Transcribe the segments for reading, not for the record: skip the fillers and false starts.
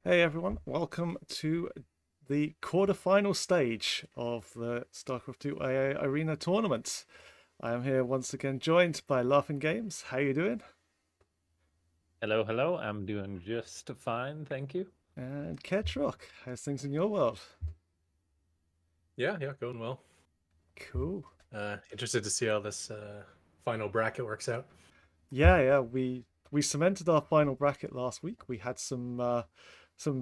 Hey everyone, welcome to the quarterfinal stage of the StarCraft 2 AA Arena tournament. I am here once again joined by Laughing Games. How you doing? Hello, hello. I'm doing just fine, thank you. And Ketrock, how's things in your world? Yeah, going well. Cool. Interested to see how this final bracket works out. Yeah, we cemented our final bracket last week. We had some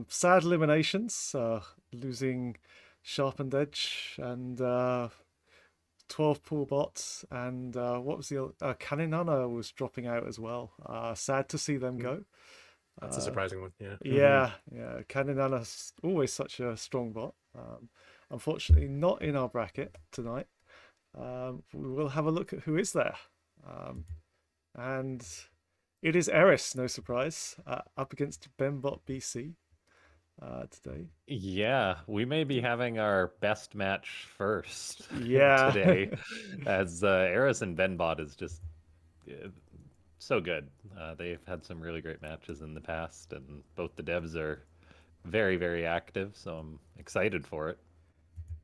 sad eliminations, losing Sharpened Edge and 12 pool bots, and what was the other? Kaninana was dropping out as well. Sad to see them Mm, go. That's a Uh, surprising one. Yeah. yeah. Kaninana's always such a strong bot. Unfortunately, not in our bracket tonight. We will have a look at who is there. Um, and it is Eris, no surprise, up against Benbot BC today. Yeah, we may be having our best match first Yeah. today, as Eris and Benbot is just uh, so good. They've had some really great matches in the past, and both the devs are very, very active, so I'm excited for it.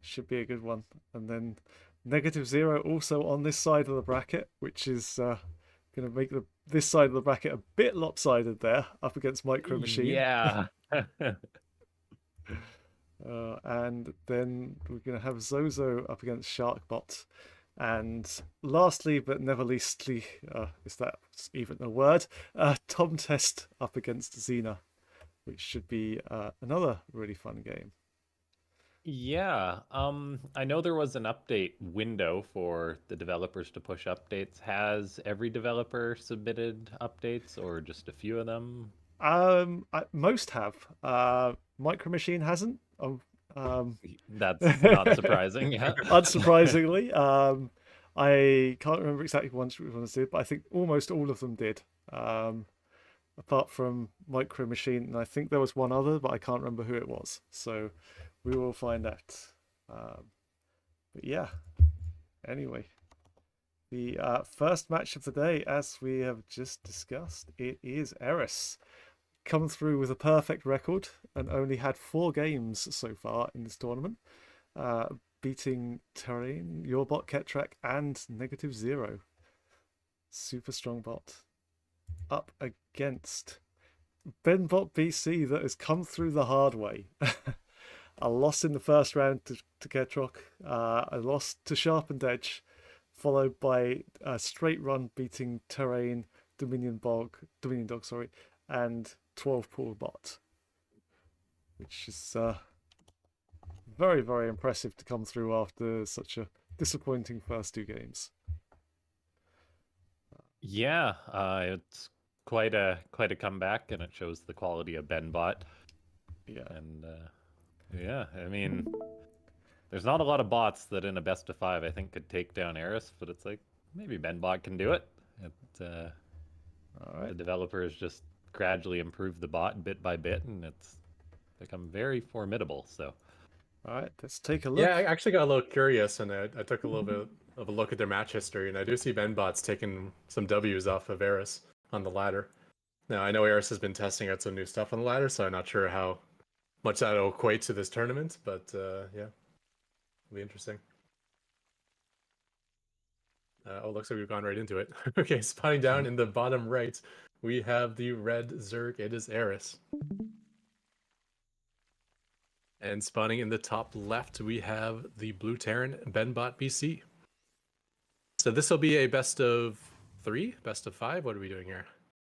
Should be a good one. And then -0 also on this side of the bracket, which is going to make this side of the bracket a bit lopsided there, up against Micro Machine. Yeah. And then we're going to have Zozo up against Sharkbot. And lastly, but never leastly, is that even a word? Tom Test up against Xena, which should be another really fun game. Yeah, I know there was an update window for the developers to push updates. Has every developer submitted updates or just a few of them? Most have. Micro Machine hasn't. That's not surprising, yeah. Unsurprisingly, I can't remember exactly which ones did, but I think almost all of them did. Apart from Micro Machine, and I think there was one other, but I can't remember who it was. So we will find out. But yeah, anyway, the first match of the day, as we have just discussed, it is Eris. Come through with a perfect record and only had 4 games so far in this tournament, uh, beating Terrain, your bot Ketrak, and -0. Super strong bot. Up against Benbot BC that has come through the hard way. A loss in the first round to Ketrock, a loss to Sharpened Edge, followed by a straight run beating Terrain, Dominion Dog, sorry, and 12 pool bot, which is very, very impressive to come through after such a disappointing first 2 games. Yeah, it's quite a comeback, and it shows the quality of Benbot. Yeah. And yeah, I mean, there's not a lot of bots that in a best of five I think could take down Eris, but it's like maybe Benbot can do it. All The right. developers just gradually improve the bot bit by bit, and it's become very formidable. So All right. Let's take a Yeah, I look. actually got a little curious, and I took a little bit of a look at their match history, and I do see Benbot's taking some W's off of Eris on the ladder. Now I know Eris has been testing out some new stuff on the ladder, so I'm not sure how much that'll equate to this tournament, but yeah, it'll be interesting. Oh, looks like we've gone right into it. Okay, spotting down in the bottom right, we have the red Zerg. It is Eris. And spawning in the top left, we have the blue Terran, Benbot BC. So this will be a best of 3, best of 5. What are we doing here?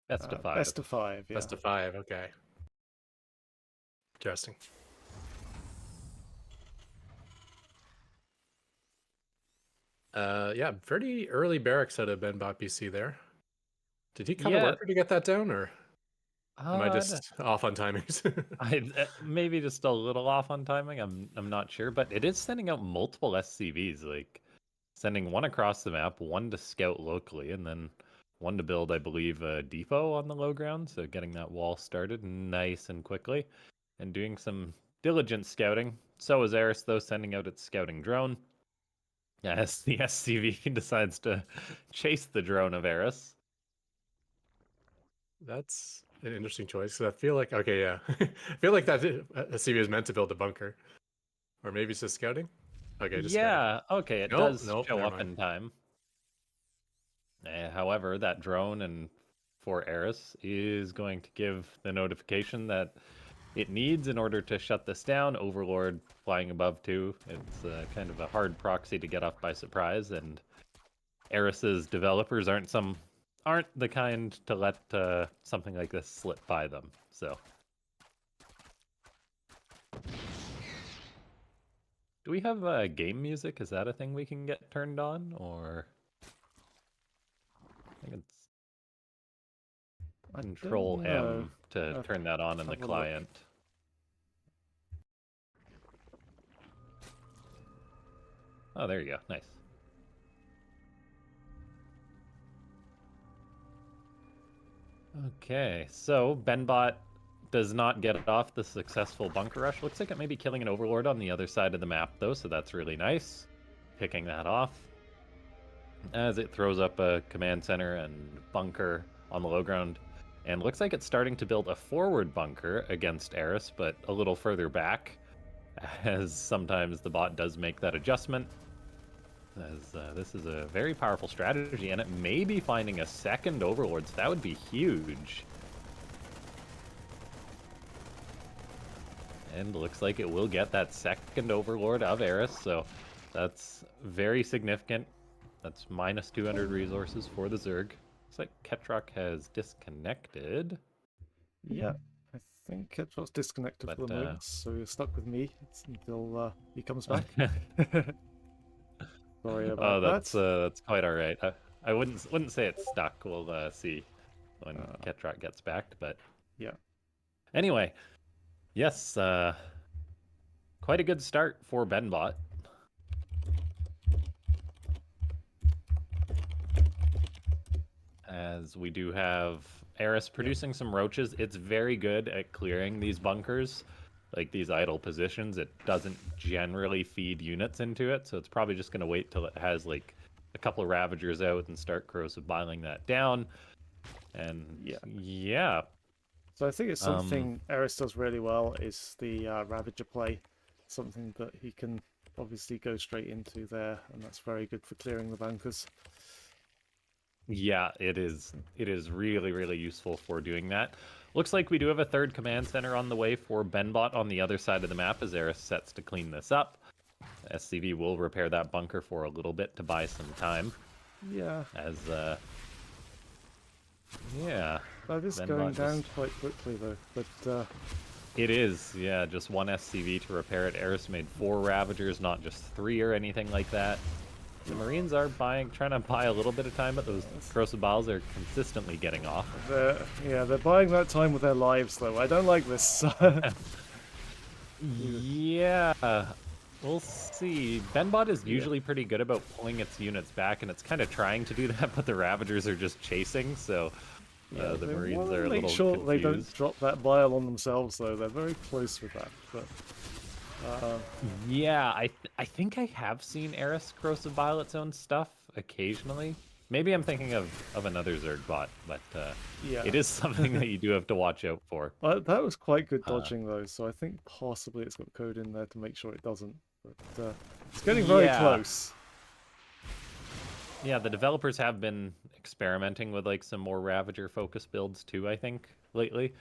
best of five. Best of 5. Yeah. Best of 5. Okay. Interesting. Yeah, pretty early barracks out of Benbot BC there. Did he kind of Yeah, work to get that down, or am I uh, just off on timings? maybe just a little off on timing. I'm not sure, but it is sending out multiple SCVs, like sending one across the map, one to scout locally, and then one to build, I believe, a depot on the low ground. So getting that wall started nice and quickly, and doing some diligent scouting. So is Eris, though, sending out its scouting drone. As the SCV decides to chase the drone of Eris. That's an interesting choice. 'Cause I feel like okay, yeah, I feel like that SCV is meant to build a bunker, or maybe it's just scouting. Okay, just scouting. Yeah, okay, it Nope, does nope, show never up mind. in time. However, that drone and for Eris is going to give the notification that it needs in order to shut this down. Overlord flying above too. It's kind of a hard proxy to get off by surprise, and Eris's developers aren't the kind to let something like this slip by them. So, do we have game music? Is that a thing we can get turned on, or I think it's I Control don't know. M to I'll turn that on in the have a look. client. Oh, there you go. Nice. Okay, so Benbot does not get off the successful bunker rush. Looks like it may be killing an overlord on the other side of the map, though, so that's really nice. Picking that off. As it throws up a command center and bunker on the low ground. And looks like it's starting to build a forward bunker against Eris, but a little further back, as sometimes the bot does make that adjustment. As this is a very powerful strategy, and it may be finding a second overlord, so that would be huge. And looks like it will get that second overlord of Eris, so that's very significant. That's minus 200 resources for the Zerg. Looks like Ketrok has disconnected. Yeah, I think Ketchup's disconnected for the moment, so you're stuck with me until he comes back. Sorry about that's quite all right. I wouldn't say it's stuck. We'll see when Ketrok gets back, but yeah. Anyway, yes, quite a good start for Benbot. As we do have Eris producing some roaches. It's very good at clearing these bunkers, like these idle positions. It doesn't generally feed units into it, so it's probably just going to wait till it has like a couple of Ravagers out and start corrosive biling that down. And yeah. So I think it's something Eris does really well is the Ravager play. Something that he can obviously go straight into there, and that's very good for clearing the bunkers. Yeah, it is. It is really, really useful for doing that. Looks like we do have a third command center on the way for Benbot on the other side of the map as Eris sets to clean this up. SCV will repair that bunker for a little bit to buy some time. Yeah. As, yeah. That is going down quite quickly, though. But it is, yeah. Just one SCV to repair it. Eris made 4 Ravagers, not just 3 or anything like that. The Marines are trying to buy a little bit of time, but those corrosive biles are consistently getting off. They're buying that time with their lives, though. I don't like this. Yeah, we'll see. Benbot is usually pretty good about pulling its units back, and it's kind of trying to do that, but the Ravagers are just chasing, so the Marines are a little Make sure confused. they don't drop that bile on themselves, though. They're very close with that. But yeah, I think I have seen Eris corrosive bile its own stuff occasionally. Maybe I'm thinking of another Zerg bot, but it is something that you do have to watch out for. That was quite good dodging, though, so I think possibly it's got code in there to make sure it doesn't. But it's getting very close. Yeah, the developers have been experimenting with like some more Ravager focus builds too, I think, lately.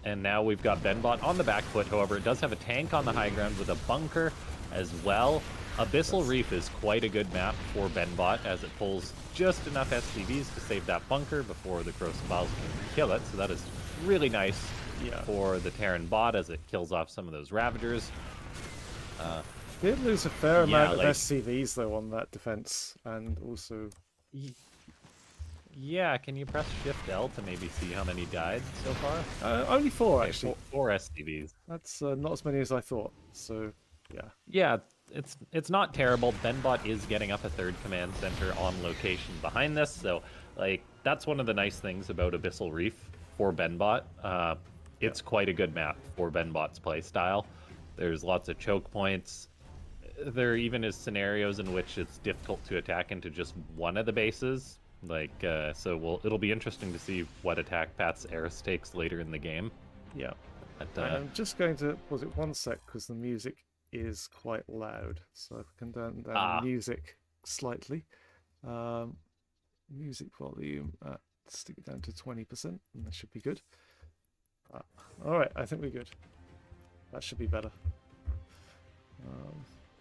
And now we've got Benbot on the back foot. However, it does have a tank on the high ground with a bunker as well. Abyssal Reef is quite a good map for Benbot as it pulls just enough SCVs to save that bunker before the corrosive biles can kill it. So that is really nice for the Terran bot as it kills off some of those Ravagers. Did lose a fair amount of SCVs though on that defense, and also. Yeah, can you press Shift L to maybe see how many died so far? Only 4 actually. 4 SCVs. That's not as many as I thought. So yeah. Yeah, it's not terrible. Benbot is getting up a third command center on location behind this, so like that's one of the nice things about Abyssal Reef for Benbot. It's quite a good map for Benbot's playstyle. There's lots of choke points. There even is scenarios in which it's difficult to attack into just one of the bases Like, so it'll be interesting to see what attack paths Eris takes later in the game. Yeah. But, I'm just going to pause it one sec because the music is quite loud. So if I can turn down the music slightly. Music volume, stick it down to 20%, and that should be good. All right, I think we're good. That should be better.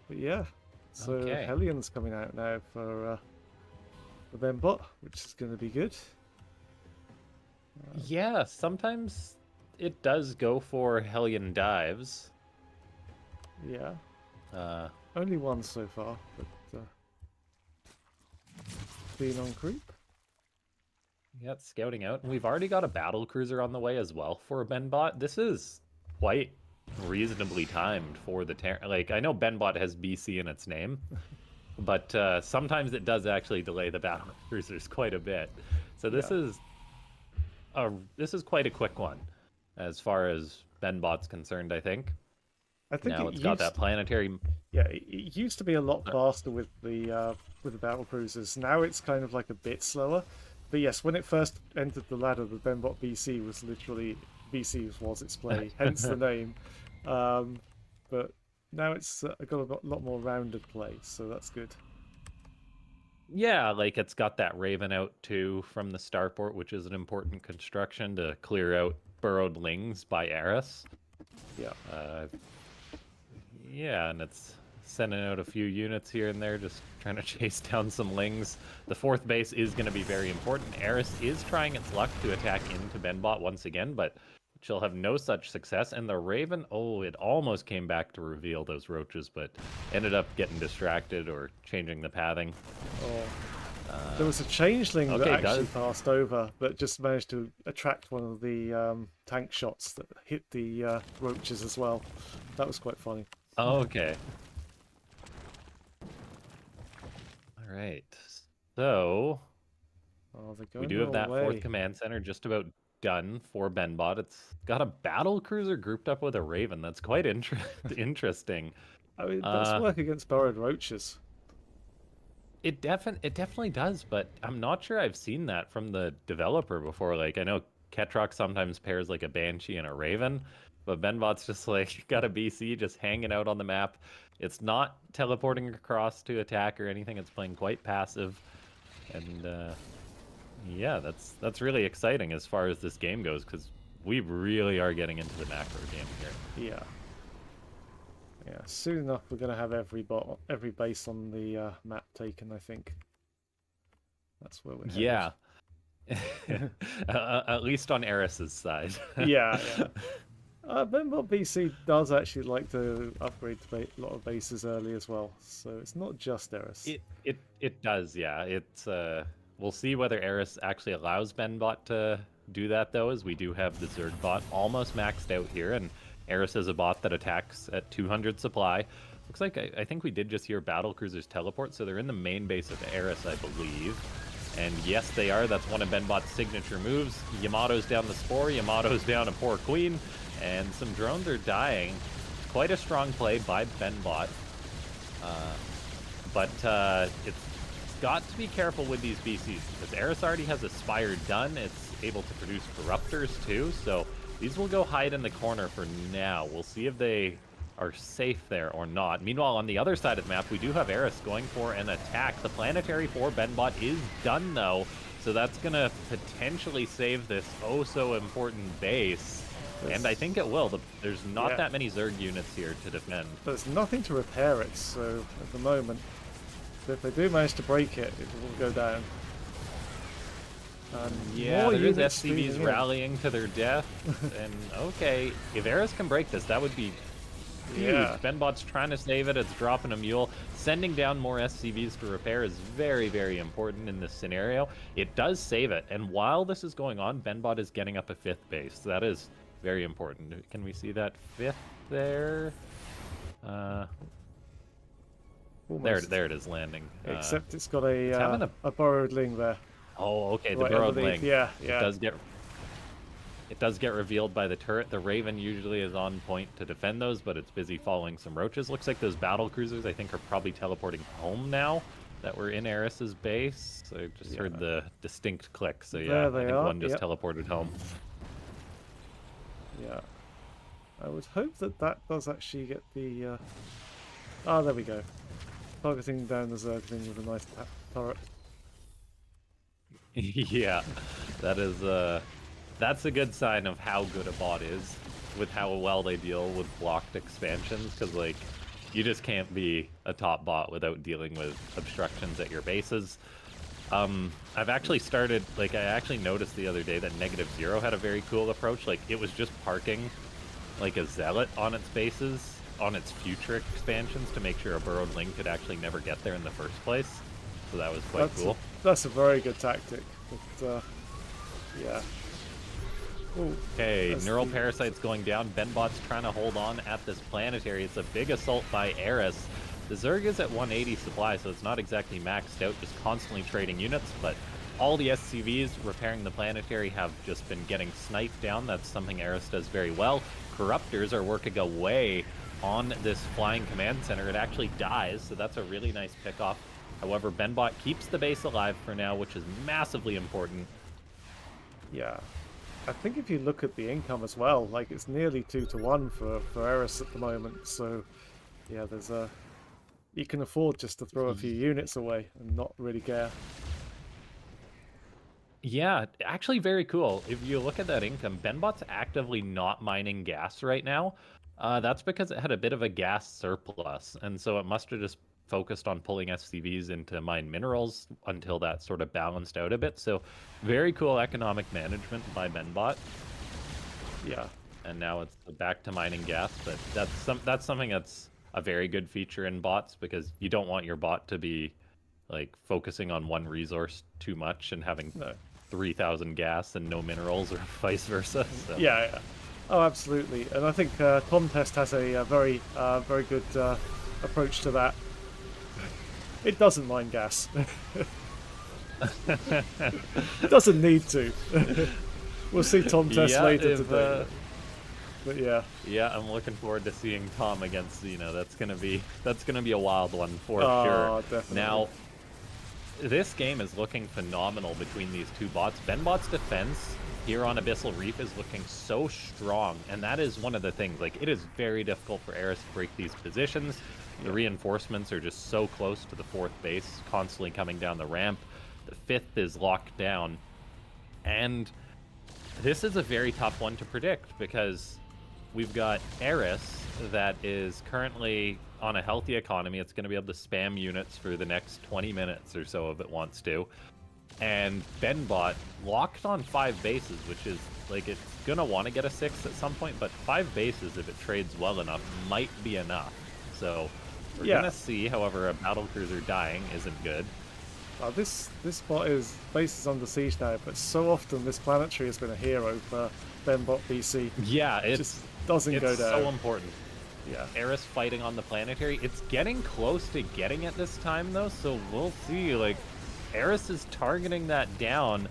But yeah, so Okay. Helion's coming out now for Bot, which is going to be good. Yeah, sometimes it does go for Hellion dives. Yeah, Uh, only one so far, but being on creep. yeah, it's scouting out. And we've already got a battle cruiser on the way as well for a Benbot. This is quite reasonably timed for the like, I know Benbot has BC in its name, but sometimes it does actually delay the battle cruisers quite a bit. So this is quite a quick one as far as Benbot's concerned, I think. I think Now it's got that planetary. Yeah, it used to be a lot faster with the battle cruisers. Now it's kind of like a bit slower. But yes, when it first entered the ladder, the Benbot BC was literally BC was its play, hence the name. But now it's got a lot more rounded play, so that's good. Yeah, like it's got that Raven out too from the starport, which is an important construction to clear out burrowed lings by Eris. Yeah. Yeah, and it's sending out a few units here and there, just trying to chase down some lings. The fourth base is going to be very important. Eris is trying its luck to attack into Benbot once again, but she'll have no such success. And the Raven, oh, it almost came back to reveal those roaches, but ended up getting distracted or changing the pathing. Oh. There was a changeling that actually passed over, but just managed to attract one of the tank shots that hit the roaches as well. That was quite funny. Oh, okay. All right. So we do have that fourth command center just about done for Benbot. It's got a battle cruiser grouped up with a Raven. That's quite interesting. I mean, that's work against burrowed roaches. It definitely does, but I'm not sure I've seen that from the developer before. Like, I know Ketrock sometimes pairs like a Banshee and a Raven, but Benbot's just like got a BC just hanging out on the map. It's not teleporting across to attack or anything. It's playing quite passive, and yeah, that's really exciting as far as this game goes, because we really are getting into the macro game here. Yeah. Yeah, soon enough we're going to have every base on the map taken, I think. That's where we're headed. Yeah. At least on Eris's side. Yeah. Benbot BC does actually like to upgrade a lot of bases early as well, so it's not just Eris. It does, yeah. It's we'll see whether Eris actually allows Benbot to do that, though, as we do have the Zerg bot almost maxed out here, and Eris is a bot that attacks at 200 supply. Looks like I think we did just hear battle cruisers teleport, so they're in the main base of Eris, I believe. And yes, they are. That's one of Benbot's signature moves. Yamato's down the Spore, Yamato's down a poor Queen, and some drones are dying. Quite a strong play by Benbot. But it's got to be careful with these BCs, because Eris already has Aspire done. It's able to produce Corruptors too, so these will go hide in the corner for now. We'll see if they are safe there or not. Meanwhile, on the other side of the map, we do have Eris going for an attack. The planetary for Benbot is done, though, so that's going to potentially save this oh-so-important base. And I think it will. There's not that many Zerg units here to defend. There's nothing to repair it, so at the moment, if they do manage to break it, it will go down. Yeah, there is SCVs rallying to their death. And okay, if Eris can break this, that would be huge. Yeah. Benbot's trying to save it. It's dropping a mule. Sending down more SCVs to repair is very, very important in this scenario. It does save it. And while this is going on, Benbot is getting up a fifth base. That is very important. Can we see that fifth there? There it is landing. Except it's got a borrowed ling there. Oh, okay, the burrowed ling. Yeah. It does get revealed by the turret. The Raven usually is on point to defend those, but it's busy following some roaches. Looks like those battle cruisers, I think, are probably teleporting home now. that were in Eris's base. I just heard the distinct click. So yeah, There they I think are, one just yep. teleported home. Yeah. I would hope that that does actually get the... Ah, there we go. Targeting down the Zerg thing with a nice turret. Yeah, that is that's a good sign of how good a bot is with how well they deal with blocked expansions, because like you just can't be a top bot without dealing with obstructions at your bases. I've actually started, like, I actually noticed the other day that -0 had a very cool approach. Like, it was just parking like a zealot on its bases on its future expansions to make sure a burrowed link could actually never get there in the first place. So that was quite cool. That's a very good tactic. But, yeah. Ooh, Okay, Neural Parasite's going down. Benbot's trying to hold on at this planetary. It's a big assault by Eris. The Zerg is at 180 supply, so it's not exactly maxed out, just constantly trading units, but all the SCVs repairing the planetary have just been getting sniped down. That's something Eris does very well. Corruptors are working away on this flying command center. It actually dies, so that's a really nice pickoff. However, Benbot keeps the base alive for now, which is massively important. Yeah. I think if you look at the income as well, like it's nearly 2-1 for Eris at the moment. So, yeah, there's a... You can afford just to throw a few units away and not really care. Yeah, actually very cool. If you look at that income, Benbot's actively not mining gas right now. That's because it had a bit of a gas surplus, and so it must have just focused on pulling SCVs into mine minerals until that sort of balanced out a bit. So very cool economic management by Benbot. Yeah. And now it's back to mining gas, but that's something that's a very good feature in bots, because you don't want your bot to be like focusing on one resource too much and having 3,000 gas and no minerals, or vice versa. So. Yeah. Oh, absolutely. And I think Contest has a very good approach to that. It doesn't mine gas. It doesn't need to. We'll see Tom Test later today. But yeah. Yeah, I'm looking forward to seeing Tom against Xena. That's gonna be a wild one for sure. Definitely. Now, this game is looking phenomenal between these two bots. Benbot's defense here on Abyssal Reef is looking so strong, and that is one of the things. Like, it is very difficult for Eris to break these positions. The reinforcements are just so close to the 4th base, constantly coming down the ramp. The 5th is locked down, and this is a very tough one to predict, because we've got Eris that is currently on a healthy economy. It's going to be able to spam units for the next 20 minutes or so if it wants to. And Benbot locked on 5 bases, which is, like, it's going to want to get a 6 at some point, but 5 bases, if it trades well enough, might be enough. So we're going to see. However, a battlecruiser dying isn't good. This bot is bases under siege now, but so often this planetary has been a hero for Benbot BC. Yeah, it just doesn't go down. So important. Yeah, Eris fighting on the planetary. It's getting close to getting it this time, though, so we'll see. Like, Eris is targeting that down,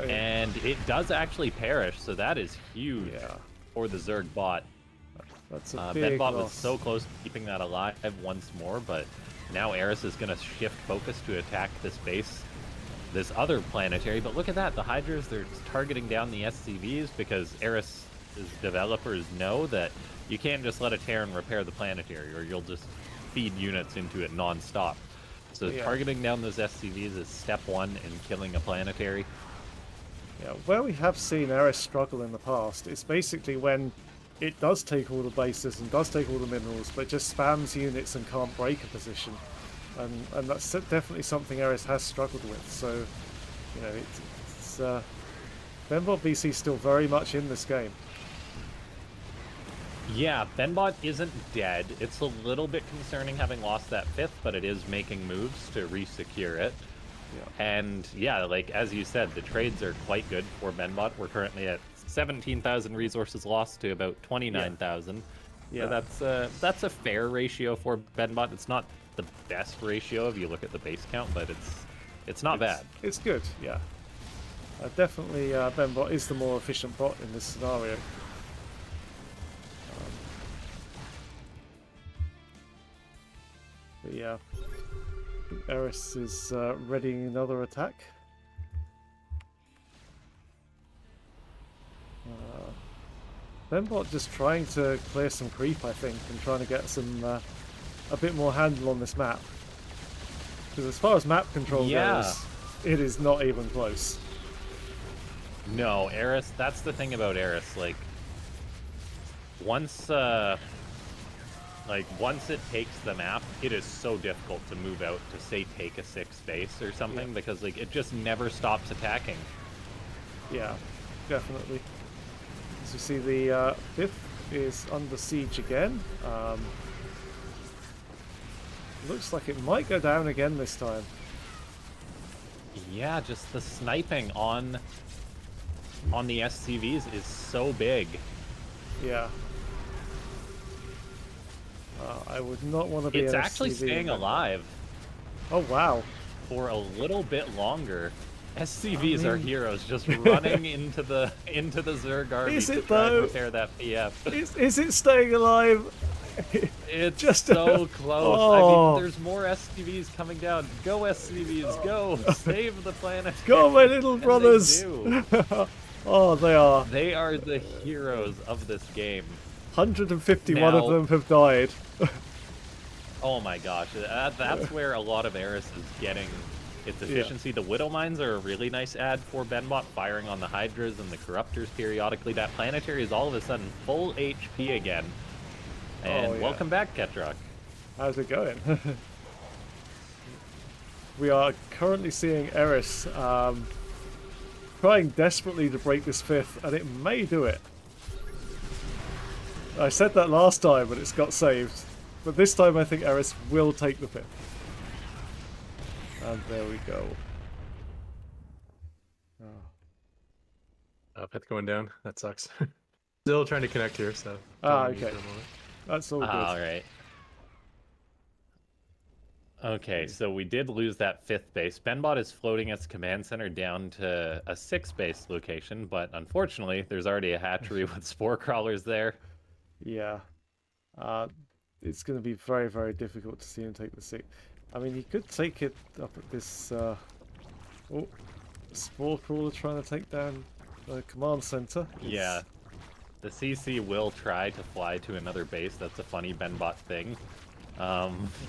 and it does actually perish, so that is huge for the Zerg bot. That's a big Benbot loss. was so close to keeping that alive once more, but now Eris is going to shift focus to attack this base, this other planetary. But look at that, the Hydras, they're targeting down the SCVs, because Eris' developers know that you can't just let a Terran repair the planetary, or you'll just feed units into it non-stop. So targeting down those SCVs is step 1 in killing a planetary. Yeah, where we have seen Eris struggle in the past, it's basically when it does take all the bases and does take all the minerals, but just spams units and can't break a position. And that's definitely something Eris has struggled with. So, you know, it's Benbot BC is still very much in this game. Yeah, Benbot isn't dead. It's a little bit concerning having lost that 5th, but it is making moves to re-secure it. Yeah. And yeah, like as you said, the trades are quite good for Benbot. We're currently at 17,000 resources lost to about 29,000. Yeah. So that's a fair ratio for Benbot. It's not the best ratio if you look at the base count, but it's not bad. It's good, yeah. Definitely Benbot is the more efficient bot in this scenario. But yeah. Eris is readying another attack. Benbot just trying to clear some creep, I think, and trying to get some a bit more handle on this map. Because as far as map control goes, it is not even close. No, Eris, that's the thing about Eris, like once it takes the map, it is so difficult to move out to say take a 6 base or something because like it just never stops attacking. Yeah, definitely. As you see, the 5th is under siege again. Looks like it might go down again this time. Yeah, just the sniping on the SCVs is so big. Yeah. I would not want to be. It's an actually SCV staying alive. Oh wow! For a little bit longer. SCVs are heroes, just running into the Zerg army to try and repair that PF. Is it staying alive? It's just so close. Oh. I mean, there's more SCVs coming down. Go SCVs, go! Save the planet. Go, my little brothers! They do. Oh, they are. They are the heroes of this game. 151 of them have died. Oh my gosh, that's where a lot of Eris is getting its efficiency. The Widow Mines are a really nice add for Benbot, firing on the Hydras and the Corruptors periodically. That Planetary is all of a sudden full HP again. And welcome back, Ketrock. How's it going? We are currently seeing Eris trying desperately to break this 5th, and it may do it. I said that last time, but it's got saved. But this time I think Eris will take the 5th. And there we go. Oh. 5th going down. That sucks. Still trying to connect here, so. Okay. That's all good. All right. Okay, so we did lose that 5th base. Benbot is floating its command center down to a 6th base location, but unfortunately, there's already a hatchery with spore crawlers there. Yeah. It's going to be very, very difficult to see him take the 6th. I mean, he could take it up at this... Oh, spore crawler trying to take down the command center. Yeah. The CC will try to fly to another base. That's a funny Benbot thing.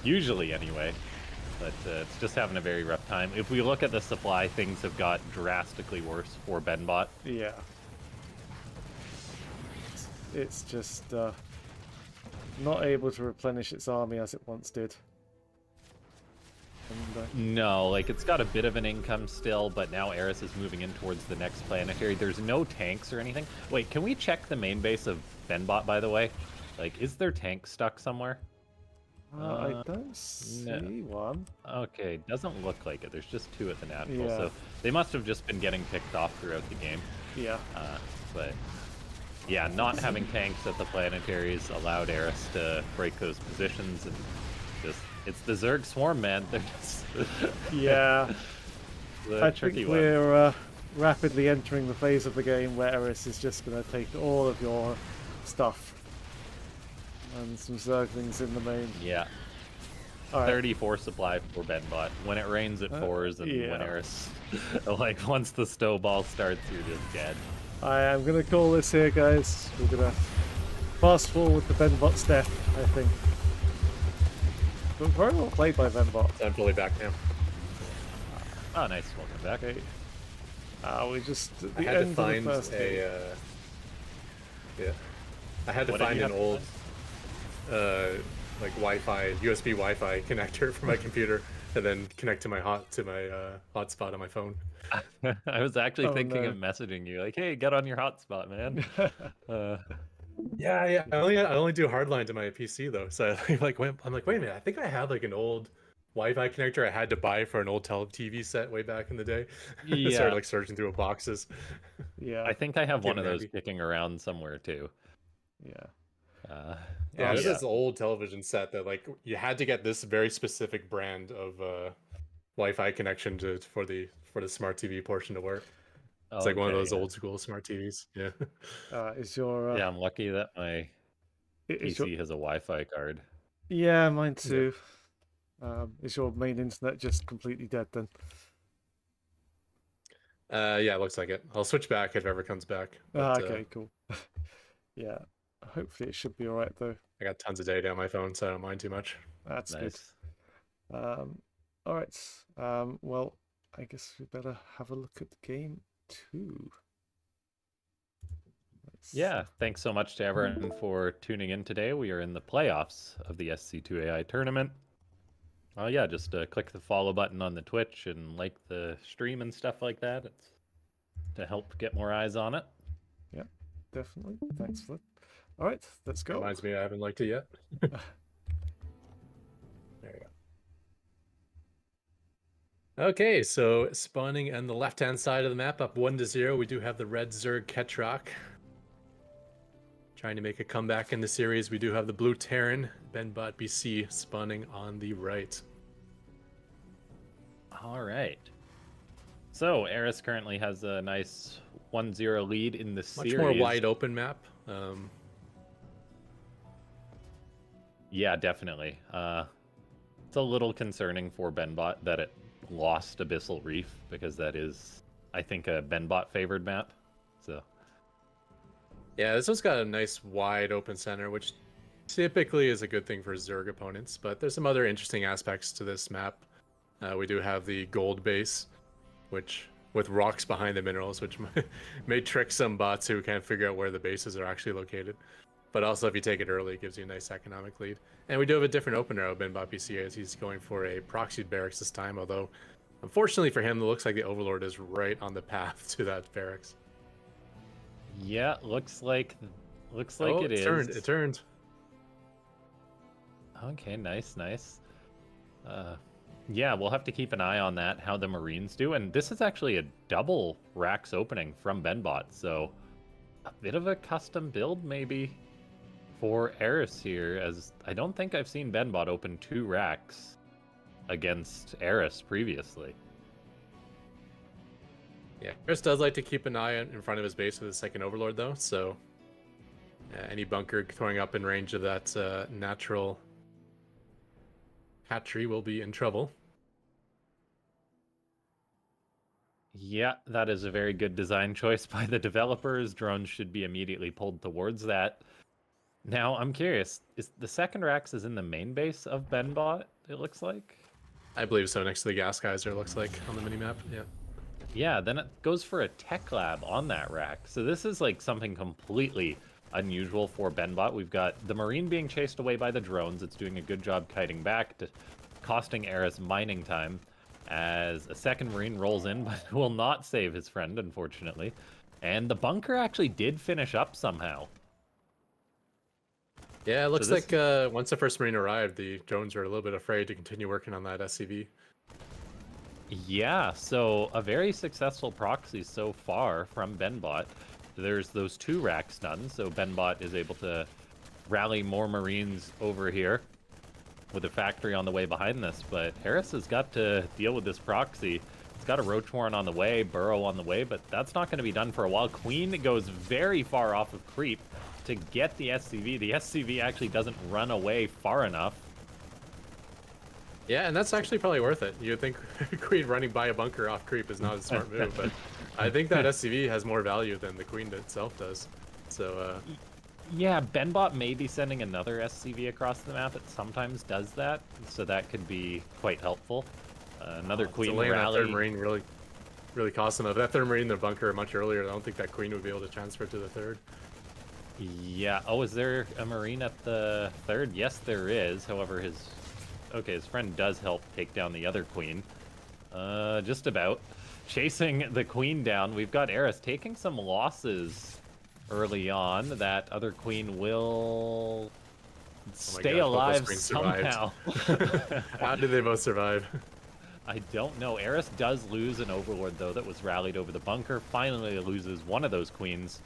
Usually, anyway. But it's just having a very rough time. If we look at the supply, things have got drastically worse for Benbot. Yeah. It's just not able to replenish its army as it once did. And, no, like it's got a bit of an income still, but now Eris is moving in towards the next planetary. There's no tanks or anything. Wait, can we check the main base of Benbot, by the way? Like, is their tank stuck somewhere? I don't see one. Okay, doesn't look like it. There's just 2 at the natural, Yeah. so they must have just been getting picked off throughout the game. Yeah. But yeah, not having tanks at the planetaries allowed Eris to break those positions, and just it's the Zerg swarm, man. They're just Yeah. I think one. we're rapidly entering the phase of the game where Eris is just going to take all of your stuff. And some Zerglings in the main. Yeah. All right. 34 supply for Benbot. When it rains, it pours, and when Eris, like once the stow ball starts, you're just dead. I am going to call this here, guys. We're going to fast forward the Benbot's death, I think. But very well played by Benbot. I'm fully back now. Oh, nice. Welcome back. Okay. We just at I the had end to find of the first game. I had to find an old like Wi-Fi, USB Wi-Fi connector for my computer, and then connect to my hotspot on my phone. I was actually thinking of messaging you, like, "Hey, get on your hotspot, man." Yeah. I only do hardline to my PC though, so I'm like, wait a minute. I think I had like an old Wi-Fi connector I had to buy for an old TV set way back in the day. Yeah. Started like searching through boxes. Yeah. I think I have one of those kicking around somewhere too. Yeah. There's this old television set that like you had to get this very specific brand of Wi-Fi connection for the smart TV portion to work. It's like one of those old school smart TVs. Yeah. Is your Yeah, I'm lucky that my PC has a Wi-Fi card. Yeah, mine too. Is your main internet just completely dead then? Yeah, it looks like it. I'll switch back if it ever comes back. But, Okay, cool. Yeah, hopefully it should be all right though. I got tons of data on my phone, so I don't mind too much. That's good. Nice. All right. Well, I guess we better have a look at the game too. Yeah, thanks so much to everyone for tuning in today. We are in the playoffs of the Sc2 Ai tournament. Yeah, just click the follow button on the Twitch and like the stream and stuff like that. It's to help get more eyes on it. Yeah, definitely. Thanks for that. All right, let's go. Reminds me I haven't liked it yet. There you go. Okay, so spawning on the left-hand side of the map, up 1-0, we do have the red Zerg Ketrock. Trying to make a comeback in the series, we do have the blue Terran, Benbot BC, spawning on the right. All right. So, Eris currently has a nice 1-0 lead in the series. Much more wide open map. Yeah, definitely. It's a little concerning for Benbot that it lost Abyssal Reef, because that is, I think, a Benbot favored map. So Yeah, this one's got a nice wide open center, which typically is a good thing for Zerg opponents, but there's some other interesting aspects to this map. We do have the gold base, which with rocks behind the minerals, which may trick some bots who can't figure out where the bases are actually located. But also, if you take it early, it gives you a nice economic lead. And we do have a different opener of Benbot PC, as he's going for a proxied barracks this time, although unfortunately for him, it looks like the Overlord is right on the path to that barracks. yeah, looks like Oh, it is. It turned. Okay, nice. Yeah, we'll have to keep an eye on that, how the Marines do. And this is actually a double racks opening from Benbot, so a bit of a custom build maybe for Eris here, as I don't think I've seen Benbot open 2 racks against Eris previously. Yeah, Chris does like to keep an eye in front of his base with the second Overlord, though, so any bunker throwing up in range of that natural hatchery will be in trouble. Yeah, that is a very good design choice by the developers. Drones should be immediately pulled towards that. Now, I'm curious, is the second racks is in the main base of Benbot, it looks like? I believe so, next to the gas geyser, it looks like, on the minimap, yeah. Yeah, then it goes for a tech lab on that rack. So this is like something completely unusual for Benbot. We've got the Marine being chased away by the drones. It's doing a good job kiting back, costing Eris mining time, as a second Marine rolls in, but will not save his friend, unfortunately. And the bunker actually did finish up somehow. Yeah, it looks like once the first Marine arrived, the drones were a little bit afraid to continue working on that SCV. Yeah, so a very successful proxy so far from Benbot. There's those 2 racks done, so Benbot is able to rally more Marines over here with a factory on the way behind this, but Harris has got to deal with this proxy. It's got a Roach Warren on the way, Burrow on the way, but that's not going to be done for a while. Queen goes very far off of creep to get the SCV. The SCV actually doesn't run away far enough. Yeah, and that's actually probably worth it. You'd think Queen running by a bunker off creep is not a smart move, but I think that SCV has more value than the Queen itself does. So, yeah, Benbot may be sending another SCV across the map. It sometimes does that, so that could be quite helpful. Another Queen rally. That third Marine really cost him. If that third Marine in the bunker much earlier, I don't think that Queen would be able to transfer to the third. Yeah. Oh, is there a Marine at the third? Yes, there is. However, his friend does help take down the other Queen. Just about. Chasing the Queen down. We've got Eris taking some losses early on. That other Queen will stay alive somehow. How did they both survive? I don't know. Eris does lose an Overlord, though, that was rallied over the bunker. Finally loses one of those Queens.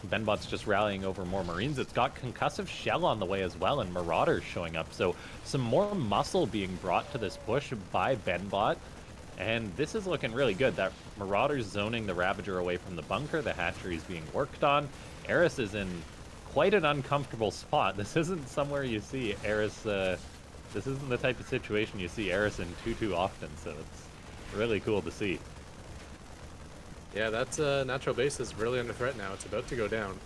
Benbot's just rallying over more Marines. It's got Concussive Shell on the way as well, and Marauders showing up. So some more muscle being brought to this push by Benbot. And this is looking really good. That Marauders zoning the Ravager away from the bunker. The hatchery is being worked on. Eris is in quite an uncomfortable spot. This isn't somewhere you see Eris this isn't the type of situation you see Eris in too often, so it's really cool to see. Yeah, that natural base is really under threat now. It's about to go down.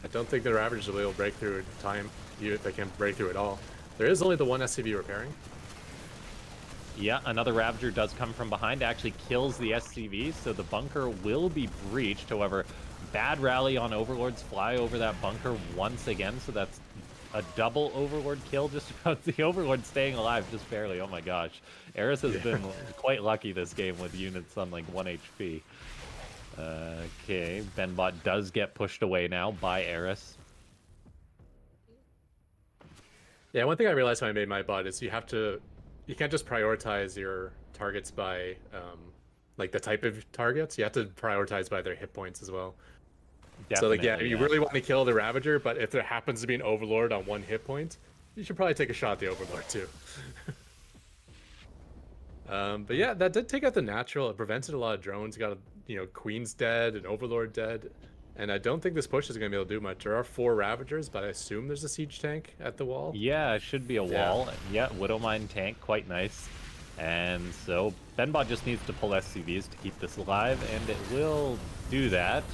I don't think the Ravagers will be able to break through in time, even if they can break through at all. There is only the one SCV repairing. Yeah, another Ravager does come from behind, actually kills the SCV, so the bunker will be breached. However, bad rally on Overlords, fly over that bunker once again, so that's a double Overlord kill, just about the Overlord staying alive just barely. Oh my gosh. Eris has been quite lucky this game with units on like 1 HP. Okay, Benbot does get pushed away now by Eris. Yeah, one thing I realized when I made my bot is you can't just prioritize your targets by like the type of targets. You have to prioritize by their hit points as well. Definitely, So like, yeah, you really want to kill the Ravager, but if there happens to be an Overlord on 1 hit point, you should probably take a shot at the Overlord too. But yeah, that did take out the natural. It prevented a lot of drones. You got Queen's dead and Overlord dead. And I don't think this push is going to be able to do much. There are 4 Ravagers, but I assume there's a siege tank at the wall. Yeah, it should be a wall. Yeah, Widowmine tank, quite nice. And so Benbot just needs to pull SCVs to keep this alive, and it will do that.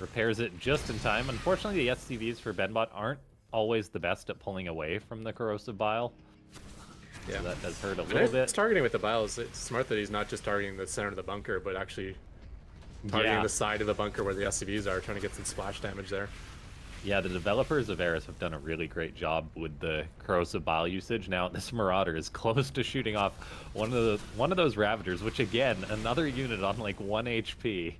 Repairs it just in time. Unfortunately, the SCVs for Benbot aren't always the best at pulling away from the corrosive bile. Yeah, so that does hurt a when little bit. It's targeting with the biles. It's smart that he's not just targeting the center of the bunker, but actually targeting the side of the bunker where the SCVs are, trying to get some splash damage there. Yeah, the developers of Eris have done a really great job with the corrosive bile usage. Now, this Marauder is close to shooting off one of those Ravagers, which again, another unit on like 1 HP.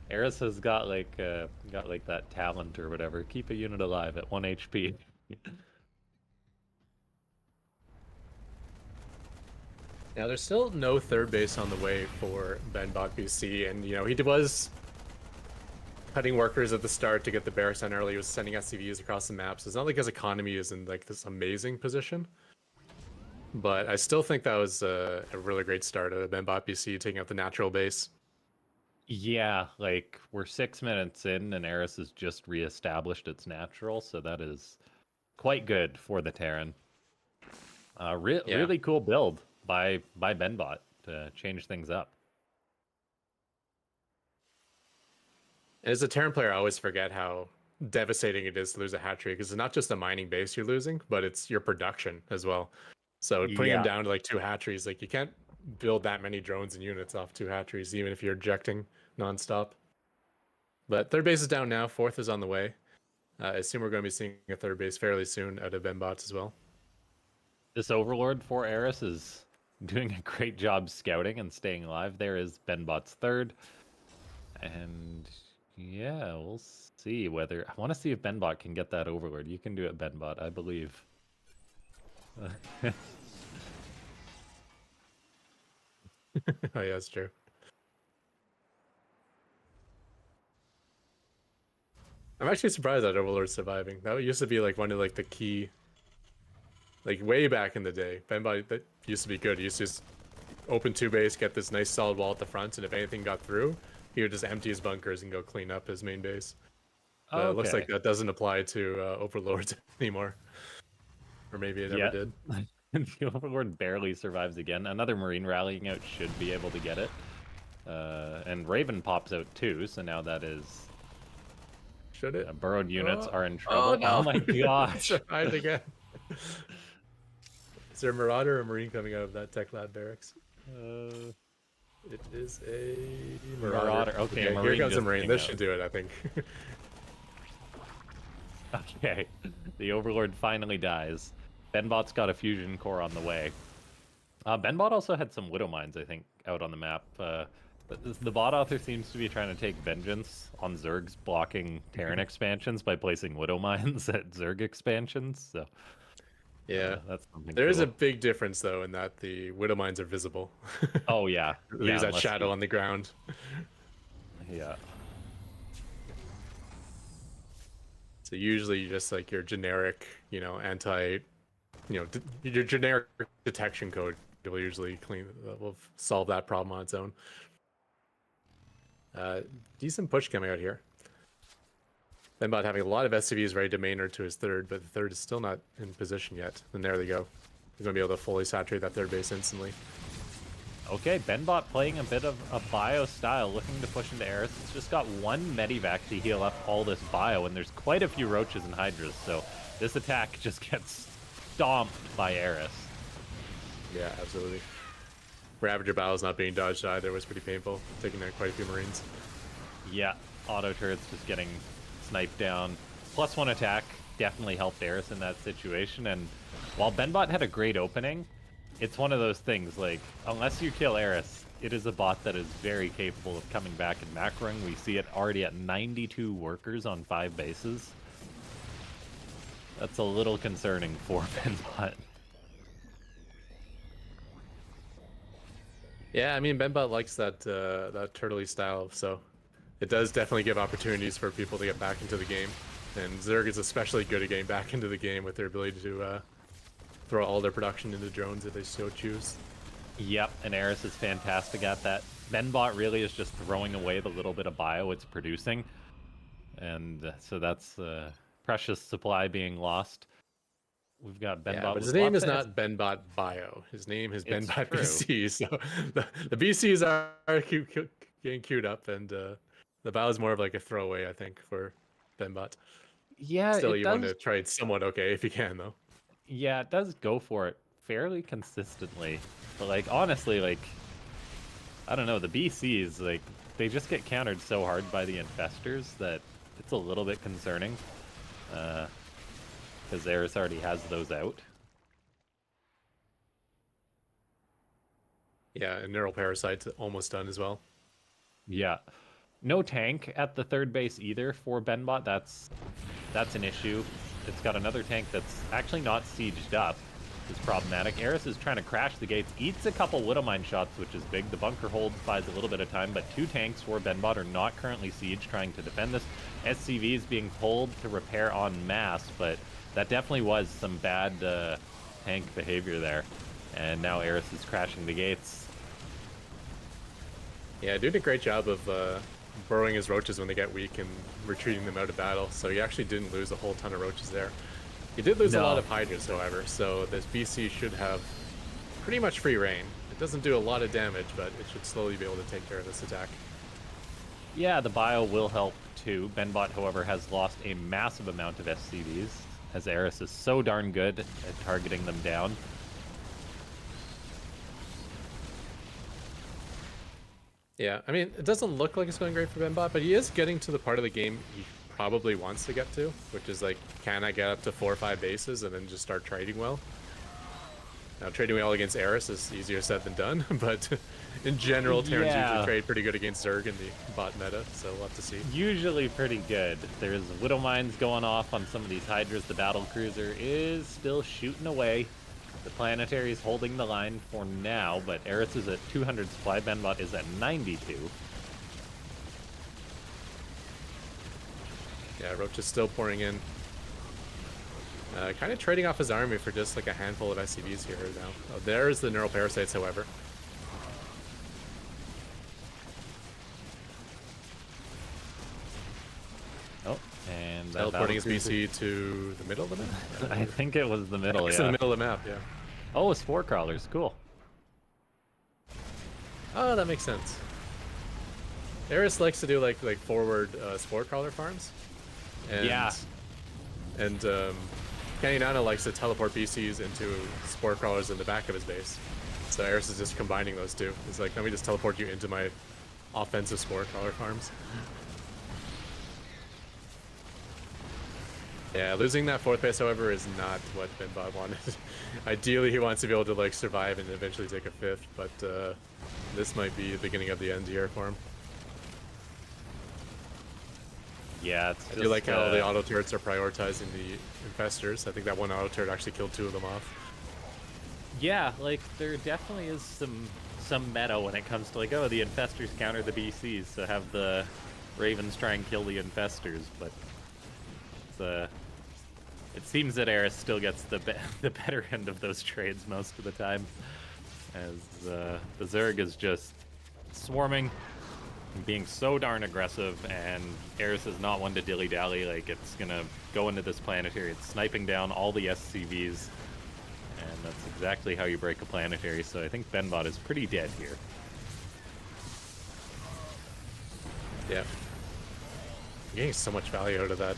Eris has got like that talent or whatever. Keep a unit alive at 1 HP. Now, there's still no third base on the way for Benbot BC, and he was cutting workers at the start to get the barracks on early. He was sending SCVs across the map, so it's not like his economy is in like this amazing position. But I still think that was a really great start of Benbot BC taking out the natural base. Yeah, like we're 6 minutes in and Eris has just reestablished its natural, so that is quite good for the Terran. Really cool build by Benbot to change things up. As a Terran player, I always forget how devastating it is to lose a hatchery, because it's not just a mining base you're losing, but it's your production as well. So putting them down to like 2 hatcheries, like you can't build that many drones and units off 2 hatcheries, even if you're ejecting nonstop. But third base is down now. 4th is on the way. I assume we're going to be seeing a third base fairly soon out of Benbot as well. This Overlord for Eris is doing a great job scouting and staying alive. There is Benbot's 3rd. And yeah, we'll see whether... I want to see if Benbot can get that Overlord. You can do it, Benbot, I believe. Oh yeah, that's true. I'm actually surprised that Overlord's surviving. That used to be like one of like the key, like way back in the day. Benbot, that used to be good. He used to just open 2 base, get this nice solid wall at the front, and if anything got through, he would just empty his bunkers and go clean up his main base. But it looks like that doesn't apply to Overlords anymore. Or maybe it never did. The Overlord barely survives again. Another Marine rallying out should be able to get it. And Raven pops out too, so now that is... Should it? Burrowed units are in trouble. Oh, no. Oh my gosh! Survived again. Is there a Marauder or a Marine coming out of that Tech Lab barracks? It is a Marauder. Okay, here comes a Marine. This should do it, I think. Okay, the Overlord finally dies. Benbot's got a fusion core on the way. Benbot also had some Widow Mines, I think, out on the map. The bot author seems to be trying to take vengeance on Zerg's blocking Terran expansions by placing Widow Mines at Zerg expansions. So yeah, that's something. There is a big difference though in that the Widow Mines are visible. Oh yeah, Leaves that shadow on the ground. Yeah. So usually you just like your generic, your generic detection code will usually will solve that problem on its own. Decent push coming out here. Benbot having a lot of SCVs ready to Maynard to his third, but the third is still not in position yet. And there they go. He's going to be able to fully saturate that third base instantly. Okay, Benbot playing a bit of a bio style, looking to push into Eris. It's just got one Medivac to heal up all this bio, and there's quite a few Roaches and Hydras, so this attack just gets stomped by Eris. Yeah, absolutely. Ravager battles not being dodged either was pretty painful, taking down quite a few Marines. Yeah, auto turrets just getting sniped down. +1 attack definitely helped Eris in that situation, and while Benbot had a great opening, it's one of those things, like, unless you kill Eris, it is a bot that is very capable of coming back and macroing. We see it already at 92 workers on 5 bases. That's a little concerning for Benbot. Yeah, I mean, Benbot likes that that turtley style, so it does definitely give opportunities for people to get back into the game. And Zerg is especially good at getting back into the game with their ability to throw all their production into drones if they so choose. Yep, and Eris is fantastic at that. Benbot really is just throwing away the little bit of bio it's producing. And so that's precious supply being lost. We've got Benbot. Yeah, but his name is not Benbot Bio. His name is Benbot BC. So the BCs are getting queued up, and the Bio is more of like a throwaway, I think, for Benbot. Yeah, Still, it you does. want to try it somewhat okay if you can, though. Yeah, it does go for it fairly consistently. But, like, honestly, like, I don't know, the BCs, like, they just get countered so hard by the Infestors that it's a little bit concerning. Because Eris already has those out. Yeah, and Neural Parasite's almost done as well. Yeah. No tank at the third base either for Benbot. That's an issue. It's got another tank that's actually not sieged up. It's problematic. Eris is trying to crash the gates, eats a couple Widowmine shots, which is big. The bunker holds, buys a little bit of time, but 2 tanks for Benbot are not currently sieged, trying to defend this. SCV is being pulled to repair en masse, but that definitely was some bad tank behavior there. And now Eris is crashing the gates. Yeah, doing a great job of burrowing his Roaches when they get weak and retreating them out of battle, so he actually didn't lose a whole ton of Roaches there. He did lose a lot of Hydras, however, so this BC should have pretty much free reign. It doesn't do a lot of damage, but it should slowly be able to take care of this attack. Yeah, the bio will help too. Benbot, however, has lost a massive amount of SCVs, as Eris is so darn good at targeting them down. Yeah, I mean, it doesn't look like it's going great for Benbot, but he is getting to the part of the game he probably wants to get to, which is like, can I get up to 4 or 5 bases and then just start trading well? Now, trading well against Eris is easier said than done, but in general, Terrans usually trade pretty good against Zerg in the bot meta, so we'll have to see. Usually pretty good. There's Widowmines going off on some of these Hydras. The battle cruiser is still shooting away. The Planetary is holding the line for now, but Eris is at 200 supply. Benbot is at 92. Yeah, Roach is still pouring in. Kind of trading off his army for just like a handful of SCVs here now. Oh, there's the Neural Parasites, however. Oh, and teleporting his BC to the middle of the map? I think it was the middle, It's yeah. in the middle of the map, yeah. Oh, Spore Crawlers, cool. Oh, that makes sense. Eris likes to do like forward Spore Crawler farms. And, yeah. And Canyanana likes to teleport BCs into Spore Crawlers in the back of his base. So Eris is just combining those two. He's like, let me just teleport you into my offensive Spore Crawler farms. Yeah, losing that 4th base, however, is not what Benbot wanted. Ideally, he wants to be able to like survive and eventually take a 5th, but this might be the beginning of the end here for him. Yeah, it's I do like how the auto turrets are prioritizing the infestors. I think that one auto turret actually killed 2 of them off. Yeah, like there definitely is some meta when it comes to like, oh, the infestors counter the BCs, so have the Ravens try and kill the infestors, but it seems that Eris still gets the better end of those trades most of the time, as the Zerg is just swarming. being so darn aggressive, and Eris is not one to dilly-dally. Like, it's gonna go into this planetary. It's sniping down all the SCVs, and that's exactly how you break a planetary, so I think Benbot is pretty dead here. Yeah. You're getting so much value out of that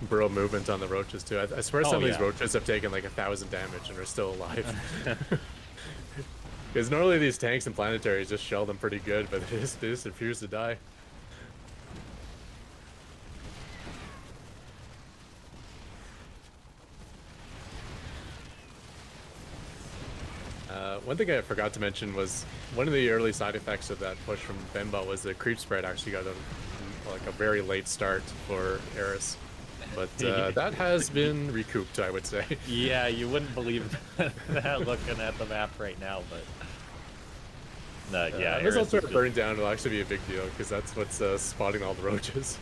burrow movement on the roaches, too. I swear some of these roaches have taken like 1,000 damage and are still alive. Because normally these tanks and planetaries just shell them pretty good, but they just refuse to die. One thing I forgot to mention was one of the early side effects of that push from Benbot was the creep spread actually got a very late start for Eris. But that has been recouped, I would say. Yeah, you wouldn't believe that looking at the map right now, but yeah. Missile turret burning down will actually be a big deal because that's what's spotting all the roaches.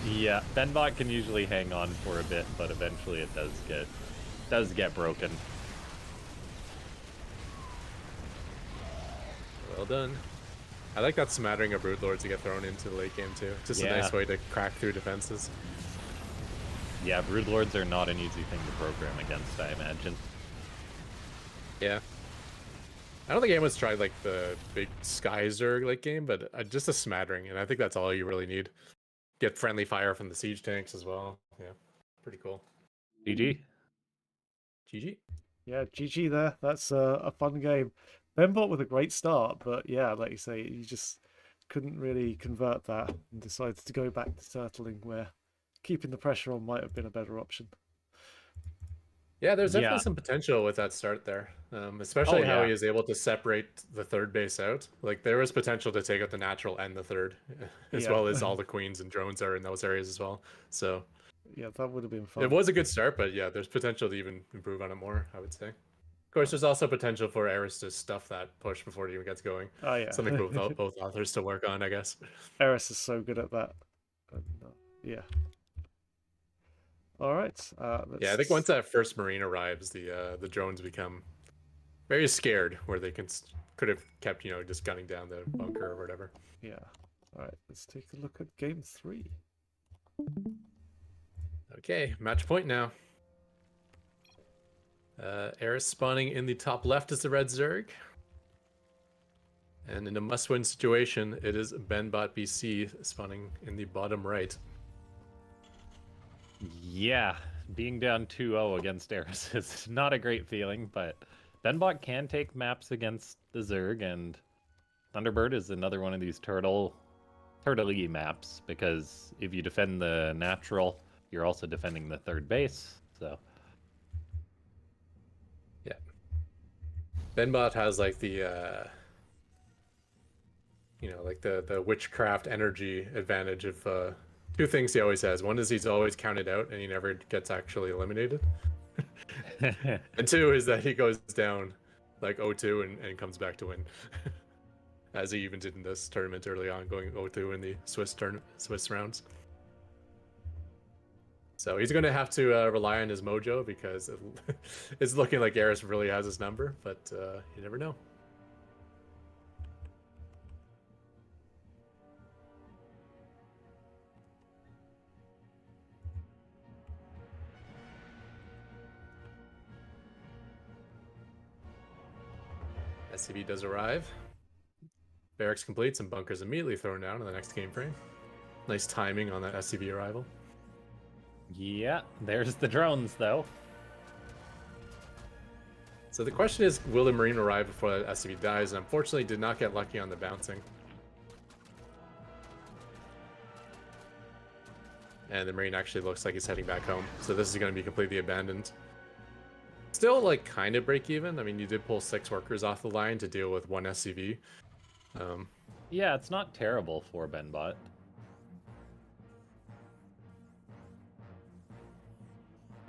Yeah, Benbot can usually hang on for a bit, but eventually it does get broken. Well done. I like that smattering of Broodlords to get thrown into the late game too. Just a nice way to crack through defenses. Yeah, Broodlords are not an easy thing to program against, I imagine. Yeah. I don't think anyone's tried like the big Sky Zerg late game, but just a smattering, and I think that's all you really need. Get friendly fire from the siege tanks as well. Yeah, pretty cool. GG. GG. Yeah, GG there. That's a fun game. Benbot with a great start, but yeah, like you say, you just couldn't really convert that and decided to go back to turtling, where keeping the pressure on might have been a better option. Yeah, there's definitely some potential with that start there, especially how he is able to separate the third base out. Like, there was potential to take out the natural and the third, as well as all the queens and drones are in those areas as well. So yeah, that would have been fun. It was a good start, but yeah, there's potential to even improve on it more, I would say. Of course, there's also potential for Eris to stuff that push before it even gets going. Oh yeah, something for both authors to work on, I guess. Eris is so good at that. Yeah. All right. Yeah, I think once that first Marine arrives, the drones become very scared, where they could have kept just gunning down the bunker or whatever. Yeah. All right. Let's take a look at game 3. Okay, match point now. Eris spawning in the top left is the red Zerg. And in a must-win situation, it is Benbot BC spawning in the bottom right. Yeah, being down 2-0 against Eris is not a great feeling, but Benbot can take maps against the Zerg, and Thunderbird is another one of these turtle-y maps, because if you defend the natural, you're also defending the third base, so... Yeah. Benbot has like the like the witchcraft energy advantage of two things he always has. One is he's always counted out and he never gets actually eliminated. And two is that he goes down like 0-2 and comes back to win. As he even did in this tournament early on, going 0-2 in the Swiss rounds. So he's going to have to rely on his mojo, because it's looking like Eris really has his number, but you never know. SCV does arrive. Barracks complete, and bunkers immediately thrown down in the next game frame. Nice timing on that SCV arrival. Yeah, there's the drones, though. So the question is, will the Marine arrive before that SCV dies? And unfortunately, did not get lucky on the bouncing. And the Marine actually looks like he's heading back home. So this is going to be completely abandoned. Still, like, kind of break even. I mean, you did pull 6 workers off the line to deal with 1 SCV. Yeah, it's not terrible for Benbot.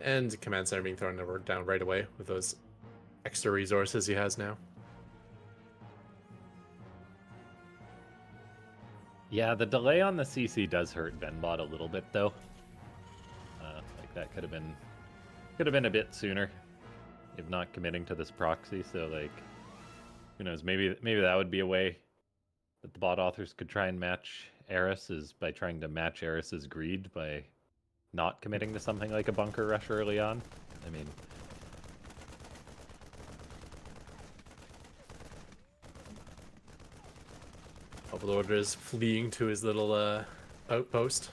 And command center being thrown down right away with those extra resources he has now. Yeah, the delay on the CC does hurt Benbot a little bit, though. Like, that could have been a bit sooner, if not committing to this proxy. So, like, who knows? Maybe that would be a way that the bot authors could try and match Eris is by trying to match Eris's greed by not committing to something like a bunker rush early on. I mean, Overlord is fleeing to his little outpost.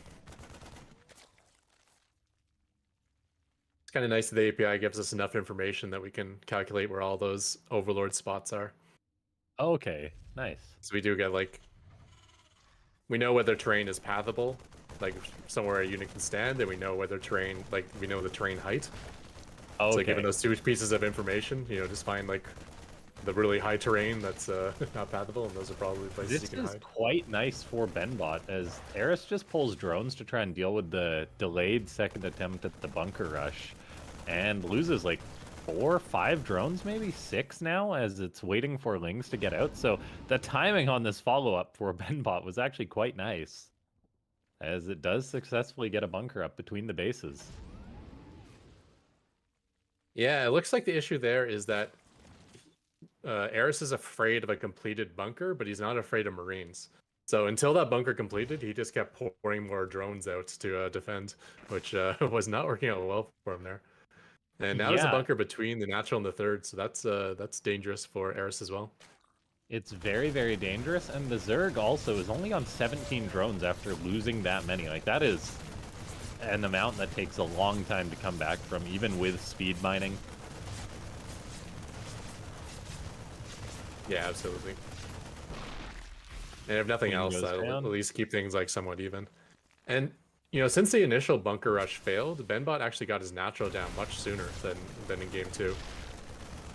It's kind of nice that the API gives us enough information that we can calculate where all those Overlord spots are. okay, nice. So we do get like, we know whether terrain is pathable, like somewhere a unit can stand, and we know whether terrain, like we know the terrain height. Okay. So given those two pieces of information, you know, just find like the really high terrain that's not pathable, and those are probably places This you can is hide. quite nice for Benbot, as Eris just pulls drones to try and deal with the delayed second attempt at the bunker rush, and loses like 4, 5 drones, maybe 6 now, as it's waiting for Lings to get out. So the timing on this follow-up for Benbot was actually quite nice, as it does successfully get a bunker up between the bases. Yeah, it looks like the issue there is that Eris is afraid of a completed bunker, but he's not afraid of Marines. So until that bunker completed, he just kept pouring more drones out to defend, which was not working out well for him there. And now there's a Yeah. bunker between the natural and the third, so that's dangerous for Eris as well. It's very, very dangerous, and the Zerg also is only on 17 drones after losing that many. Like, that is an amount that takes a long time to come back from, even with speed mining. Yeah, absolutely. And if nothing Queen else, goes that'll down. at least keep things like somewhat even. And you know, since the initial bunker rush failed, Benbot actually got his natural down much sooner than in game 2.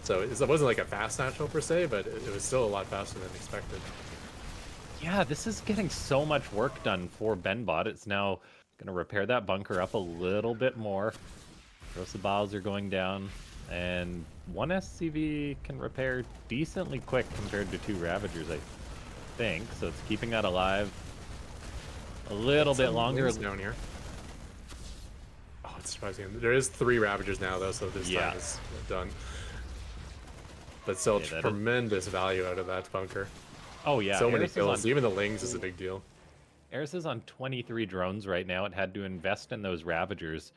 So it wasn't like a fast natural per se, but it was still a lot faster than expected. Yeah, this is getting so much work done for Benbot. It's now going to repair that bunker up a little bit more. Rosabaos are going down, and 1 SCV can repair decently quick compared to 2 Ravagers, I think. So it's keeping that alive a little bit longer. Down here. Oh, it's surprising. There is 3 Ravagers now, though, so this Yeah. time is done. But still, Yeah, that is- tremendous value out of that bunker. Oh yeah, So many Eris is kills. on- Even the Lings is a big deal. Eris is on 23 drones right now. It had to invest in those Ravagers.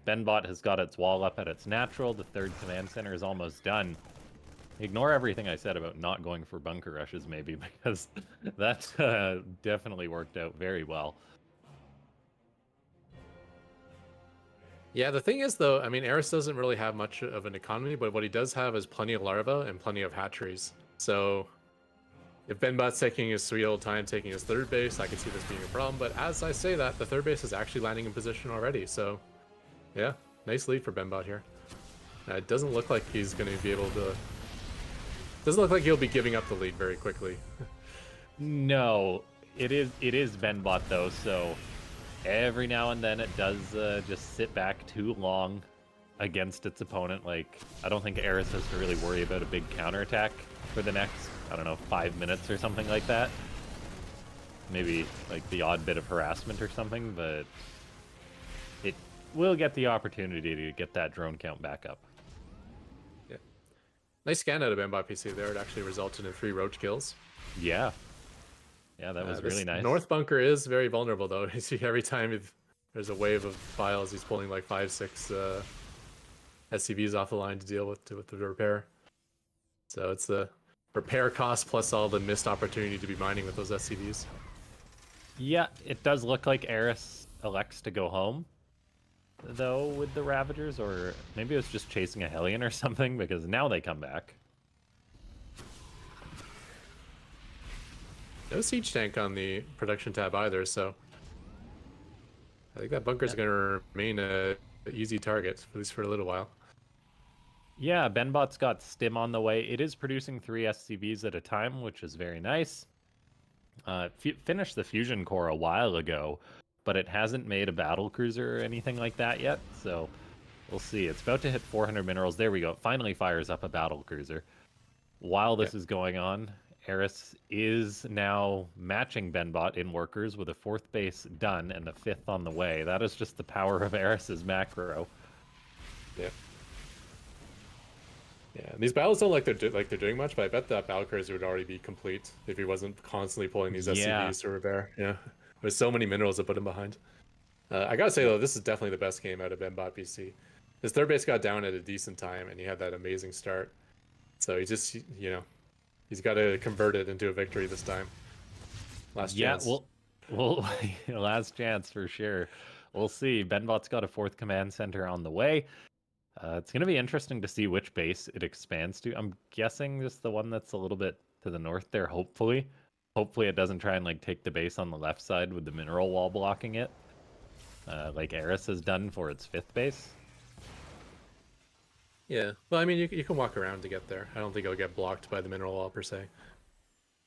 Benbot has got its wall up at its natural. The 3rd command center is almost done. Ignore everything I said about not going for bunker rushes, maybe, because that definitely worked out very well. Yeah, the thing is, though, I mean, Eris doesn't really have much of an economy, but what he does have is plenty of larvae and plenty of hatcheries. So if Benbot's taking his sweet old time taking his 3rd base, I could see this being a problem. But as I say that, the 3rd base is actually landing in position already. So, yeah, nice lead for Benbot here. It doesn't look like he's going to be able to... Doesn't look like he'll be giving up the lead very quickly. No, it is Benbot though, so every now and then it does just sit back too long against its opponent. Like, I don't think Eris has to really worry about a big counterattack for the next, I don't know, 5 minutes or something like that. Maybe like the odd bit of harassment or something, but it will get the opportunity to get that drone count back up. Yeah. Nice scan out of Benbot PC there. It actually resulted in 3 roach kills. Yeah. Yeah, that was really This nice. North bunker is very vulnerable, though. You see every time there's a wave of files, he's pulling like 5, 6 SCVs off the line to deal with the repair. So it's the repair cost plus all the missed opportunity to be mining with those SCVs. Yeah, it does look like Eris elects to go home, though, with the Ravagers, or maybe it was just chasing a Hellion or something, because now they come back. No siege tank on the production tab either, so I think that bunker's going to remain an easy target, at least for a little while. Yeah, Benbot's got Stim on the way. It is producing 3 SCVs at a time, which is very nice. Finished the fusion core a while ago, but it hasn't made a battle cruiser or anything like that yet, so we'll see. It's about to hit 400 minerals. There we go. It finally fires up a battle cruiser. While this is going on, Eris is now matching Benbot in workers with a 4th base done and a 5th on the way. That is just the power of Eris's macro. Yeah. Yeah, these battles don't like they're doing much, but I bet that battle cruiser would already be complete if he wasn't constantly pulling these Yeah. SCVs to repair. Yeah, there's so many minerals to put him behind. I gotta say though, this is definitely the best game out of Mbot BC. His third base got down at a decent time, and he had that amazing start. So he just, he's got to convert it into a victory this time. Last chance. Well, last chance for sure. We'll see. Benbot's got a fourth command center on the way. It's going to be interesting to see which base it expands to. I'm guessing just the one that's a little bit to the north there, hopefully. Hopefully it doesn't try and like take the base on the left side with the mineral wall blocking it, like Eris has done for its fifth base. Yeah, well, I mean, you can walk around to get there. I don't think it'll get blocked by the mineral wall per se.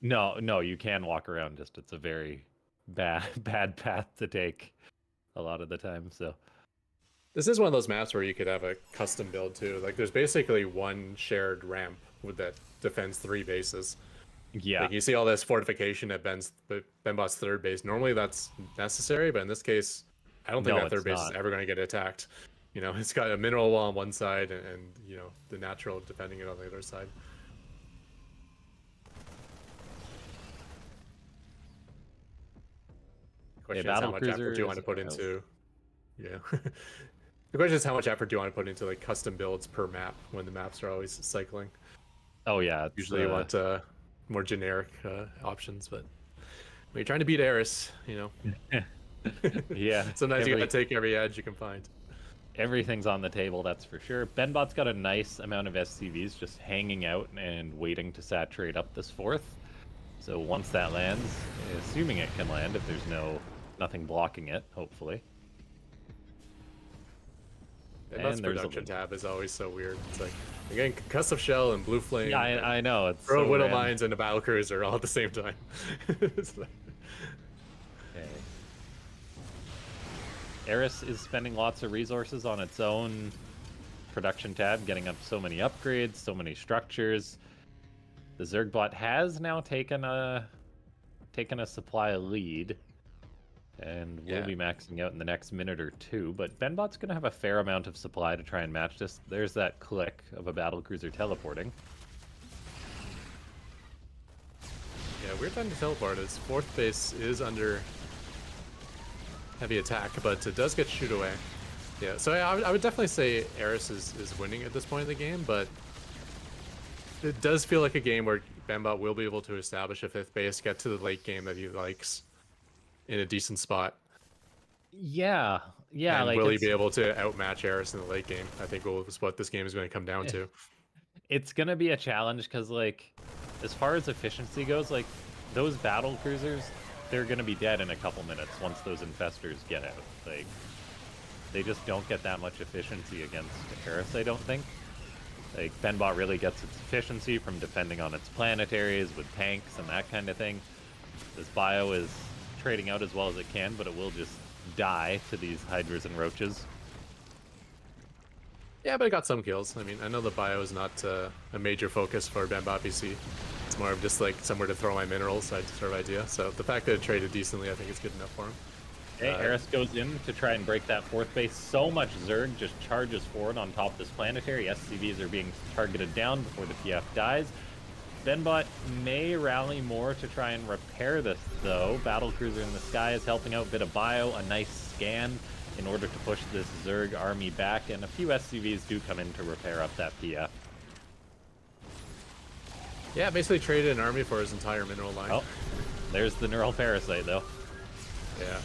No, you can walk around. Just it's a very bad path to take a lot of the time. So this is one of those maps where you could have a custom build too. Like, there's basically one shared ramp that defends 3 bases. yeah, Like, you see all this fortification at Benbot's third base. Normally that's necessary, but in this case, I don't think No, that third it's base not. is ever going to get attacked. It's got a mineral wall on one side and the natural defending it on the other side. The question is how much effort do you want to put into? Yeah. The question is how much effort do you want to put into like custom builds per map when the maps are always cycling. Oh yeah, Usually you want more generic options, but when you're trying to beat Eris, yeah. sometimes you gotta take every edge you can find. Everything's on the table, that's for sure. Benbot's got a nice amount of SCVs just hanging out and waiting to saturate up this fourth. So once that lands, assuming it can land, if there's nothing blocking it, hopefully. Benbot's production tab is always so weird. It's like you're getting concussive shell and blue flame. Yeah, I know. It's Throw so widow random. mines and a battle cruiser all at the same time. It's like... Okay. Eris is spending lots of resources on its own production tab, getting up so many upgrades, so many structures. The Zergbot has now taken a supply lead, and will be maxing out in the next minute or two. But Benbot's going to have a fair amount of supply to try and match this. There's that click of a battlecruiser teleporting. Yeah, weird time to teleport. His fourth base is under heavy attack, but it does get shoot away. Yeah, so I would definitely say Eris is winning at this point in the game, but it does feel like a game where Benbot will be able to establish a fifth base, get to the late game that he likes in a decent spot. Yeah, and like will he be able to outmatch Eris in the late game? I think is what this game is going to come down to. It's going to be a challenge because, like, as far as efficiency goes, like, those battle cruisers, they're going to be dead in a couple minutes once those infestors get out. Like, they just don't get that much efficiency against Eris, I don't think. Like, Benbot really gets its efficiency from defending on its planetaries with tanks and that kind of thing. This bio is trading out as well as it can, but it will just die to these hydras and roaches. Yeah, but it got some kills. I mean, I know the bio is not a major focus for Benbot BC. It's more of just like somewhere to throw my minerals sort of idea. So the fact that it traded decently, I think is good enough for him. Okay, Eris goes in to try and break that fourth base. So much Zerg just charges forward on top of this planetary. SCVs are being targeted down before the PF dies. Benbot may rally more to try and repair this, though. Battlecruiser in the sky is helping out. Bit of bio, a nice scan in order to push this Zerg army back, and a few SCVs do come in to repair up that PF. Yeah, basically traded an army for his entire mineral line. Oh, there's the neural parasite, though. Yeah.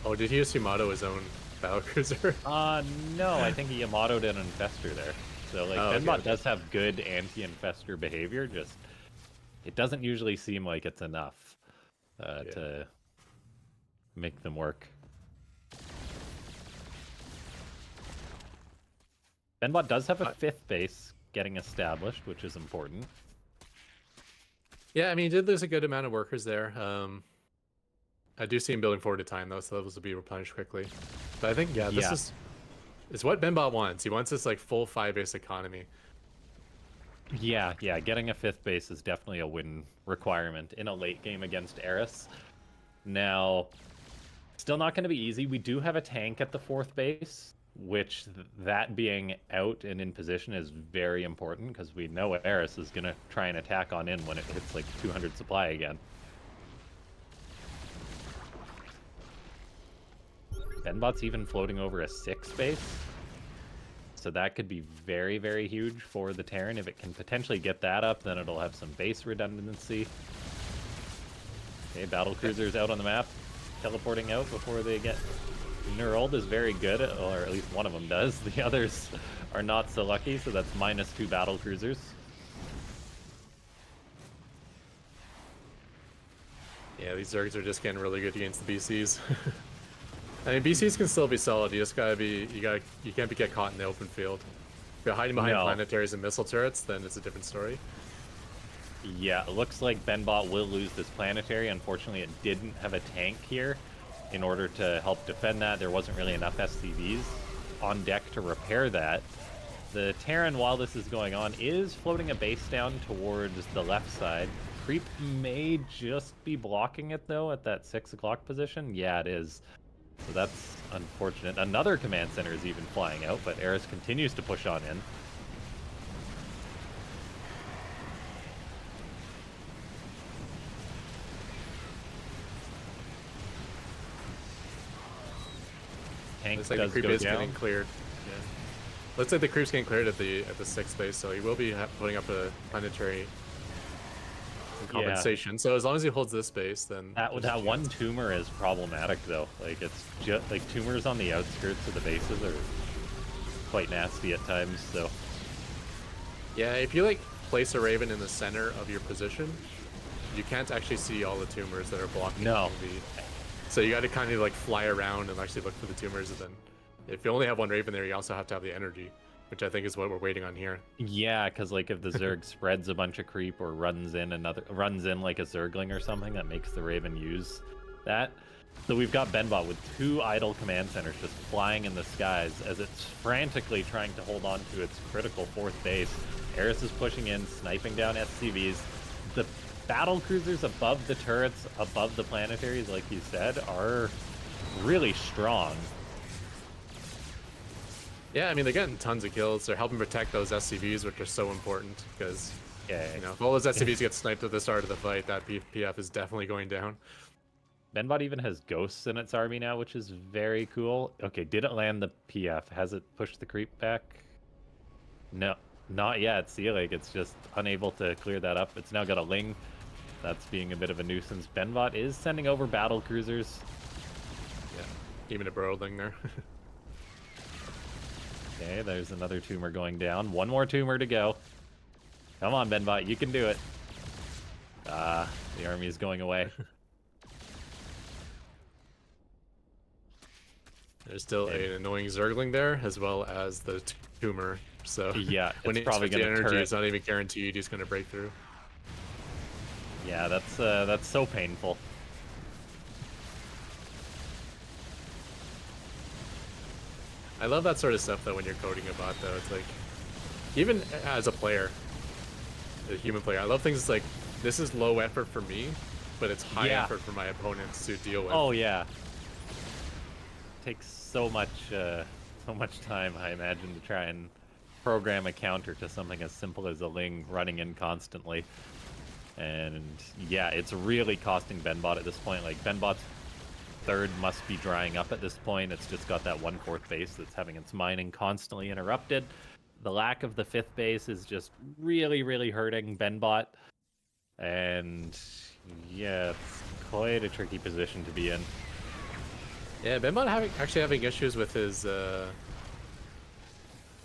Oh, did he Yamato his own battlecruiser? No, I think he Yamato'd an infestor there. So, like, Benbot does have good anti-infestor behavior, just it doesn't usually seem like it's enough to make them work. Benbot does have a fifth base getting established, which is important. Yeah, I mean, he did lose a good amount of workers there. I do see him building forward to time, though, so those will be replenished quickly. But I think, this is what Benbot wants. He wants this, like, full 5-base economy. Yeah, getting a fifth base is definitely a win requirement in a late game against Eris. Now, still not going to be easy. We do have a tank at the fourth base, which that being out and in position is very important because we know Eris is going to try and attack on in when it hits like 200 supply again. Benbot's even floating over a 6 base. So that could be very, very huge for the Terran. If it can potentially get that up, then it'll have some base redundancy. Okay, battle cruisers out on the map, teleporting out before they get knurled is very good, or at least one of them does. The others are not so lucky, so that's -2 battle cruisers. Yeah, these Zergs are just getting really good against the BCs. I mean, BCs can still be solid. You just gotta be, you can't get caught in the open field. If you're hiding behind planetaries and missile turrets, then it's a different story. Yeah, it looks like Benbot will lose this planetary. Unfortunately, it didn't have a tank here. In order to help defend that, there wasn't really enough SCVs on deck to repair that. The Terran, while this is going on, is floating a base down towards the left side. Creep may just be blocking it, though, at that 6 o'clock position. Yeah, it is. So that's unfortunate. Another command center is even flying out, but Eris continues to push on in. Tank Looks like does the creep go is down. getting cleared. Yeah. Looks like the creep's getting cleared at the 6th base, so he will be putting up a planetary compensation. So as long as he holds this base, then that one tumor is problematic though. Like it's just like tumors on the outskirts of the bases are quite nasty at times. So yeah, if you like place a Raven in the center of your position, you can't actually see all the tumors that are blocking No. the. So you got to kind of like fly around and actually look for the tumors, and then if you only have one Raven there, you also have to have the energy, which I think is what we're waiting on here. yeah, because like if the Zerg spreads a bunch of creep or runs in like a Zergling or something, that makes the Raven use that. So we've got Benbot with 2 idle command centers just flying in the skies as it's frantically trying to hold on to its critical 4th base. Eris is pushing in, sniping down SCVs. The battle cruisers above the turrets, above the planetaries, like you said, are really strong. Yeah, I mean, they're getting tons of kills. They're helping protect those SCVs, which are so important, because, you know, if all those SCVs get sniped at the start of the fight, that PF is definitely going down. Benbot even has ghosts in its army now, which is very cool. Okay, did it land the PF? Has it pushed the creep back? No, not yet. See, like, it's just unable to clear that up. It's now got a Ling. That's being a bit of a nuisance. Benbot is sending over battle cruisers. Yeah, even a Broodling there. Okay, there's another tumor going down. One more tumor to go. Come on, Benbot, you can do it. The army is going away. There's still an annoying Zergling there, as well as the tumor. So yeah, when it's probably going to energy, turret. it's not even guaranteed he's going to break through. Yeah, that's so painful. I love that sort of stuff though when you're coding a bot though. It's like, even as a player, a human player, I love things like, this is low effort for me, but it's high effort for my opponents to deal with. Oh yeah. Takes so much time, I imagine, to try and program a counter to something as simple as a Ling running in constantly. And yeah, it's really costing Benbot at this point. Like, Benbot's 3rd must be drying up at this point. It's just got that 1/4 base that's having its mining constantly interrupted. The lack of the 5th base is just really, really hurting Benbot. And yeah, it's quite a tricky position to be in. Yeah, Benbot actually having issues with his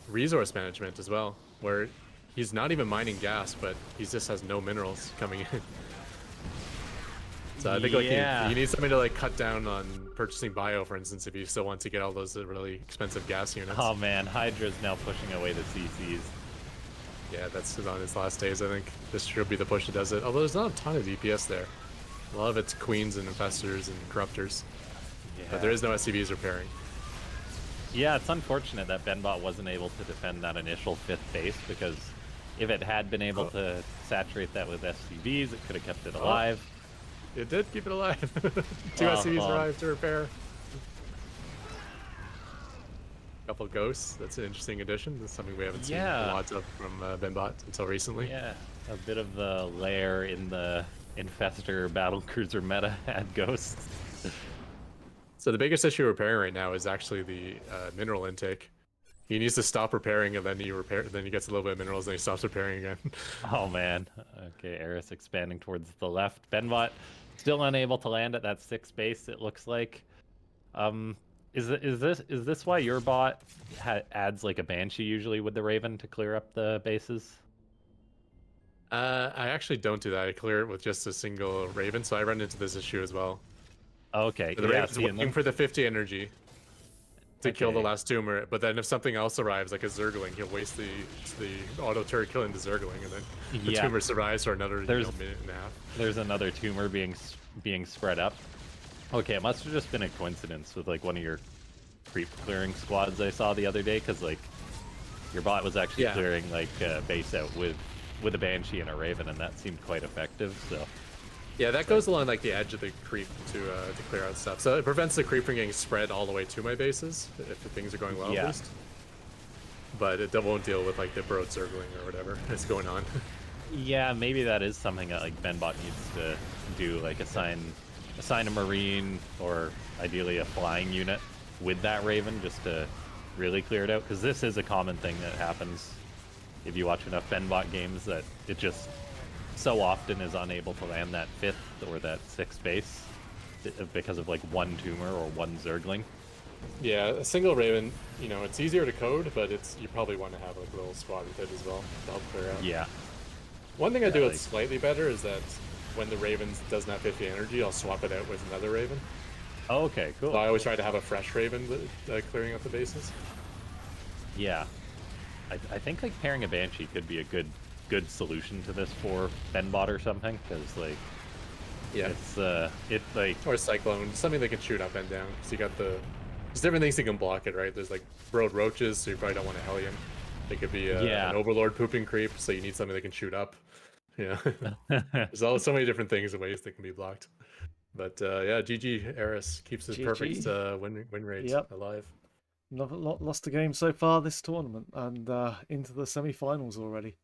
resource management as well, where he's not even mining gas, but he just has no minerals coming in. So I think like you need something to like cut down on purchasing bio, for instance, if you still want to get all those really expensive gas units. Oh man, Hydra's now pushing away the CCs. Yeah, that's on its last days. I think this should be the push that does it. Although there's not a ton of DPS there. A lot of it's queens and infestors and corruptors. Yeah. But there is no SCVs repairing. Yeah, it's unfortunate that Benbot wasn't able to defend that initial 5th base, because if it had been able to saturate that with SCVs, it could have kept it alive. It did keep it alive. 2 SCVs arrived to repair. couple ghosts. That's an interesting addition. That's something we haven't seen a Yeah. lot of from Benbot until recently. Yeah, a bit of the lair in the Infestor battlecruiser meta had ghosts. So the biggest issue repairing right now is actually the mineral intake. He needs to stop repairing, and then Then he gets a little bit of minerals, and he stops repairing again. Oh man. Okay, Eris expanding towards the left. Benbot still unable to land at that 6th base. It looks like. Is this why your bot adds like a Banshee usually with the Raven to clear up the bases? I actually don't do that. I clear it with just a single Raven, so I run into this issue as well. Okay, The yeah, Raven's see, and waiting then, for the 50 energy to kill the Okay. last tumor, but then if something else arrives, like a Zergling, he'll waste the auto turret killing the Zergling, and then the Yeah. tumor survives for another There's- minute and a half. there's another tumor being spread up. Okay, it must have just been a coincidence with like one of your creep clearing squads I saw the other day, because like your bot was actually Yeah. clearing like base out with a Banshee and a Raven, and that seemed quite effective. So Yeah, that goes along like the edge of the creep to clear out stuff. So it prevents the creep from getting spread all the way to my bases if things are going well Yeah. at least. But it won't deal with like the Broad Circling or whatever is going on. yeah, maybe that is something that like Benbot needs to do, like assign a Marine or ideally a flying unit with that Raven just to really clear it out, because this is a common thing that happens if you watch enough Benbot games, that it just so often is unable to land that 5th or that 6th base because of like one tumor or one Zergling. Yeah, a single Raven, you know, it's easier to code, but you probably want to have like a little squad with it as well to help clear out. Yeah. One thing I do like- that's slightly better is that when the Raven doesn't have 50 energy, I'll swap it out with another Raven. Oh, okay, cool. So I always try to have a fresh Raven clearing out the bases. Yeah. I think like pairing a Banshee could be a good solution to this for Benbot or something, because like Yeah. it's like Or Cyclone, something that can shoot up and down. So you got there's different things that can block it, right? There's like Broad Roaches, so you probably don't want a Hellion. It could be Yeah. an Overlord pooping creep, so you need something that can shoot up. Yeah. There's so many different things and ways that can be blocked. But yeah, GG Eris keeps his perfect GG. win rate Yep. alive. Not lost a game so far this tournament, and into the semi-finals already.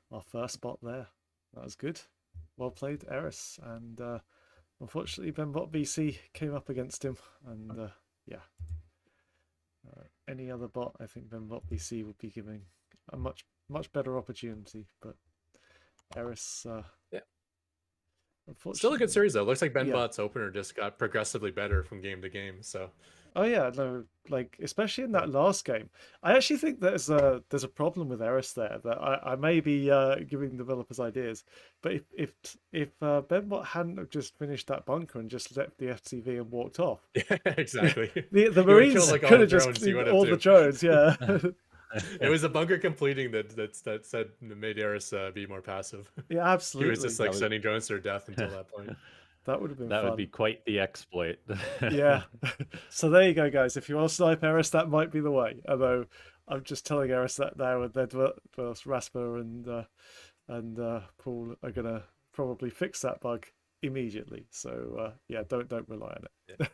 Our first spot there. That was good. Well played, Eris. And unfortunately, Benbot BC came up against him, and yeah. Any other bot, I think Benbot BC would be giving a much better opportunity, but Eris. Yeah. Unfortunately, Still a good series though. Looks like Yeah. Benbot's opener just got progressively better from game to game. So Oh yeah, no, like especially in that last game, I actually think there's a problem with Eris there that I may be giving developers ideas, but if Benbot hadn't have just finished that bunker and just left the FCV and walked off, yeah, exactly. the would've Marines killed, like, all could the have just drones you cleaned would have all too. the drones, yeah. It was the bunker completing that said made Eris be more passive. Yeah, He absolutely. was just like That was- sending drones to their death until that point. That would have been that fun. would be quite the exploit. Yeah. So there you go, guys. If you want to snipe Eris, that might be the way. Although I'm just telling Eris that now, and then Rasper and Paul are gonna probably fix that bug immediately. So yeah, don't rely on it.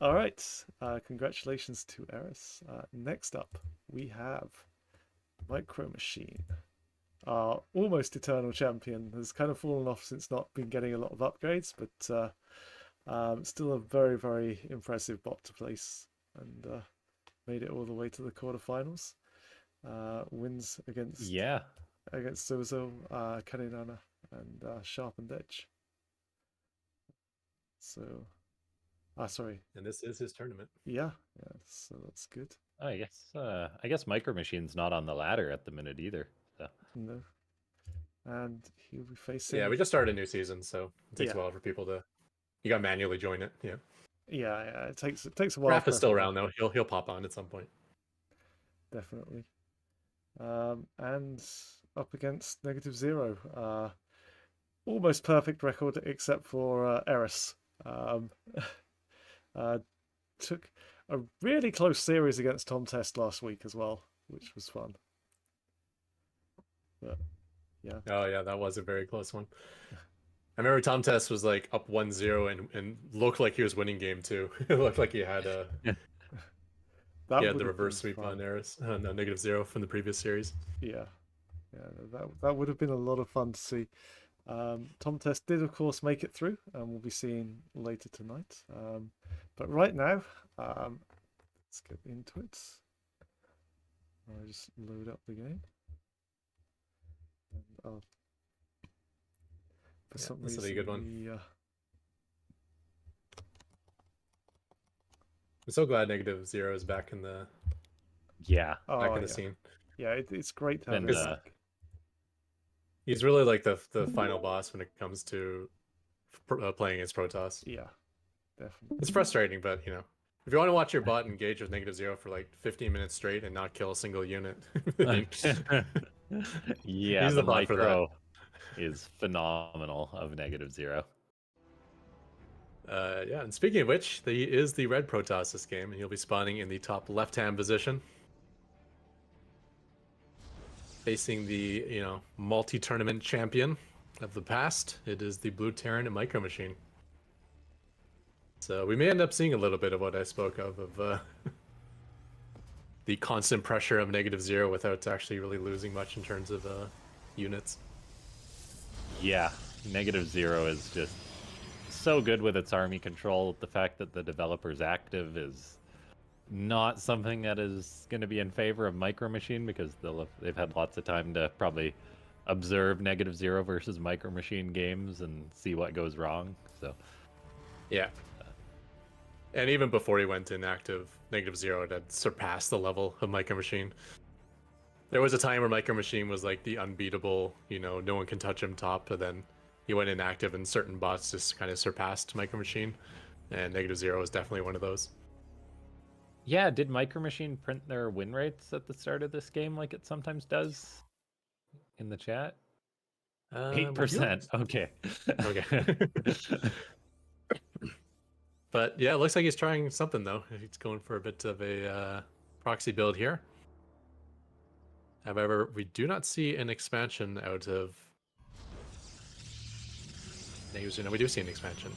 All right. Congratulations to Eris. Next up, we have Micro Machine. Our almost eternal champion has kind of fallen off since not been getting a lot of upgrades, but still a very impressive bot to place, and made it all the way to the quarterfinals. Wins against Zozo, Kaninana, and Sharpened Edge. So, sorry. And this is his tournament. Yeah, so that's good. I guess Micro Machine's not on the ladder at the minute either. So. No. And he'll be facing. Yeah, we just started a new season, so it takes Yeah. a while for people to. You got to manually join it. Yeah. Yeah, it takes a while. Raph is still preferably. around though. He'll pop on at some point. Definitely. And up against -0. Almost perfect record except for Eris. Took a really close series against Tom Test last week as well, which was fun. But yeah. Oh yeah, that was a very close one. I remember Tom Test was like up 1-0 and looked like he was winning game 2. It looked like he had a That Yeah, would the have been reverse sweep fun. on Eris. No, -0 from the previous series. Yeah, yeah, that would have been a lot of fun to see. Tom Test did, of course, make it through, and we'll be seeing later tonight. But right now, let's get into it. I'll just load up the game. And for some this will reason, be a good one. the I'm so glad -0 is back in the Yeah, back in yeah, the scene. yeah, it's great to have been it back. He's really like the final boss when it comes to playing against Protoss. Yeah, definitely. It's frustrating, but you know, if you want to watch your bot engage with -0 for like 15 minutes straight and not kill a single unit, then yeah, he's the the bot for that. micro is phenomenal of -0. Yeah, and speaking of which, he is the red Protoss this game, and he'll be spawning in the top left-hand position, facing the multi-tournament champion of the past. It is the blue Terran and Micro Machine. So we may end up seeing a little bit of what I spoke of the constant pressure of -0 without actually really losing much in terms of units. Yeah, -0 is just so good with its army control. The fact that the developer's active is not something that is going to be in favor of Micro Machine, because they've had lots of time to probably observe -0 versus Micro Machine games and see what goes wrong. So yeah. And even before he went inactive, -0 had surpassed the level of Micro Machine. There was a time where Micro Machine was like the unbeatable, no one can touch him top, but then he went inactive and certain bots just kind of surpassed Micro Machine, and -0 was definitely one of those. yeah, did Micro Machine print their win rates at the start of this game like it sometimes does in the chat? 8%. Okay. Okay. But yeah, it looks like he's trying something though. He's going for a bit of a proxy build here. However, we do not see an expansion out of -0. We do see an expansion.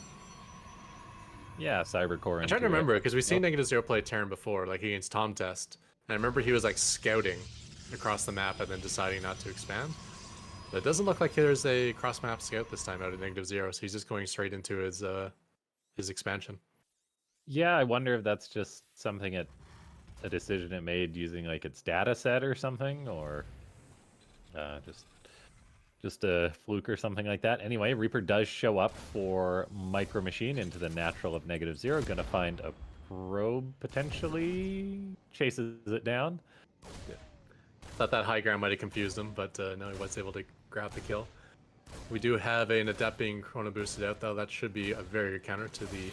Yeah, Cybercore. I'm trying to remember because we've seen -0 play Terran before, like against Tom Test. And I remember he was like scouting across the map and then deciding not to expand. But it doesn't look like there's a cross-map scout this time out of -0, so he's just going straight into his expansion. Yeah, I wonder if that's just something a decision it made using like its data set or something, or just a fluke or something like that. Anyway, Reaper does show up for Micro Machine into the natural of -0. Gonna find a probe potentially, chases it down. Yeah. Thought that high ground might have confused him, but no, he was able to grab the kill. We do have an adept being chrono boosted out though. That should be a very good counter to the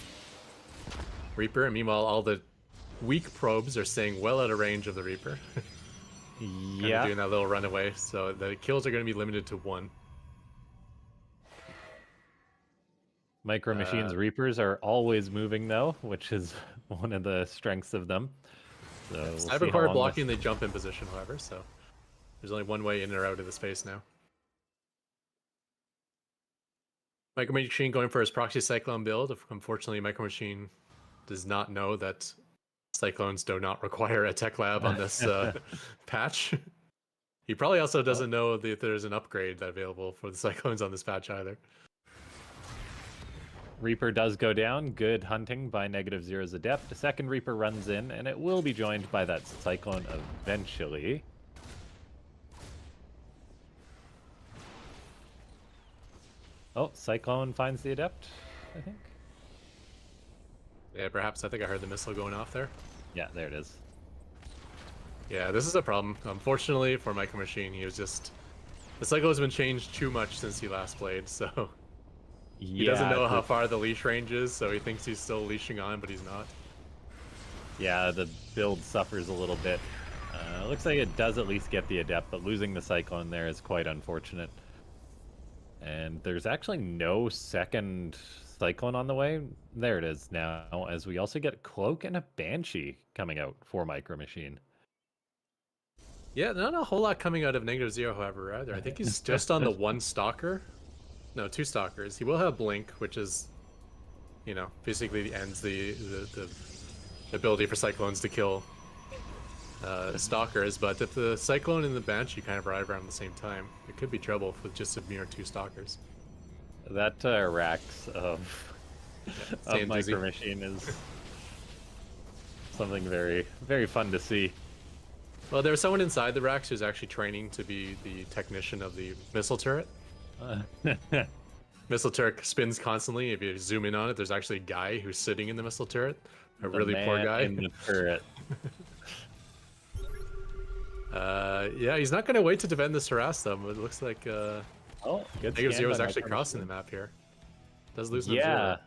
Reaper. And meanwhile, all the weak probes are staying well out of range of the Reaper. Yeah, doing that little runaway, so the kills are going to be limited to 1. Micro Machine's Reapers are always moving though, which is one of the strengths of them. So we'll see how Cybercore long blocking the jump in position, however, so there's only one way in or out of the space now. Micro Machine going for his proxy cyclone build. Unfortunately, Micro Machine does not know that cyclones do not require a tech lab on this patch. He probably also doesn't know that there's an upgrade available for the cyclones on this patch either. Reaper does go down. Good hunting by -0's adept. The second Reaper runs in, and it will be joined by that Cyclone eventually. Oh, Cyclone finds the adept, I think. Yeah, perhaps. I think I heard the missile going off there. Yeah, there it is. Yeah, this is a problem. Unfortunately for Micro Machine, he was just... The cycle has been changed too much since he last played, so... He doesn't know how far the leash range is, so he thinks he's still leashing on, but he's not. Yeah, the build suffers a little bit. Looks like it does at least get the adept, but losing the Cyclone there is quite unfortunate. And there's actually no second Cyclone on the way. There it is now, as we also get Cloak and a Banshee coming out for Micro Machine. Yeah, not a whole lot coming out of -0, however, either. I think he's just on the 1 Stalker. No, 2 Stalkers. He will have Blink, which is, basically ends the ability for Cyclones to kill stalkers, but if the Cyclone and the Banshee kind of arrive around the same time, it could be trouble with just a mere 2 stalkers. That racks of Same dizzy. Micro Machine is something very, very fun to see. Well, there was someone inside the racks who's actually training to be the technician of the missile turret. Missile turret spins constantly. If you zoom in on it, there's actually a guy who's sitting in the missile turret. A really poor guy. In the turret. Yeah, he's not going to wait to defend this harass though. It looks like Oh, good. -0 is actually crossing the map here. Does lose an Yeah. observer.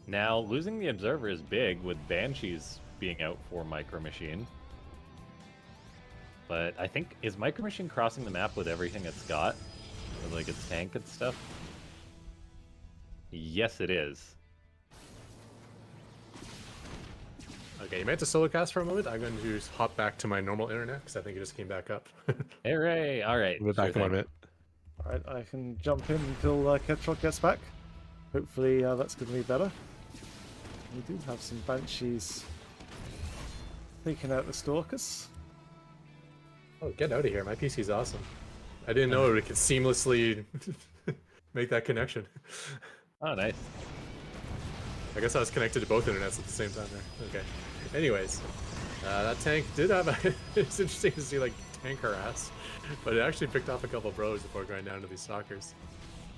Now, losing the observer is big with Banshees being out for Micro Machine. But I think, is Micro Machine crossing the map with everything it's got? With, like, its tank and stuff? Yes, it is. Okay, you meant to solo cast for a moment. I'm going to just hop back to my normal internet because I think it just came back up. Hooray! All right. We'll be back in 1 minute. Alright, I can jump in until Ketrog gets back. Hopefully that's going to be better. We do have some Banshees taking out the Stalkers. Oh, get out of here. My PC's awesome. I didn't know it could seamlessly make that connection. Oh, nice. I guess I was connected to both internets at the same time there. Okay. Anyways, that tank did have a... It's interesting to see, like, tank harass. But it actually picked off a couple bros before going down to these stalkers.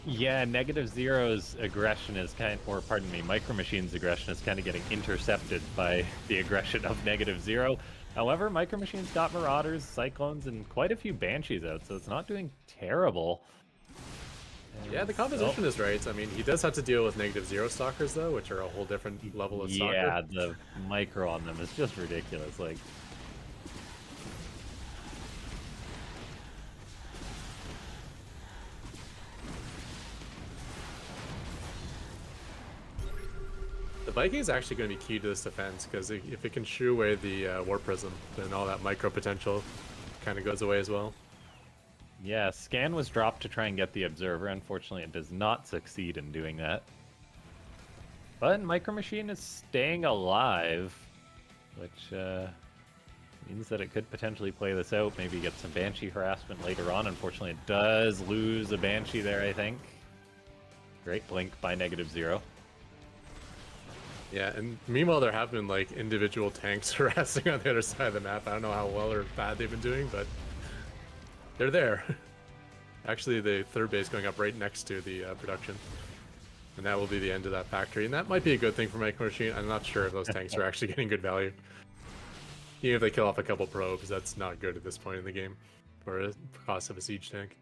Yeah, -0's aggression is or pardon me, Micro Machine's aggression is kind of getting intercepted by the aggression of -0. However, Micro Machine's got Marauders, Cyclones, and quite a few Banshees out, so it's not doing terrible. Yeah, the composition is right. I mean, he does have to deal with -0 stalkers, though, which are a whole different level of stalker. Yeah, the micro on them is just ridiculous. Like, The Viking is actually going to be key to this defense, because if it can shoo away the War Prism, then all that micro potential kind of goes away as well. yeah, Scan was dropped to try and get the Observer. Unfortunately, it does not succeed in doing that. But Micro Machine is staying alive, which means that it could potentially play this out, maybe get some Banshee harassment later on. Unfortunately, it does lose a Banshee there, I think. Great blink by -0. Yeah, and meanwhile there have been like individual tanks harassing on the other side of the map. I don't know how well or bad they've been doing, but they're there. Actually, the third base going up right next to the production. And that will be the end of that factory. And that might be a good thing for Micro Machine. I'm not sure if those tanks are actually getting good value. Even if they kill off a couple probes, that's not good at this point in the game for the cost of a siege tank.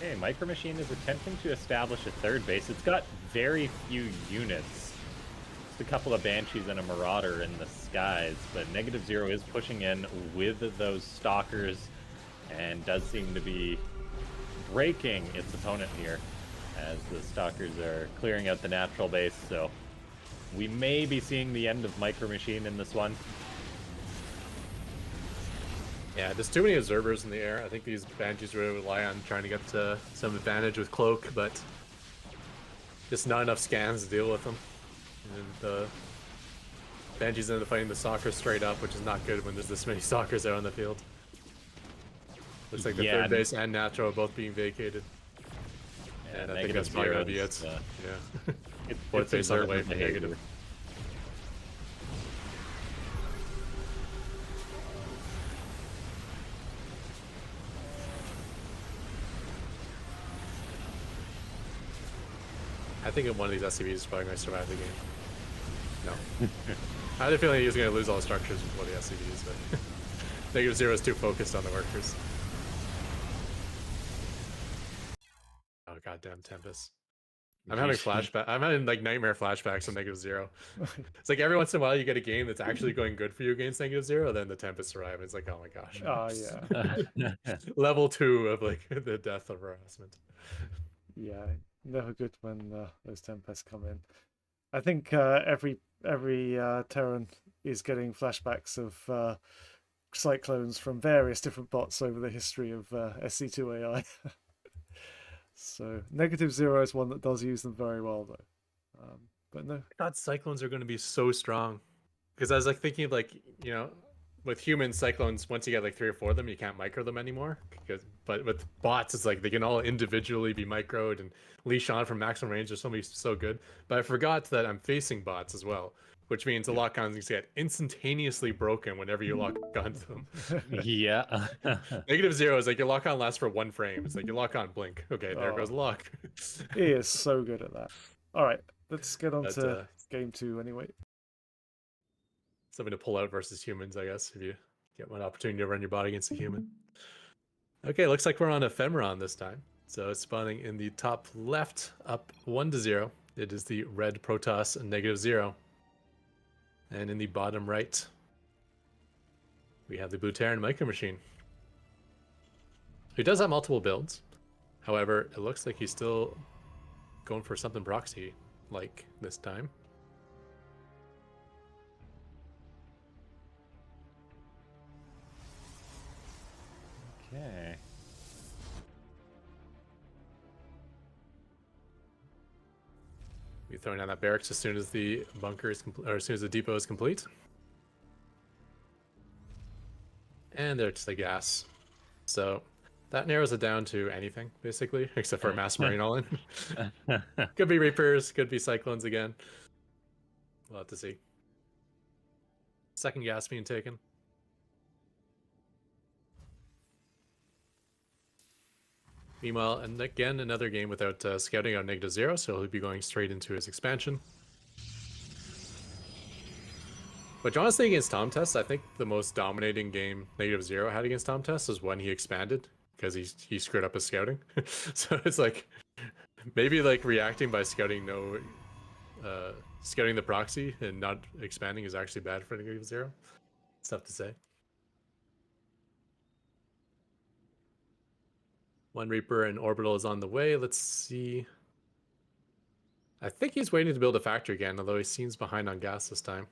Hey, Micro Machine is attempting to establish a third base. It's got very few units. Just a couple of Banshees and a Marauder in the skies, but -0 is pushing in with those Stalkers and does seem to be breaking its opponent here as the Stalkers are clearing out the natural base, so we may be seeing the end of Micro Machine in this one. Yeah, there's too many observers in the air. I think these Banshees really rely on trying to get some advantage with Cloak, but just not enough scans to deal with them. And the Banshees end up fighting the Stalkers straight up, which is not good when there's this many Stalkers out on the field. Looks like the third base and natural are both being vacated. Yeah, and I think that's probably going to be it. Yeah. Fourth base on the way for negative. I think one of these SCVs is probably going to survive the game. No. I had a feeling he was going to lose all the structures with one of the SCVs, but -0 is too focused on the workers. Oh, goddamn Tempest. I'm having I'm having like nightmare flashbacks on -0. It's like every once in a while you get a game that's actually going good for you against -0, then the Tempest arrive. It's like, oh my gosh. Oh, yeah. Level 2 of like the death of harassment. Yeah, never good when those Tempests come in. I think every Terran is getting flashbacks of cyclones from various different bots over the history of Sc2 AI. So -0 is one that does use them very well, though. But no. I thought cyclones are going to be so strong, because I was like thinking of like, you know, with human cyclones, once you get like 3 or 4 of them, you can't micro them anymore. But with bots, it's like they can all individually be microed and leash on from maximum range. They're so good. But I forgot that I'm facing bots as well, which means the lock-ons get instantaneously broken whenever you lock onto them. Yeah. -0 is like your lock-on lasts for 1 frame. It's like your lock-on blink. Okay, there goes the lock. He is so good at that. All right, let's get on But, to game 2 anyway. Something to pull out versus humans, I guess, if you get one opportunity to run your bot against a human. Okay, looks like we're on Ephemeron this time. So it's spawning in the top left, up 1-0. It is the red Protoss -0. And in the bottom right, we have the blue Terran Micro Machine, who does have multiple builds. However, it looks like he's still going for something proxy-like this time. Okay. We're throwing down that barracks as soon as the bunker is complete, or as soon as the depot is complete. And there's the gas. So that narrows it down to anything, basically, except for a mass marine all in. Could be Reapers, could be Cyclones again. We'll have to see. Second gas being taken. Meanwhile, and again, another game without scouting on -0, so he'll be going straight into his expansion. But honestly, against Tom Test, I think the most dominating game -0 had against Tom Test was when he expanded, because he screwed up his scouting. So it's like, maybe like reacting by scouting scouting the proxy and not expanding is actually bad for -0. It's tough to say. One Reaper and Orbital is on the way. Let's see. I think he's waiting to build a factory again, although he seems behind on gas this time.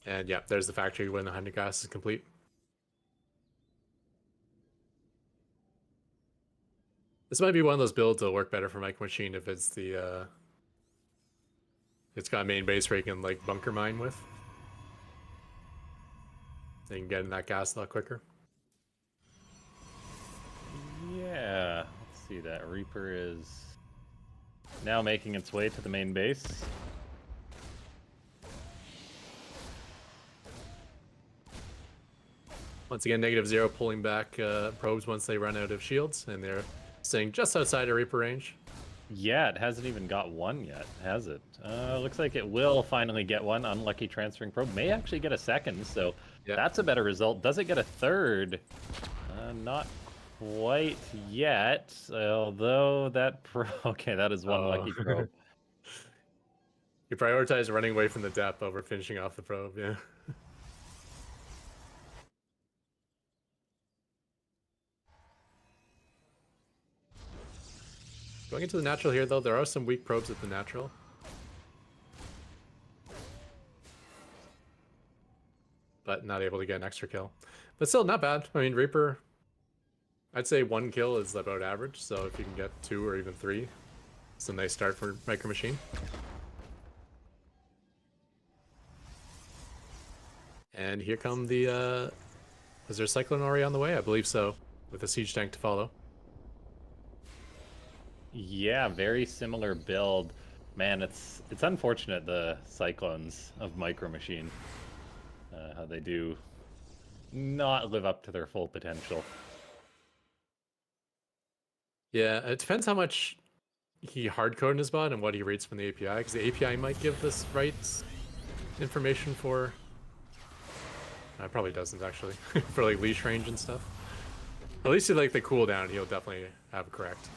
And yeah, there's the factory when the 100 gas is complete. This might be one of those builds that'll work better for Micro Machine if it's the it's got a main base where you can like bunker mine with. They can get in that gas a lot quicker. Yeah. Let's see. That Reaper is now making its way to the main base. Once again, -0 pulling back probes once they run out of shields, and they're staying just outside of Reaper range. Yeah, it hasn't even got one yet, has it? Looks like it will finally get one. Unlucky transferring probe. May actually get a second, so yeah, that's a better result. Does it get a third? Not quite yet, although that okay, that is one lucky probe. You prioritize running away from the depth over finishing off the probe, yeah. Going into the natural here, though, there are some weak probes at the natural. But not able to get an extra kill. But still, not bad. I mean, Reaper, I'd say 1 kill is about average, so if you can get 2 or even 3, it's a nice start for Micro Machine. And here come the, is there a Cyclone already on the way? I believe so, with a siege tank to follow. Yeah, very similar build. Man, it's unfortunate, the Cyclones of Micro Machine. How they do not live up to their full potential. Yeah, it depends how much he hard-coded his bot and what he reads from the API, because the API might give this right information for... it probably doesn't, actually, for like leash range and stuff. At least like the cooldown, he'll definitely have it correct.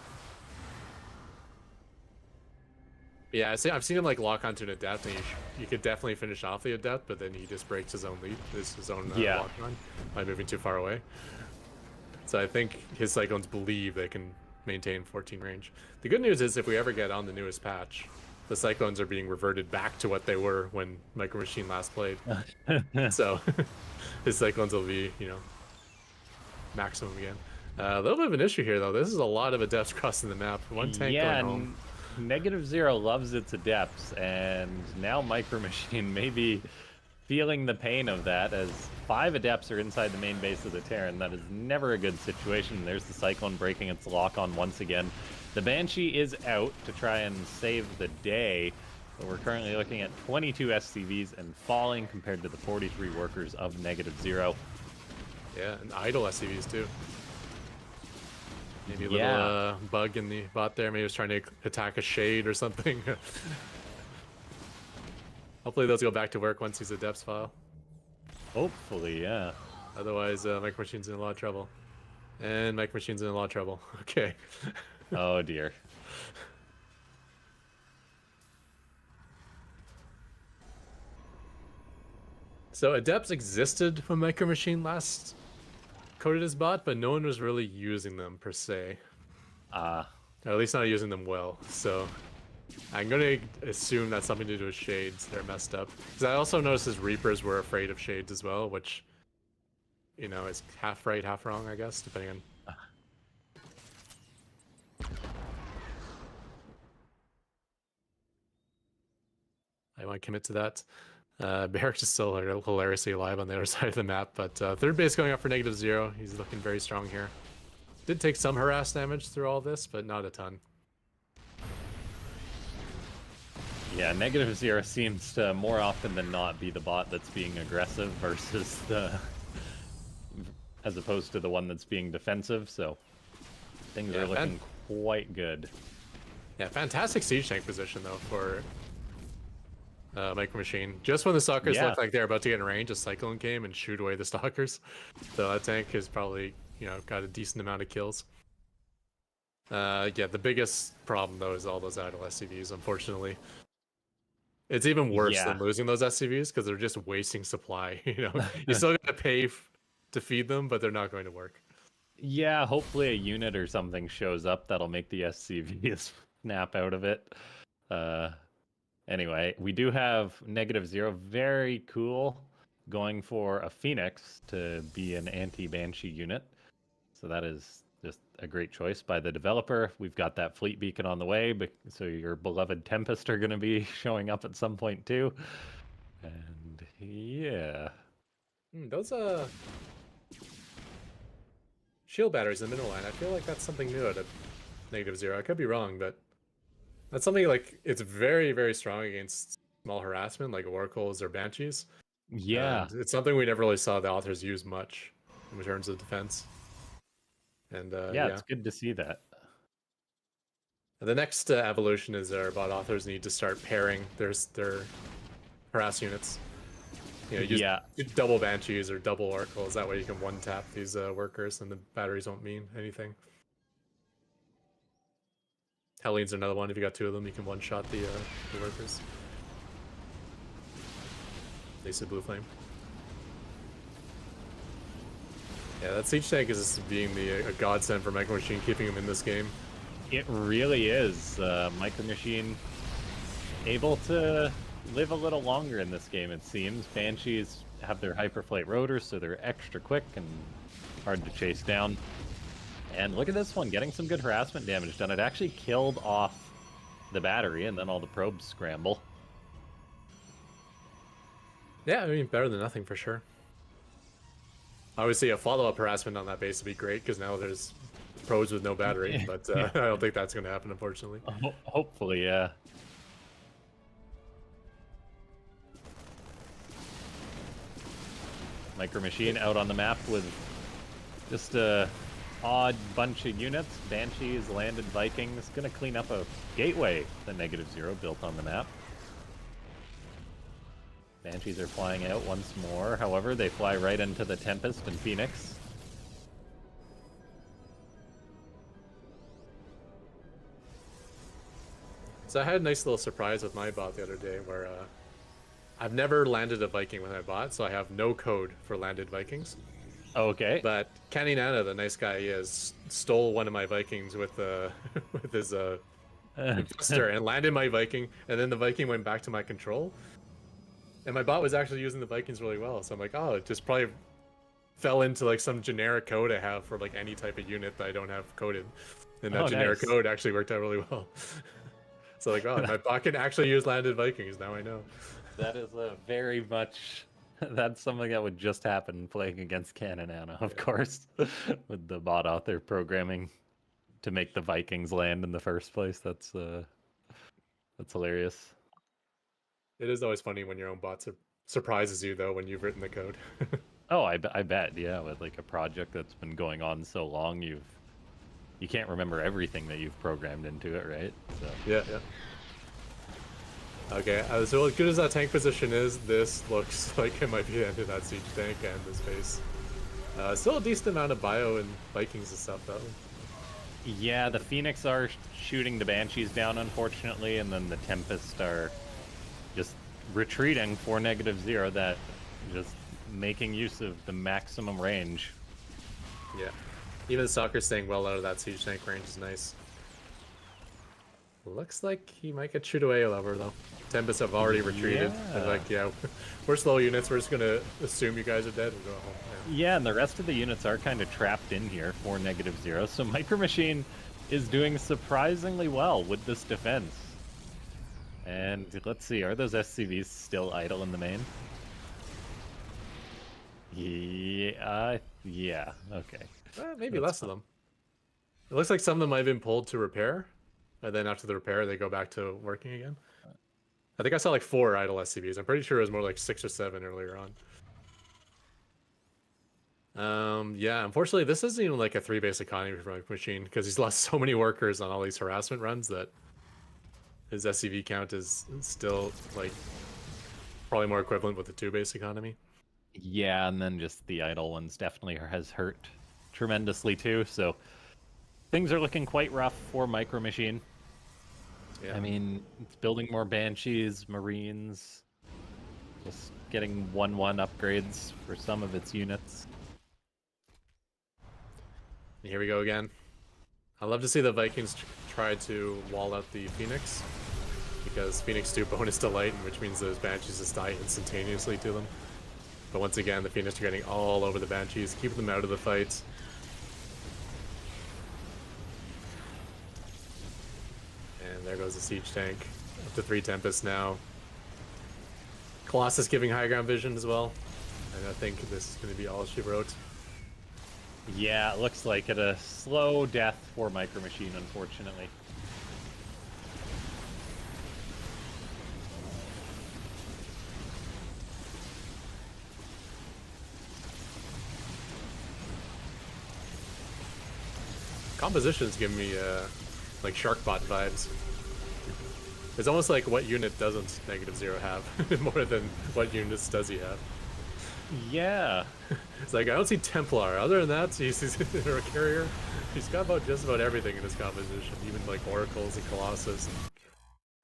Yeah, I've seen him like lock onto an adept, and you could definitely finish off the adept, but then he just breaks his own lead, his own lock on by moving too far away. So I think his Cyclones believe they can maintain 14 range. The good news is if we ever get on the newest patch, the Cyclones are being reverted back to what they were when Micro Machine last played. So his Cyclones will be, you know, maximum again. A little bit of an issue here, though. This is a lot of Adepts crossing the map. One tank yeah, going home. -0 loves its Adepts, and now Micro Machine may be feeling the pain of that, as 5 Adepts are inside the main base of the Terran. That is never a good situation. There's the Cyclone breaking its lock on once again. The Banshee is out to try and save the day, but we're currently looking at 22 SCVs and falling compared to the 43 workers of -0. Yeah, and idle SCVs too. Maybe a little bug in the bot there. Maybe it was trying to attack a shade or something. Hopefully those go back to work once these Adepts file. Hopefully, yeah. Otherwise, Micro Machine's in a lot of trouble. And Micro Machine's in a lot of trouble. Okay. Oh dear. So Adepts existed when Micro Machine last coded his bot, but no one was really using them per se. Or at least not using them well. So I'm gonna assume that's something to do with shades. They're messed up. Because I also noticed his Reapers were afraid of shades as well, which, you know, is half right, half wrong, I guess, depending on. I want to commit to that. Barracks is still hilariously alive on the other side of the map, but third base going up for -0. He's looking very strong here. Did take some harass damage through all this, but not a ton. Yeah, -0 seems to more often than not be the bot that's being aggressive versus the, as opposed to the one that's being defensive. So things are looking quite good. Yeah, fantastic siege tank position though for Micro Machine. Just when the Stalkers look like they're about to get in range, a Cyclone came and shoot away the Stalkers. So that tank has probably, you know, got a decent amount of kills. Yeah, the biggest problem though is all those idle SCVs, unfortunately. It's even worse than losing those SCVs because they're just wasting supply. You know, you still got to pay to feed them, but they're not going to work. Yeah, hopefully a unit or something shows up that'll make the SCVs snap out of it. Anyway, we do have -0, very cool, going for a Phoenix to be an anti-Banshee unit. So that is just a great choice by the developer. We've got that fleet beacon on the way, so your beloved Tempest are going to be showing up at some point too. And yeah. Those shield batteries in the middle line, I feel like that's something new at a -0. I could be wrong, but that's something like it's very, very strong against small harassment like Oracles or Banshees. Yeah. And it's something we never really saw the authors use much in terms of defense. And yeah, it's good to see that. The next evolution is our bot authors need to start pairing their harass units. You know, use double Banshees or double Oracles. That way you can one-tap these workers and the batteries won't mean anything. Helleen's another one. If you got 2 of them, you can one-shot the workers. They said Blue Flame. Yeah, that siege tank is being a godsend for Micro Machine, keeping him in this game. It really is. Micro Machine able to live a little longer in this game, it seems. Banshees have their Hyperflight rotors, so they're extra quick and hard to chase down. And look at this one, getting some good harassment damage done. It actually killed off the battery, and then all the probes scramble. Yeah, I mean, better than nothing for sure. Obviously, a follow-up harassment on that base would be great, because now there's probes with no battery, but I don't think that's going to happen, unfortunately. Hopefully, yeah. Micro Machine out on the map with just a odd bunch of units. Banshees, landed Vikings, gonna clean up a gateway, the -0 built on the map. Banshees are flying out once more. However, they fly right into the Tempest and Phoenix. So I had a nice little surprise with my bot the other day where I've never landed a Viking with my bot, so I have no code for landed Vikings. Okay. But Kenny Nana, the nice guy he is, stole one of my Vikings with with his Infestor and landed my Viking, and then the Viking went back to my control. And my bot was actually using the Vikings really well, so I'm like, oh, it just probably fell into like some generic code I have for like any type of unit that I don't have coded. And that generic nice. code actually worked out really well. So like, oh, my bot can actually use landed Vikings, now I know. That is a very much. That's something that would just happen playing against Canon Anna, of course, with the bot author programming to make the Vikings land in the first place. That's hilarious. It is always funny when your own bot surprises you though when you've written the code. Oh, I bet, yeah. With like a project that's been going on so long, you can't remember everything that you've programmed into it, right? So. Yeah. Okay, so as good as that tank position is, this looks like it might be the end of that siege tank and this base. Still a decent amount of bio and Vikings and stuff though. Yeah, the Phoenix are shooting the Banshees down, unfortunately, and then the Tempest are just retreating for -0. That just making use of the maximum range. Yeah, even Soccer staying well out of that siege tank range is nice. Looks like he might get chewed away over though. Tempest have already retreated. Yeah. They're like, yeah, we're slow units. We're just gonna assume you guys are dead and go home. Yeah, and the rest of the units are kind of trapped in here for -0. So Micro Machine is doing surprisingly well with this defense. And let's see, are those SCVs still idle in the main? Yeah, okay. Maybe less of them. It looks like some of them might have been pulled to repair, and then after the repair, they go back to working again. I think I saw like 4 idle SCVs. I'm pretty sure it was more like 6 or 7 earlier on. Yeah, unfortunately, this isn't even like a 3-base economy for Micro Machine because he's lost so many workers on all these harassment runs that his SCV count is still like probably more equivalent with the 2-base economy. Yeah, and then just the idle ones definitely has hurt tremendously too. So things are looking quite rough for Micro Machine. Yeah. I mean, it's building more Banshees, Marines, just getting 1/1 upgrades for some of its units. Here we go again. I'd love to see the Vikings try to wall out the Phoenix, because Phoenix do bonus to light, which means those Banshees just die instantaneously to them. But once again, the Phoenix are getting all over the Banshees, keep them out of the fight. And there goes the siege tank. Up to 3 Tempests now. Colossus giving high ground vision as well. And I think this is going to be all she wrote. Yeah, it looks like it. A slow death for Micro Machine, unfortunately. Composition's giving me like Sharkbot vibes. It's almost like what unit doesn't -0 have more than what units does he have. Yeah. It's like I don't see Templar. Other than that, he's a carrier. He's got just about everything in his composition, even like Oracles and Colossus and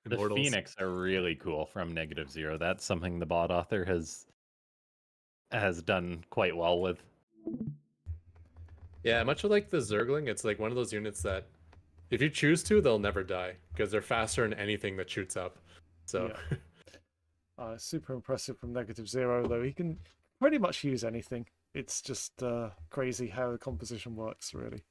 The Immortals. Phoenix are really cool from -0. That's something the bot author has done quite well with. Yeah, much like the Zergling, it's like one of those units that if you choose to, they'll never die because they're faster than anything that shoots up. So yeah. Super impressive from -0, though. He can pretty much use anything. It's just crazy how the composition works, really.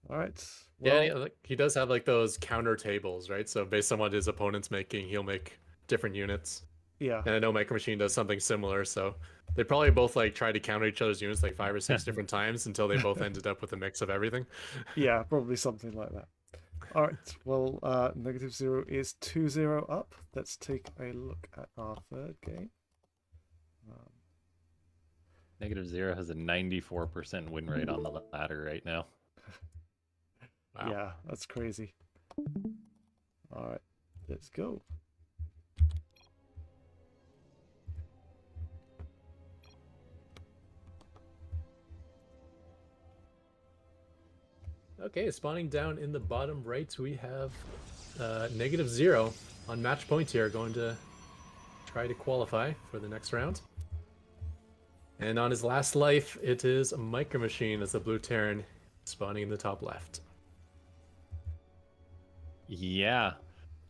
All right. Well, yeah, he does have like those counter tables, right? So based on what his opponent's making, he'll make different units. yeah. And I know Micro Machine does something similar, so they probably both like try to counter each other's units like 5 or 6 different times until they both ended up with a mix of everything. Yeah, probably something like that. All right. Well, -0 is 2-0 up. Let's take a look at our third game. -0 has a 94% win rate on the ladder right now. Wow. Yeah, that's crazy. All right, let's go. Okay, spawning down in the bottom right, we have -0 on match point here, going to try to qualify for the next round. And on his last life, it is a Micro Machine as the blue Terran spawning in the top left. Yeah.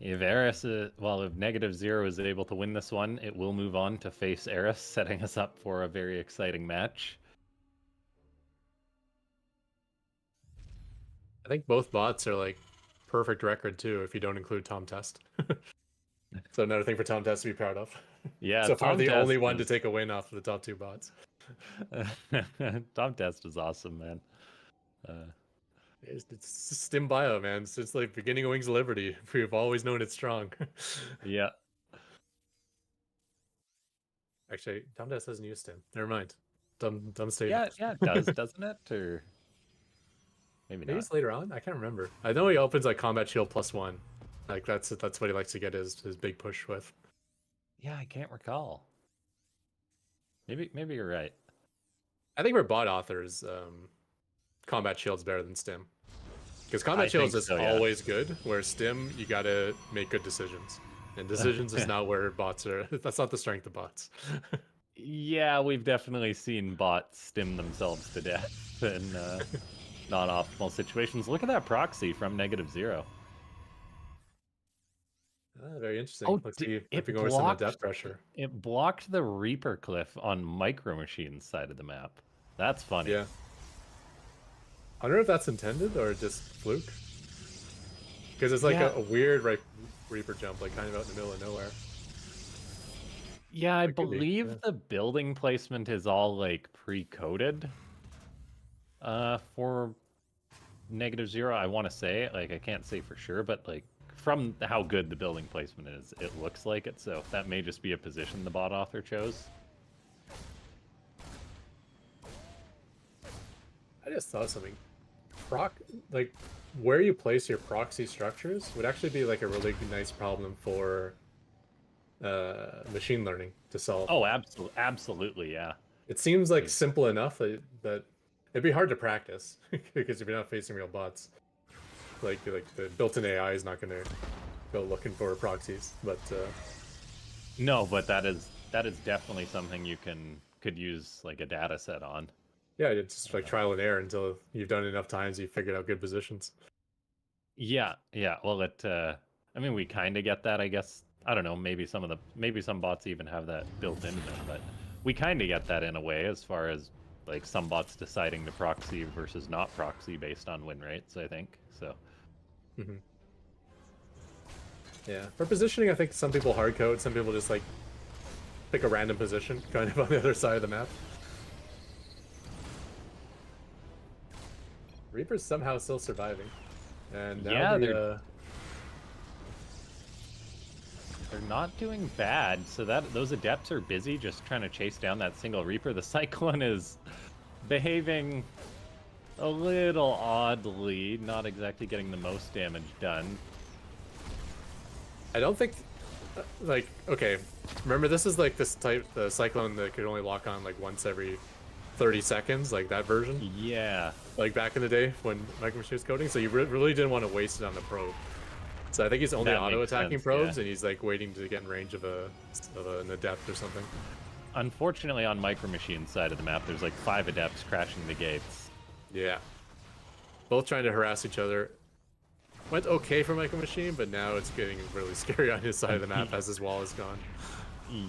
If Eris, well, if Negative Zero is able to win this one, it will move on to face Eris, setting us up for a very exciting match. I think both bots are like perfect record too, if you don't include Tom Test. So another thing for Tom Test to be proud of. Yeah, So far, Tom the only Test one to is- take a win off of the top two bots. Tom Test is awesome, man. It's Stim Bio, man. Since like beginning of Wings of Liberty, we've always known it's strong. Yeah. Actually, Tom Test doesn't use Stim. Never mind. Dumb statement. Yeah, it does, doesn't it? Or maybe Maybe not. it's later on. I can't remember. I know he opens like Combat Shield +1. Like that's what he likes to get his big push with. Yeah, I can't recall. Maybe you're right. I think for bot authors, Combat Shield's better than Stim. Because Combat I Shields think is so, yeah. always good, where Stim, you gotta make good decisions. And decisions is not where bots are. That's not the strength of bots. Yeah, we've definitely seen bots stim themselves to death in non-optimal situations. Look at that proxy from Negative Zero. Very interesting. Oh, Let's see if it we go over some of blocked. the depth pressure. It blocked the Reaper Cliff on Micro Machine's side of the map. That's funny. Yeah. I don't know if that's intended or just fluke. Because it's like Yeah. a weird Reaper jump, like kind of out in the middle of nowhere. Yeah, I It could be, believe yeah. the building placement is all like pre-coded for Negative Zero. I want to say, like, I can't say for sure, but like from how good the building placement is, it looks like it. So that may just be a position the bot author chose. I just thought of something. Like where you place your proxy structures would actually be like a really nice problem for machine learning to solve. Oh, absolutely, yeah. It seems like simple enough that it'd be hard to practice because if you're not facing real bots, like the built-in AI is not going to go looking for proxies. But No, but that is definitely something you could use like a data set on. yeah, it's just like trial and error until you've done it enough times, you've figured out good positions. Yeah. Well, I mean, we kind of get that, I guess. I don't know. Maybe some bots even have that built into them, but we kind of get that in a way, as far as like some bots deciding to proxy versus not proxy based on win rates. I think so. Mm-hmm. Yeah, for positioning, I think some people hard code, some people just like pick a random position, kind of on the other side of the map. Reaper's somehow still surviving, and now Yeah, the, they're not doing bad. So those adepts are busy just trying to chase down that single Reaper. The Cyclone is behaving a little oddly, not exactly getting the most damage done. I don't think, like, okay, remember this is like this type, the Cyclone that could only lock on like once every 30 seconds, like that version, Yeah. like back in the day when Micro Machine was coding, so you really didn't want to waste it on the probe. So I think he's only That makes auto-attacking sense, probes, yeah. and he's like waiting to get in range of an adept or something. Unfortunately, on Micro Machine's side of the map, there's like 5 adepts crashing the gates. Yeah. Both trying to harass each other. Went okay for Micro Machine, but now it's getting really scary on his side of the map as his wall is gone.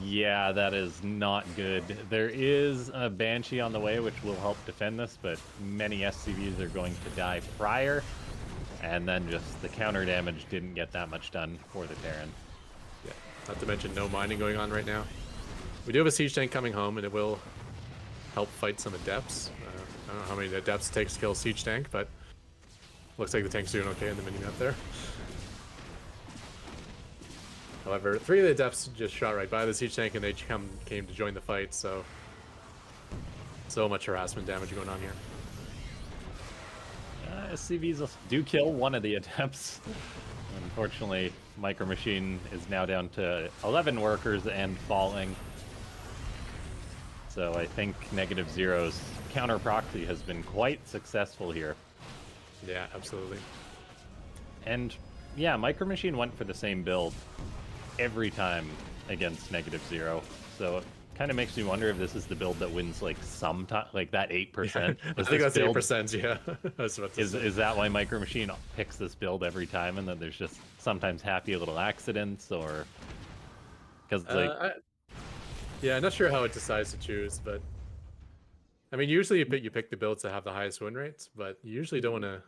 Yeah, that is not good. There is a Banshee on the way, which will help defend this, but many SCVs are going to die prior. And then just the counter damage didn't get that much done for the Terran. Yeah. Not to mention no mining going on right now. We do have a siege tank coming home, and it will help fight some adepts. I don't know how many adepts it takes to kill a siege tank, but looks like the tank's doing okay in the minimap there. However, 3 of the adepts just shot right by the siege tank, and they came to join the fight, so much harassment damage going on here. SCVs do kill one of the adepts. Unfortunately, Micro Machine is now down to 11 workers and falling. So I think Negative Zero's counter proxy has been quite successful here. Yeah, absolutely. And yeah, Micro Machine went for the same build every time against Negative Zero. So kind of makes me wonder if this is the build that wins like like that 8%. I think that's 8%. Yeah, that's what is that why Micro Machine picks this build every time, and then there's just sometimes happy little accidents, or because like yeah, I'm not sure how it decides to choose, but I mean, usually you pick the builds that have the highest win rates, but you usually don't want to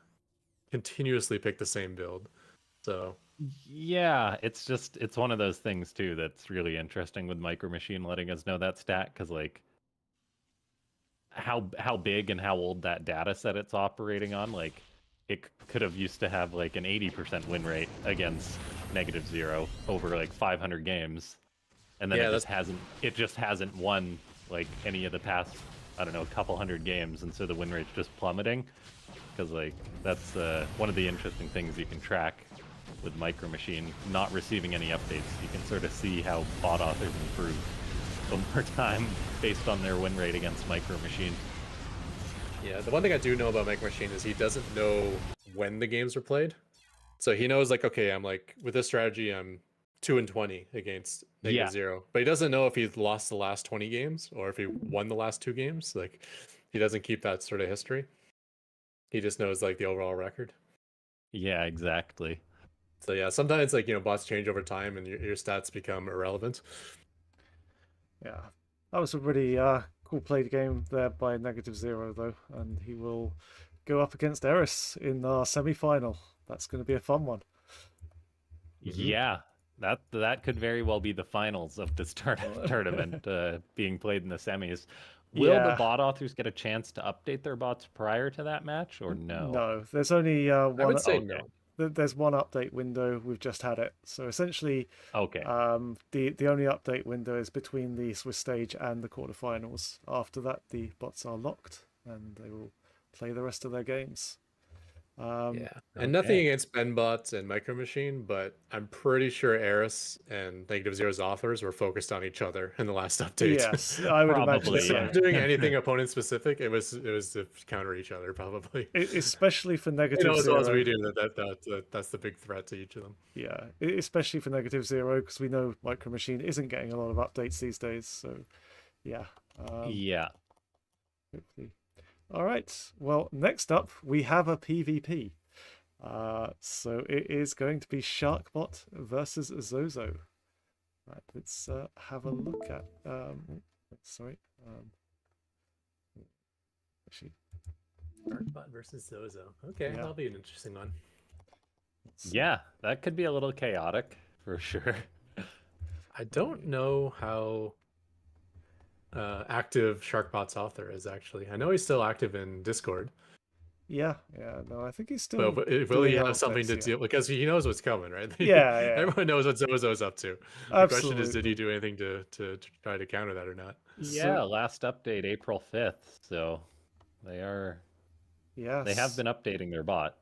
continuously pick the same build. So yeah, it's one of those things too that's really interesting with Micro Machine letting us know that stat, because like how big and how old that data set it's operating on, like it could have used to have like an 80% win rate against -0 over like 500 games, and then Yeah, it just hasn't won like any of the past, I don't know, couple hundred games, and so the win rate's just plummeting. Because like that's one of the interesting things you can track with Micro Machine not receiving any updates. You can sort of see how bot authors improve over time based on their win rate against Micro Machine. yeah, the one thing I do know about Micro Machine is he doesn't know when the games were played. So he knows like, okay, I'm like with this strategy, I'm 2-20 against -0, but he doesn't know if he's lost the last 20 games or if he won the last 2 games. Like he doesn't keep that sort of history. He just knows like the overall record. Yeah, exactly. So yeah, sometimes like, you know, bots change over time and your stats become irrelevant. Yeah, that was a really cool played game there by -0 though, and he will go up against Eris in our semi-final. That's going to be a fun one. Yeah, that could very well be the finals of this tournament being played in the semis. Will the Yeah. bot authors get a chance to update their bots prior to that match, or no? No, there's only one. I would say okay. no. There's one update window. We've just had it. So essentially, Okay. the only update window is between the Swiss stage and the quarterfinals. After that, the bots are locked and they will play the rest of their games. Yeah, and nothing against Benbots and Micro Machine, but I'm pretty sure Eris and -0's authors were focused on each other in the last update. Yes, I would imagine Probably, so. yeah. Not doing anything opponent specific. It was to counter each other, probably. Especially for You -0. know as well as we do that's the big threat to each of them. Yeah, especially for -0 because we know Micro Machine isn't getting a lot of updates these days. So, yeah. Yeah. Hopefully. All right. Well, next up we have a PvP. So it is going to be Sharkbot versus Zozo. Right. Let's have a look at. Sorry. Actually. Sharkbot versus Zozo. Okay, Yeah. that'll be an interesting one. Yeah, that could be a little chaotic for sure. I don't know how active Sharkbot's author is actually. I know he's still active in Discord. Yeah. No, I think he's still. But will doing he have updates, something to yeah. deal because he knows what's coming, right? Yeah. Everyone knows what Zozo's up to. The Absolutely. question is, did he do anything to try to counter that or not? Yeah, last update April 5th, so they are. Yes. They have been updating their bot.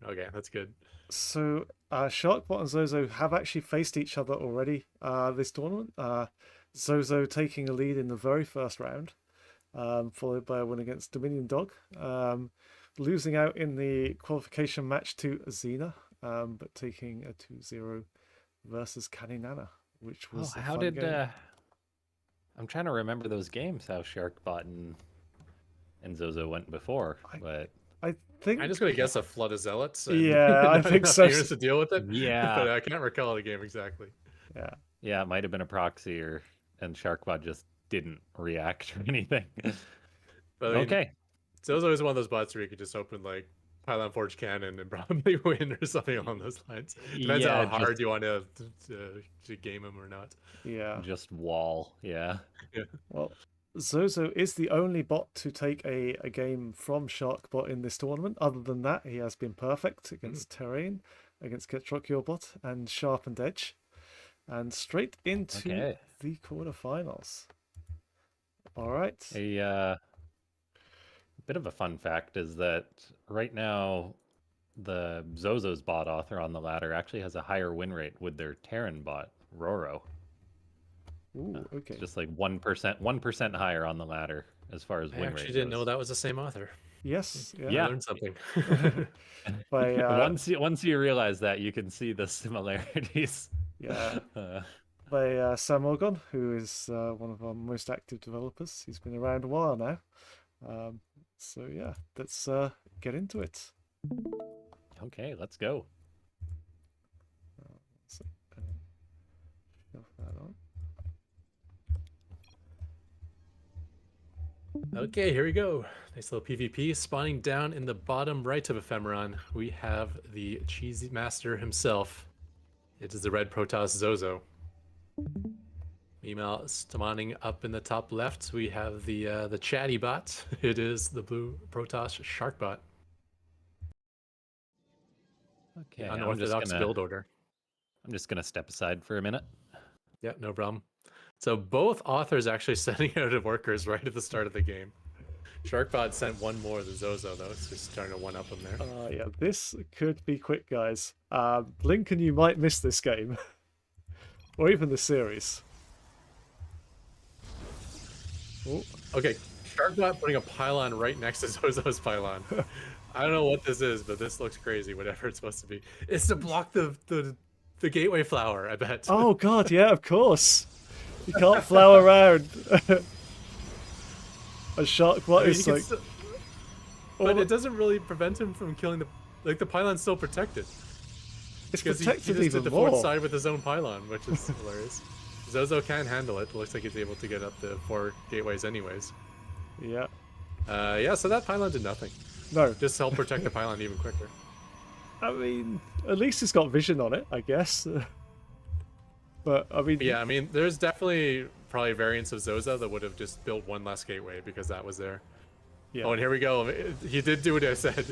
Okay, that's good. So Sharkbot and Zozo have actually faced each other already this tournament. Zozo taking a lead in the very first round, followed by a win against Dominion Dog, losing out in the qualification match to Xena, but taking a 2-0 versus Kaninana, which was a fun game. I'm trying to remember those games, how Sharkbot and Zozo went before, but I think I'm just gonna guess a flood of zealots. Yeah, I think so. Units to deal with it. Yeah. But I can't recall the game exactly. Yeah, it might have been a proxy, and Sharkbot just didn't react or anything. But I mean, okay. Zozo is one of those bots where you could just open like Pylon Forge Cannon and probably win or something along those lines. Depends how hard you want to game him or not. Yeah. Just wall. Yeah. Well, Zozo is the only bot to take a game from Sharkbot in this tournament. Other than that, he has been perfect against Terrain, against Ketrokyobot, and Sharpened Edge. And straight into the quarterfinals. All right. A bit of a fun fact is that right now, the Zozo's bot author on the ladder actually has a higher win rate with their Terran bot, Roro. Ooh, okay. It's just like 1% higher on the ladder as far as win rate. I actually didn't know that was the same author. Yes. Yeah. I learned something. By, once you realize that, you can see the similarities. Yeah. by Sam Orgon, who is one of our most active developers. He's been around a while now. So yeah, let's get into it. Okay, let's go. So, shove that on. Okay, here we go. Nice little PvP spawning down in the bottom right of Ephemeron. We have the cheesy master himself. It is the red Protoss Zozo. Meanwhile, spawning up in the top left, we have the chatty bot. It is the blue Protoss Sharkbot. Okay, The unorthodox build order. I'm just gonna step aside for a minute. Yeah, no problem. So both authors actually sending out workers right at the start of the game. Sharkbot sent one more than Zozo though. It's just starting to one up him there. Yeah, this could be quick, guys. Lincoln, you might miss this game, or even the series. Oh. Okay, Sharkbot putting a pylon right next to Zozo's pylon. I don't know what this is, but this looks crazy. Whatever it's supposed to be, it's to block the gateway flower. I bet. Oh god, yeah, of course. You can't flower around. A Sharkbot is like. But it doesn't really prevent him from killing the pylon's still protected. It's Because protected he just even did the more. fourth side with his own pylon, which is hilarious. Zozo can handle it. Looks like he's able to get up the 4 gateways anyways. Yeah. Yeah, so that pylon did nothing. No. Just help protect the pylon even quicker. I mean, at least it's got vision on it, I guess. But I mean, Yeah, I mean, there's definitely probably variants of Zozo that would have just built one less gateway because that was there. yeah. Oh, and here we go. He did do what I said.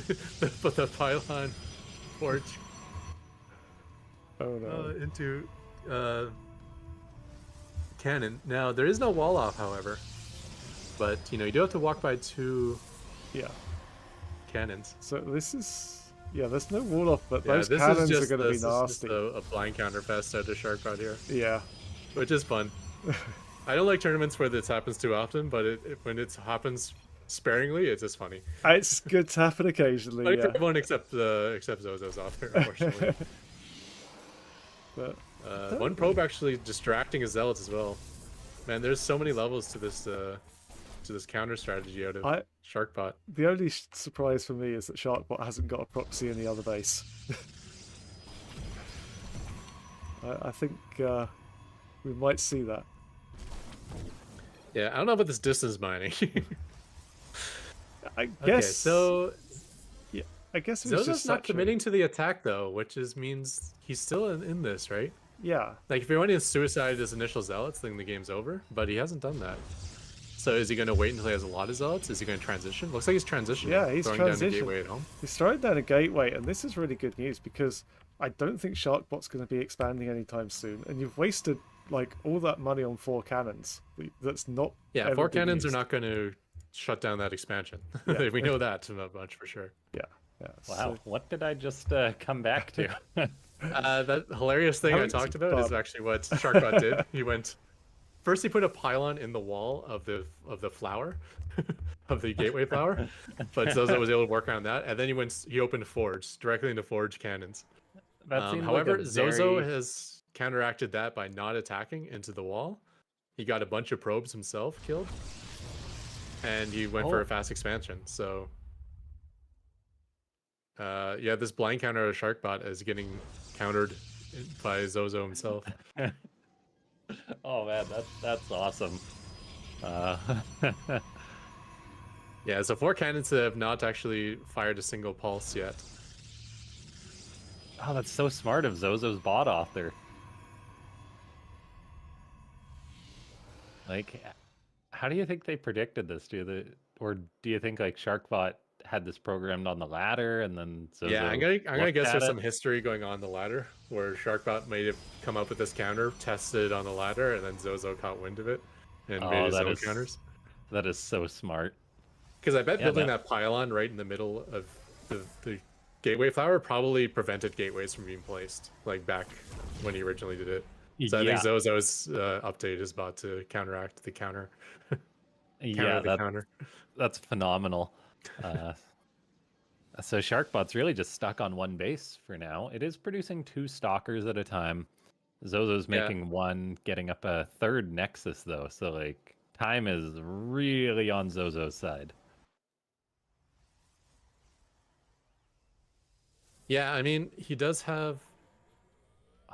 Put the pylon forge Oh no. into cannon. Now, there is no wall off, however. But, you know, you do have to walk by 2 Yeah. cannons. So this is. Yeah, there's no wall off, but Yeah, those this cannons is are just, going to be this is nasty. just a blind counter fest out of Sharkbot here, Yeah. which is fun. I don't like tournaments where this happens too often, but when it happens sparingly, it's just funny. It's good to happen occasionally, Funny for yeah. everyone except Zozo's author, unfortunately. But One probe actually distracting his zealots as well. Man, there's so many levels to this counter strategy out of Sharkbot. the only surprise for me is that Sharkbot hasn't got a proxy in the other base. I think we might see that. Yeah, I don't know about this distance mining. I guess. Okay, so yeah, I guess it was Zozo's just not saturated. committing to the attack though, which means he's still in this, right? Yeah. Like if he went and suicided his initial zealots, then the game's over. But he hasn't done that. So is he going to wait until he has a lot of zealots? Is he going to transition? Looks like he's transitioning. Yeah, he's throwing down the transitioned. gateway at home. He's throwing down a gateway, and this is really good news because I don't think Sharkbot's going to be expanding anytime soon. And you've wasted like all that money on 4 cannons. That's not. Yeah, ever 4 been cannons used. are not going to shut down that expansion. Yeah. We know that much for sure. Yeah. Yeah. Wow, So, what did I just come back to? That hilarious thing I Having talked some about is fun. actually what Sharkbot did. He went first. He put a pylon in the wall of the flower, of the gateway flower, but Zozo was able to work around that. And then he opened Forge directly into Forge cannons. That seemed However, like a Zozo very... has counteracted that by not attacking into the wall. He got a bunch of probes himself killed, and he went for a fast expansion. So, yeah, this blind counter of Sharkbot is getting countered by Zozo himself. Oh man, that's awesome. Yeah, so 4 cannons have not actually fired a single pulse yet. Oh, that's so smart of Zozo's bot author. Like, how do you think they predicted this? Or do you think like Sharkbot had this programmed on the ladder and then Zozo Yeah, I'm gonna guess there's some it? history going on the ladder where Sharkbot may have come up with this counter, tested it on the ladder, and then Zozo caught wind of it and made his own counters. That is so smart. Because I bet Yeah, building that pylon right in the middle of the gateway flower probably prevented gateways from being placed, like back when he originally did it. So I think Zozo's update is about to counteract the counter. That's phenomenal. So Sharkbot's really just stuck on one base for now. It is producing 2 stalkers at a time. Zozo's Yeah. making one, getting up a third Nexus though, so like time is really on Zozo's side. Yeah, I mean, he does have.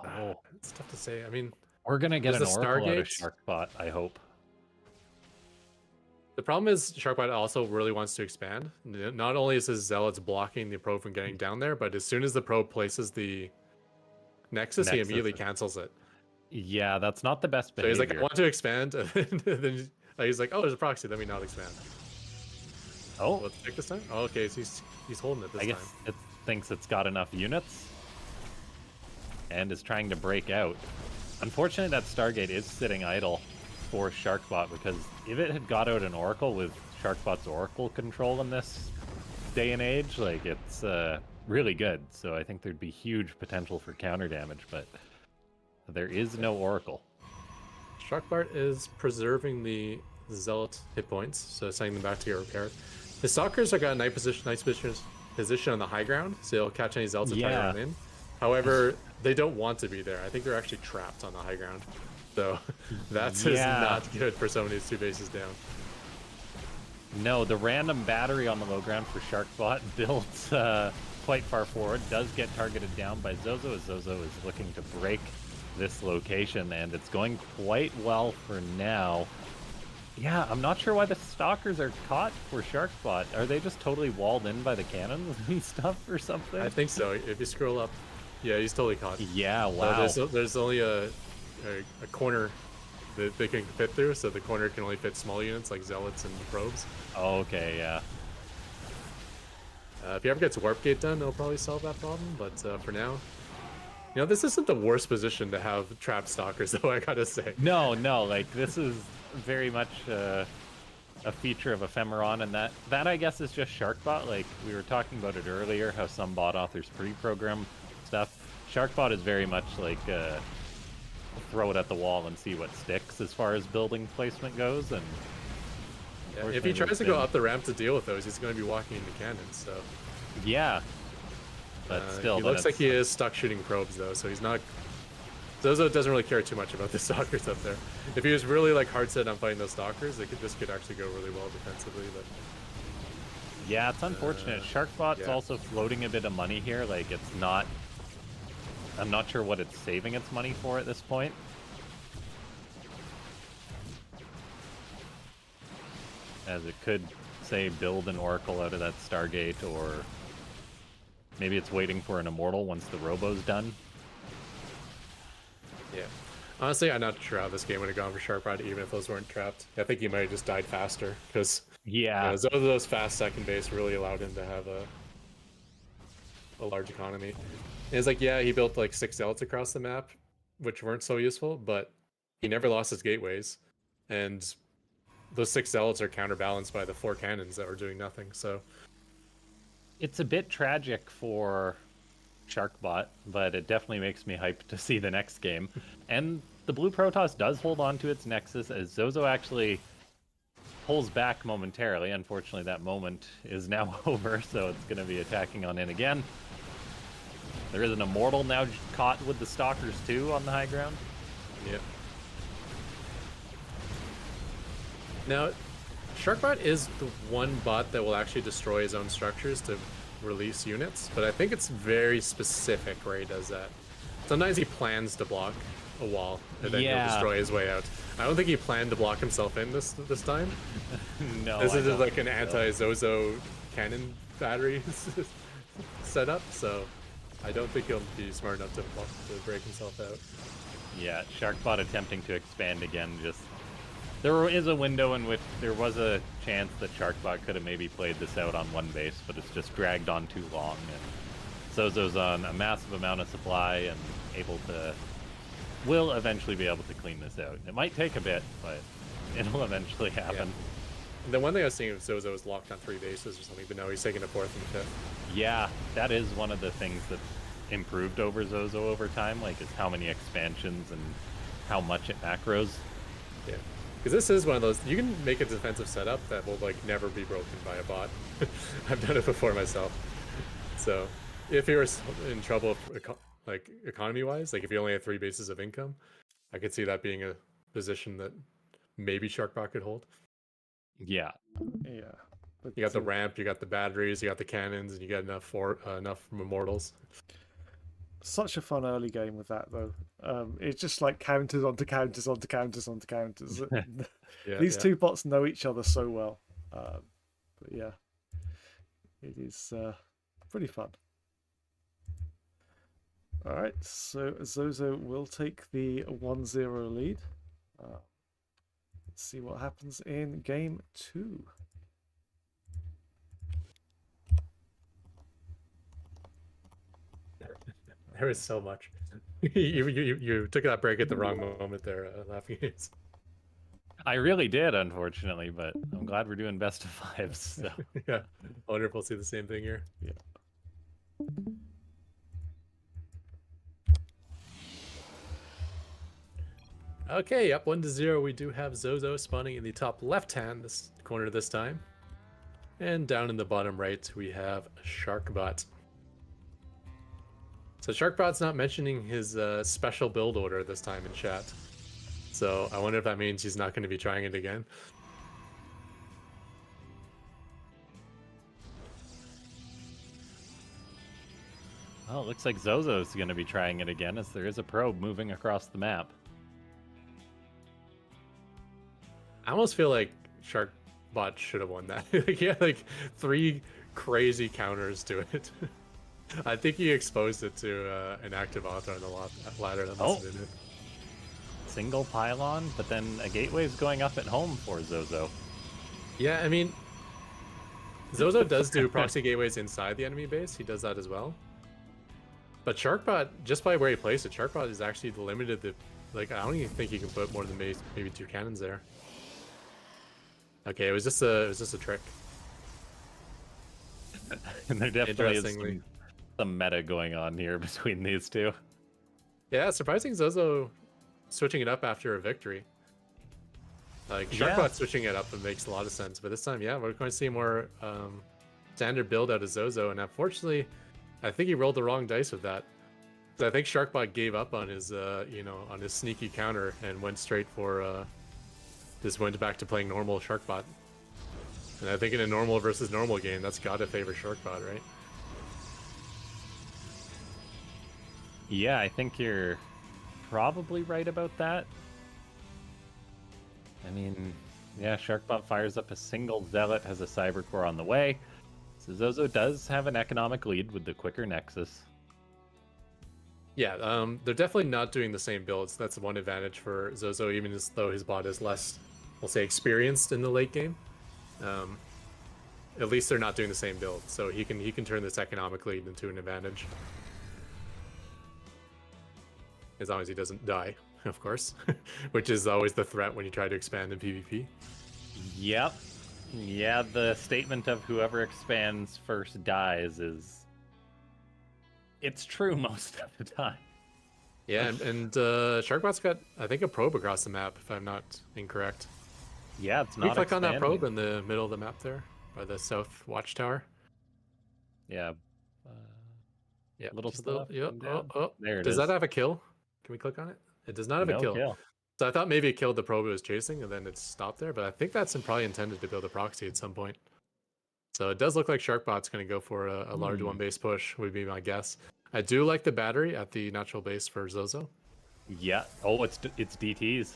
Oh, It's tough to say. I mean, we're gonna get there's an the Oracle out of Stargate. Sharkbot, I hope. The problem is Sharkbot also really wants to expand. Not only is his Zealots blocking the probe from getting down there, but as soon as the probe places the Nexus, he immediately cancels it. Yeah, that's not the best So he's behavior. like, I want to expand, and then he's like, oh, there's a proxy, let me not expand. Oh, Let's pick this time? Oh, okay, so he's holding it this I time. guess it thinks it's got enough units and is trying to break out. Unfortunately, that Stargate is sitting idle for Sharkbot, because if it had got out an Oracle with Sharkbot's Oracle control in this day and age, like, it's really good. So I think there'd be huge potential for counter damage, but there is no Oracle. Sharkbot is preserving the Zealot hit points, so sending them back to get repaired. The Stalkers are got a nice position on the high ground, so they'll catch any Zealots that try to run in. However, they don't want to be there. I think they're actually trapped on the high ground. So that's not good for some of these two bases down. No, the random battery on the low ground for Sharkbot built quite far forward does get targeted down by Zozo, as Zozo is looking to break this location, and it's going quite well for now. Yeah, I'm not sure why the Stalkers are caught for Sharkbot. Are they just totally walled in by the cannons and stuff or something? I think so. If you scroll up, yeah, he's totally caught. Yeah, wow. There's only a corner that they can fit through, so the corner can only fit small units like Zealots and probes. Okay, yeah. If he ever gets Warp Gate done, it'll probably solve that problem, but for now, you know, this isn't the worst position to have trapped Stalkers, though, I gotta say. No, like, this is very much a feature of Ephemeron, and that I guess is just Sharkbot. Like, we were talking about it earlier, how some bot authors pre-program stuff. Sharkbot is very much like throw it at the wall and see what sticks as far as building placement goes. And yeah, if he tries to go up the ramp to deal with those, he's going to be walking into cannons. So yeah, but still, he looks like he is stuck shooting probes though, so he's not. Zozo doesn't really care too much about the Stalkers up there. If he was really like hard set on fighting those Stalkers, this could actually go really well defensively. But yeah, it's unfortunate. Sharkbot's also floating a bit of money here. Like, it's not. I'm not sure what it's saving its money for at this point. As it could, say, build an Oracle out of that Stargate, or maybe it's waiting for an Immortal once the Robo's done. Yeah. Honestly, I'm not sure how this game would have gone for Sharkbot, even if those weren't trapped. I think he might have just died faster, because Zozo's fast second base really allowed him to have a large economy. And it's like, yeah, he built like 6 Zealots across the map, which weren't so useful, but he never lost his gateways. And those 6 Zealots are counterbalanced by the 4 cannons that were doing nothing, so... It's a bit tragic for Sharkbot, but it definitely makes me hyped to see the next game. And the Blue Protoss does hold on to its Nexus, as Zozo actually pulls back momentarily. Unfortunately, that moment is now over, so it's going to be attacking on in again. There is an Immortal now caught with the Stalkers too on the high ground. Yep. Now, Sharkbot is the one bot that will actually destroy his own structures to release units, but I think it's very specific where he does that. Sometimes he plans to block a wall, and then he'll destroy his way out. I don't think he planned to block himself in this time. No, this is just like an anti-Zozo cannon battery setup, so I don't think he'll be smart enough to break himself out. Yeah, Sharkbot attempting to expand again. Just there is a window in which there was a chance that Sharkbot could have maybe played this out on one base, but it's just dragged on too long. And Zozo's on a massive amount of supply and will eventually be able to clean this out. It might take a bit, but it'll eventually happen. Yeah. The one thing I was thinking of Zozo was locked on 3 bases or something, but no, he's taking a 4th and 5th. Yeah, that is one of the things that improved over Zozo over time, like, is how many expansions and how much it macros. Yeah, because this is one of those, you can make a defensive setup that will like never be broken by a bot. I've done it before myself. So if you're in trouble like economy-wise. Like if you only have 3 bases of income, I could see that being a position that maybe Sharkbot could hold. Yeah. Yeah. But You got the ramp, you got the batteries, you got the cannons, and you got enough immortals. such a fun early game with that though. It's just like counters onto counters onto counters onto counters. Yeah, These yeah. two bots know each other so well. But yeah, it is pretty fun. All right, so Zozo will take the 1-0 lead. Let's see what happens in game 2. There is so much. you took that break at the wrong moment there, Laughing Games. I really did, unfortunately, but I'm glad we're doing best of 5s. So. Yeah, I wonder if we'll see the same thing here. Yeah. Okay, up 1-0. We do have Zozo spawning in the top left-hand this corner this time. And down in the bottom right, we have Sharkbot. So Sharkbot's not mentioning his special build order this time in chat. So I wonder if that means he's not going to be trying it again. Well, it looks like Zozo's going to be trying it again, as there is a probe moving across the map. I almost feel like Sharkbot should have won that. He had like 3 crazy counters to it. I think he exposed it to an active author on the ladder that must have been it. Single pylon, but then a gateway's going up at home for Zozo. Yeah, I mean, Zozo does do proxy gateways inside the enemy base. He does that as well. But Sharkbot, just by where he placed it, Sharkbot is actually limited to, like, I don't even think he can put more than maybe 2 cannons there. Okay, it was just a trick. And there definitely is some meta going on here between these two. Yeah, surprising Zozo switching it up after a victory. Like, Sharkbot switching it up makes a lot of sense, but this time, yeah, we're going to see more standard build out of Zozo, and unfortunately, I think he rolled the wrong dice with that. So I think Sharkbot gave up on his, on his sneaky counter and went straight for, just went back to playing normal Sharkbot. And I think in a normal versus normal game, that's got to favor Sharkbot, right? Yeah, I think you're probably right about that. I mean, yeah, Sharkbot fires up a single Zealot, has a Cyber Core on the way. So Zozo does have an economic lead with the quicker Nexus. Yeah, they're definitely not doing the same builds. That's one advantage for Zozo, even as though his bot is less, we'll say, experienced in the late game. At least they're not doing the same build, so he can turn this economic lead into an advantage. As long as he doesn't die, of course, which is always the threat when you try to expand in PvP. Yep. Yeah, the statement of whoever expands first dies is... it's true most of the time. Yeah, and Sharkbot's got, I think, a probe across the map, if I'm not incorrect. Yeah, it's Can we not click on that expanding. probe in the middle of the map there, by the south watchtower? Yeah. Yeah, Little just to the left. yeah. and down. Oh, There it does is. that have a kill? Can we click on it? It does not have No a kill. kill. So I thought maybe it killed the probe it was chasing and then it stopped there, but I think that's probably intended to build a proxy at some point. So it does look like Sharkbot's going to go for a large one base push, would be my guess. I do like the battery at the natural base for Zozo. Yeah. Oh, it's DTs.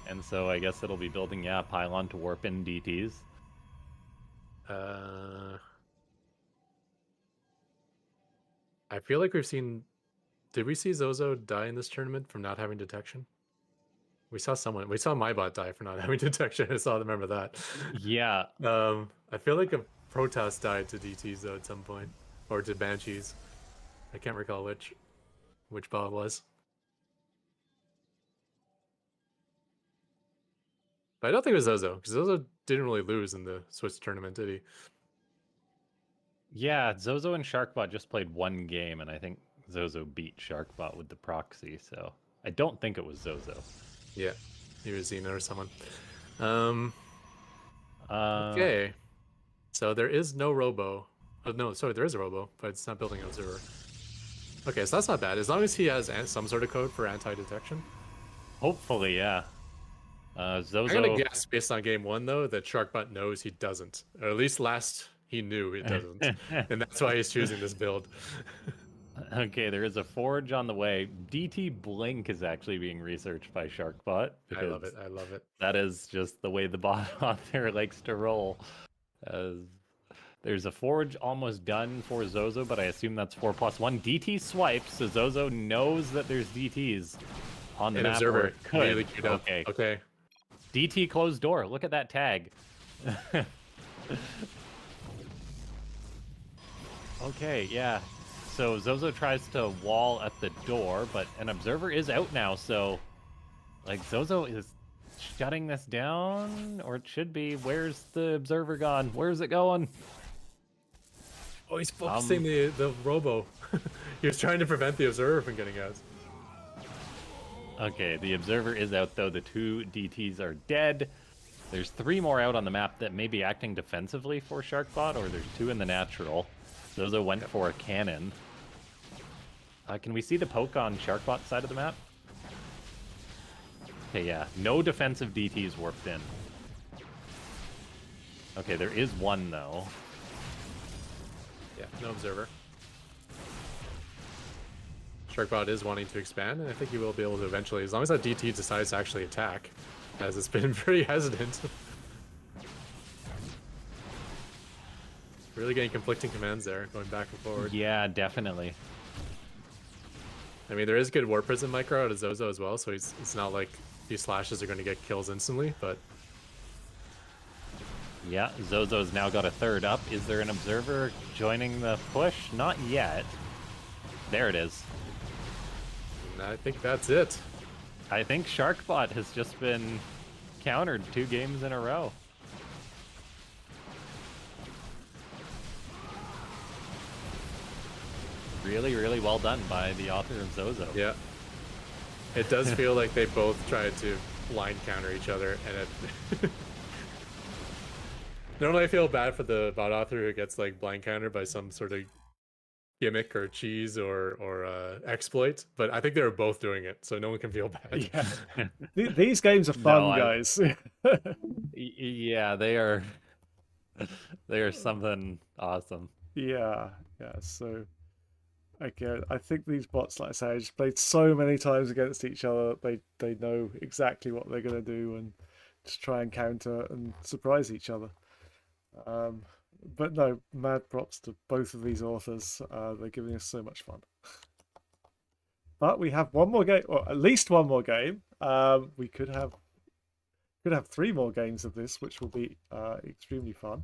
And so I guess it'll be building, yeah, pylon to warp in DTs. I feel like we've seen... Did we see Zozo die in this tournament from not having detection? We saw my bot die for not having detection. I remember that. Yeah. I feel like a Protoss died to DTs though at some point, or to Banshees. I can't recall which bot it was. But I don't think it was Zozo, because Zozo didn't really lose in the Swiss tournament, did he? Yeah, Zozo and Sharkbot just played one game, and I think Zozo beat Sharkbot with the proxy, so I don't think it was Zozo. Yeah, he was Xena or someone. Okay. So there is no Robo Oh, no, sorry, there is a robo, but it's not building an observer. Okay, so that's not bad. As long as he has some sort of code for anti-detection. Hopefully, yeah. I'm Zozo. gonna guess, based on game 1, though, that Sharkbot knows he doesn't. Or at least last he knew it doesn't. And that's why he's choosing this build. Okay, there is a forge on the way. DT Blink is actually being researched by Sharkbot. I love it. I love it. That is just the way the bot author likes to roll. There's a forge almost done for Zozo, but I assume that's 4+1. DT swipes, so Zozo knows that there's DTs on the An map. observer Or it could. really queued up. Okay. Okay. DT closed door. Look at that tag. Okay, yeah. So Zozo tries to wall at the door, but an observer is out now, so like Zozo is shutting this down, or it should be. Where's the observer gone? Where's it going? Oh, he's focusing the robo. He was trying to prevent the observer from getting out. Okay, the observer is out though. The 2 DTs are dead. There's 3 more out on the map that may be acting defensively for Sharkbot, or there's 2 in the natural. Zozo went for a cannon. Can we see the poke on Sharkbot's side of the map? Okay, yeah. No defensive DTs warped in. Okay, there is one, though. Yeah, no observer. Sharkbot is wanting to expand, and I think he will be able to eventually, as long as that DT decides to actually attack, as it's been pretty hesitant. Really getting conflicting commands there, going back and forward. Yeah, definitely. I mean, there is good Warp Prism micro out of Zozo as well, so it's not like these slashes are going to get kills instantly, but... Yeah, Zozo's now got a 3rd up. Is there an observer joining the push? Not yet. There it is. And I think that's it. I think Sharkbot has just been countered 2 games in a row. Really, really well done by the author of Zozo. Yeah. It does feel like they both tried to line counter each other, and it... Normally I feel bad for the bot author who gets like blind countered by some sort of gimmick or cheese or exploit, but I think they were both doing it, so no one can feel bad. Yeah. These games are fun, No, guys. Yeah, they are. They are something awesome. Yeah, yeah. So, again, I think these bots, like I say, just played so many times against each other. They know exactly what they're gonna do and just try and counter and surprise each other. But no, mad props to both of these authors. They're giving us so much fun. But we have one more game, or at least one more game. We could have 3 more games of this, which will be extremely fun.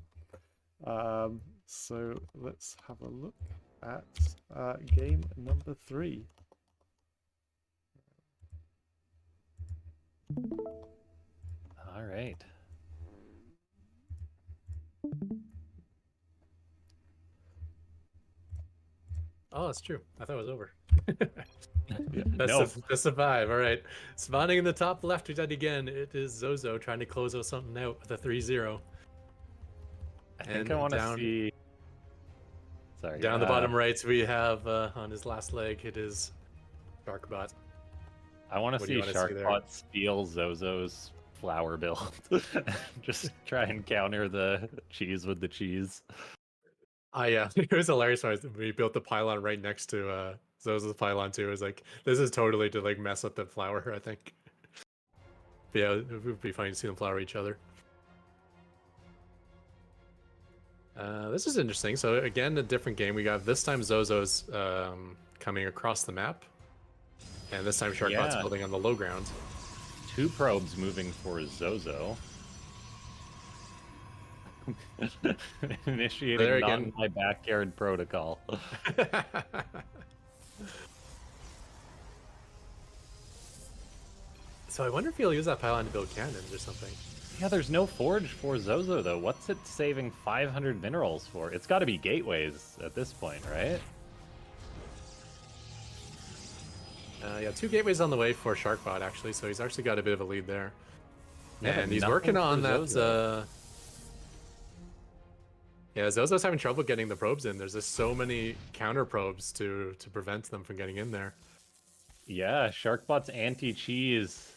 So let's have a look at game number 3. All right. Oh, that's true. I thought it was over. No. Best survive. All right. Spawning in the top left, we did again. It is Zozo trying to close out something out with a 3-0. I think I want to see. Sorry. Down the bottom right, we have on his last leg, it is Sharkbot. I want to What do see you wanna see there? Sharkbot steal Zozo's flower build. Just try and counter the cheese with the cheese. Yeah, it was hilarious when we built the pylon right next to Zozo's pylon too. It was like, this is totally to like mess with the flower, I think. But yeah, it would be funny to see them flower each other. This is interesting. So again, a different game. We got this time Zozo's coming across the map, and this time Sharkbot's building on the low ground. 2 probes moving for Zozo. Initiating There not again. in my backyard protocol. So I wonder if he'll use that pylon to build cannons or something. Yeah, there's no forge for Zozo though. What's it saving 500 minerals for? It's got to be gateways at this point, right? Yeah, 2 gateways on the way for Sharkbot actually, so he's actually got a bit of a lead there. Yeah, And he's nothing working for on that. Zozo. Yeah, Zozo's having trouble getting the probes in. There's just so many counter probes to prevent them from getting in there. Yeah, Sharkbot's anti-cheese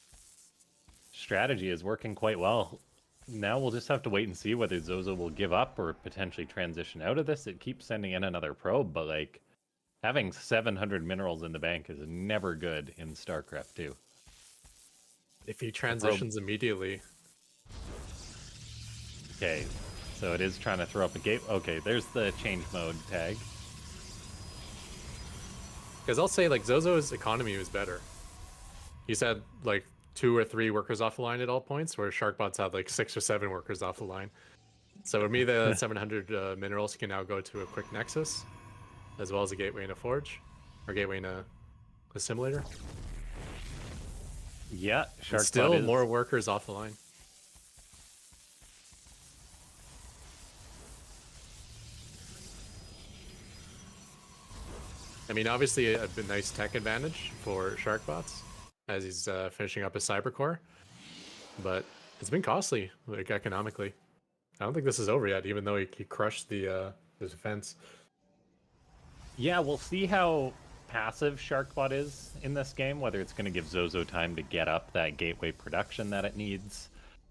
strategy is working quite well. Now we'll just have to wait and see whether Zozo will give up or potentially transition out of this. It keeps sending in another probe, but like having 700 minerals in the bank is never good in StarCraft 2. If he transitions immediately. Okay, so it is trying to throw up a gate. Okay, there's the change mode tag. Because I'll say, like, Zozo's economy was better. He's had, like, 2 or 3 workers off the line at all points, where Sharkbot's had, like, 6 or 7 workers off the line. So for me, the 700 minerals can now go to a quick Nexus, as well as a gateway and a forge, or gateway and a simulator. Yeah, Sharkbot Still is... more workers off the line. I mean, obviously a nice tech advantage for Sharkbots as he's finishing up his Cybercore, but it's been costly, like economically. I don't think this is over yet, even though he crushed the defense. Yeah, we'll see how passive Sharkbot is in this game, whether it's going to give Zozo time to get up that gateway production that it needs.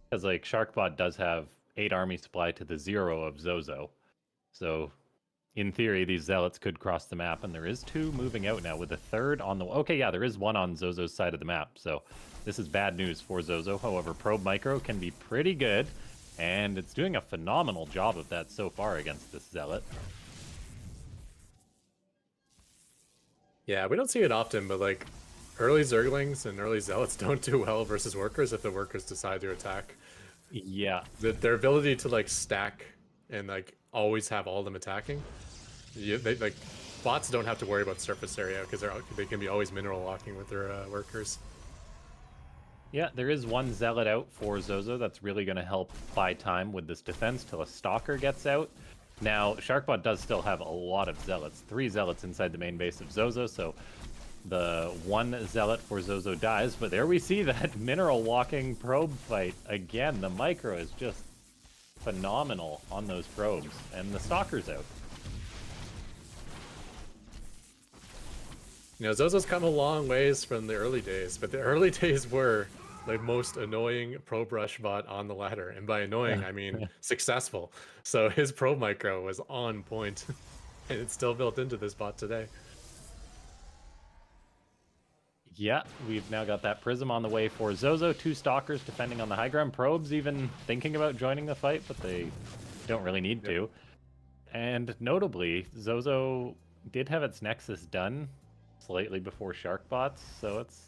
Because, like, Sharkbot does have 8 army supply to the 0 of Zozo. So, in theory, these Zealots could cross the map, and there is 2 moving out now with a 3rd on the... Okay, yeah, there is 1 on Zozo's side of the map, so this is bad news for Zozo. However, Probe Micro can be pretty good, and it's doing a phenomenal job of that so far against this Zealot. Yeah, we don't see it often, but like early Zerglings and early Zealots don't do well versus workers if the workers decide to attack. Yeah. Their ability to like stack and like always have all of them attacking, like bots don't have to worry about surface area because they can be always mineral locking with their workers. Yeah, there is 1 Zealot out for Zozo that's really going to help buy time with this defense till a Stalker gets out. Now, Sharkbot does still have a lot of Zealots. 3 Zealots inside the main base of Zozo, so the 1 Zealot for Zozo dies. But there we see that mineral walking probe fight. Again, the micro is just phenomenal on those probes. And the Stalker's out. You know, Zozo's come a long ways from the early days, but the early days were the most annoying probe rush bot on the ladder. And by annoying, I mean successful. So his probe micro was on point, and it's still built into this bot today. Yeah, we've now got that Prism on the way for Zozo. 2 Stalkers defending on the high ground. Probes even thinking about joining the fight, but they don't really need to. And notably, Zozo did have its Nexus done slightly before Sharkbots, so it's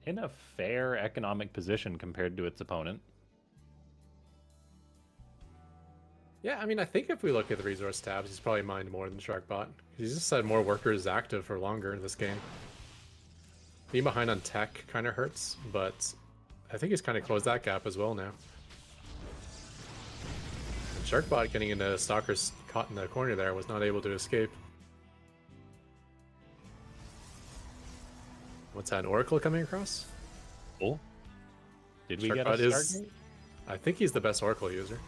in a fair economic position compared to its opponent. Yeah, I mean, I think if we look at the resource tabs, he's probably mined more than Sharkbot. He's just had more workers active for longer in this game. Being behind on tech kind of hurts, but I think he's kind of closed that gap as well now. And Sharkbot getting into Stalkers caught in the corner there was not able to escape. What's that, an Oracle coming across? Oh, did we Sharkbot get a Stargate? I think he's the best Oracle user.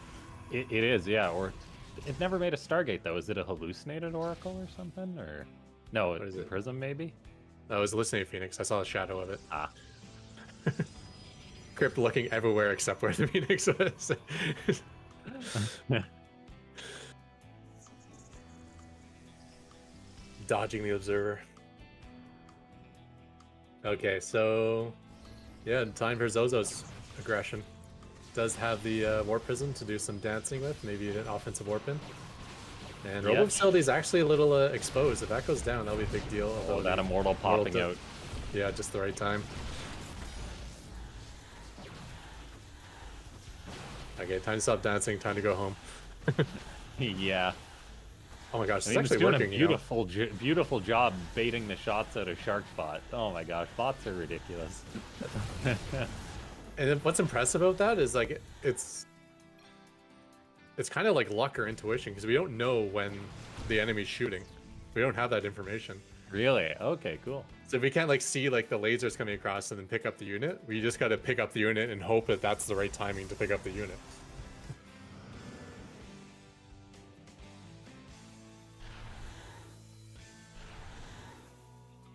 It is, yeah. Or it never made a Stargate though. Is it a hallucinated Oracle or something? Or no, it's a Prism maybe. I was listening to Phoenix. I saw the shadow of it. Ah. Crypt looking everywhere except where the Phoenix was. Dodging the observer. Okay, so yeah, time for Zozo's aggression. Does have the Warp Prism to do some dancing with, maybe an offensive Warp in. And Robo Facility is actually a little exposed. If that goes down, that'll be a big deal. Oh, that Immortal popping out. Yeah, just the right time. Okay, time to stop dancing, time to go home. Yeah. Oh my gosh, I it's mean, actually doing working. a beautiful, beautiful job baiting the shots out of Sharkbot. Oh my gosh, bots are ridiculous. And then what's impressive about that is like it's kind of like luck or intuition because we don't know when the enemy's shooting. We don't have that information. Really? Okay, cool. So we can't like see like the lasers coming across and then pick up the unit. We just got to pick up the unit and hope that that's the right timing to pick up the unit.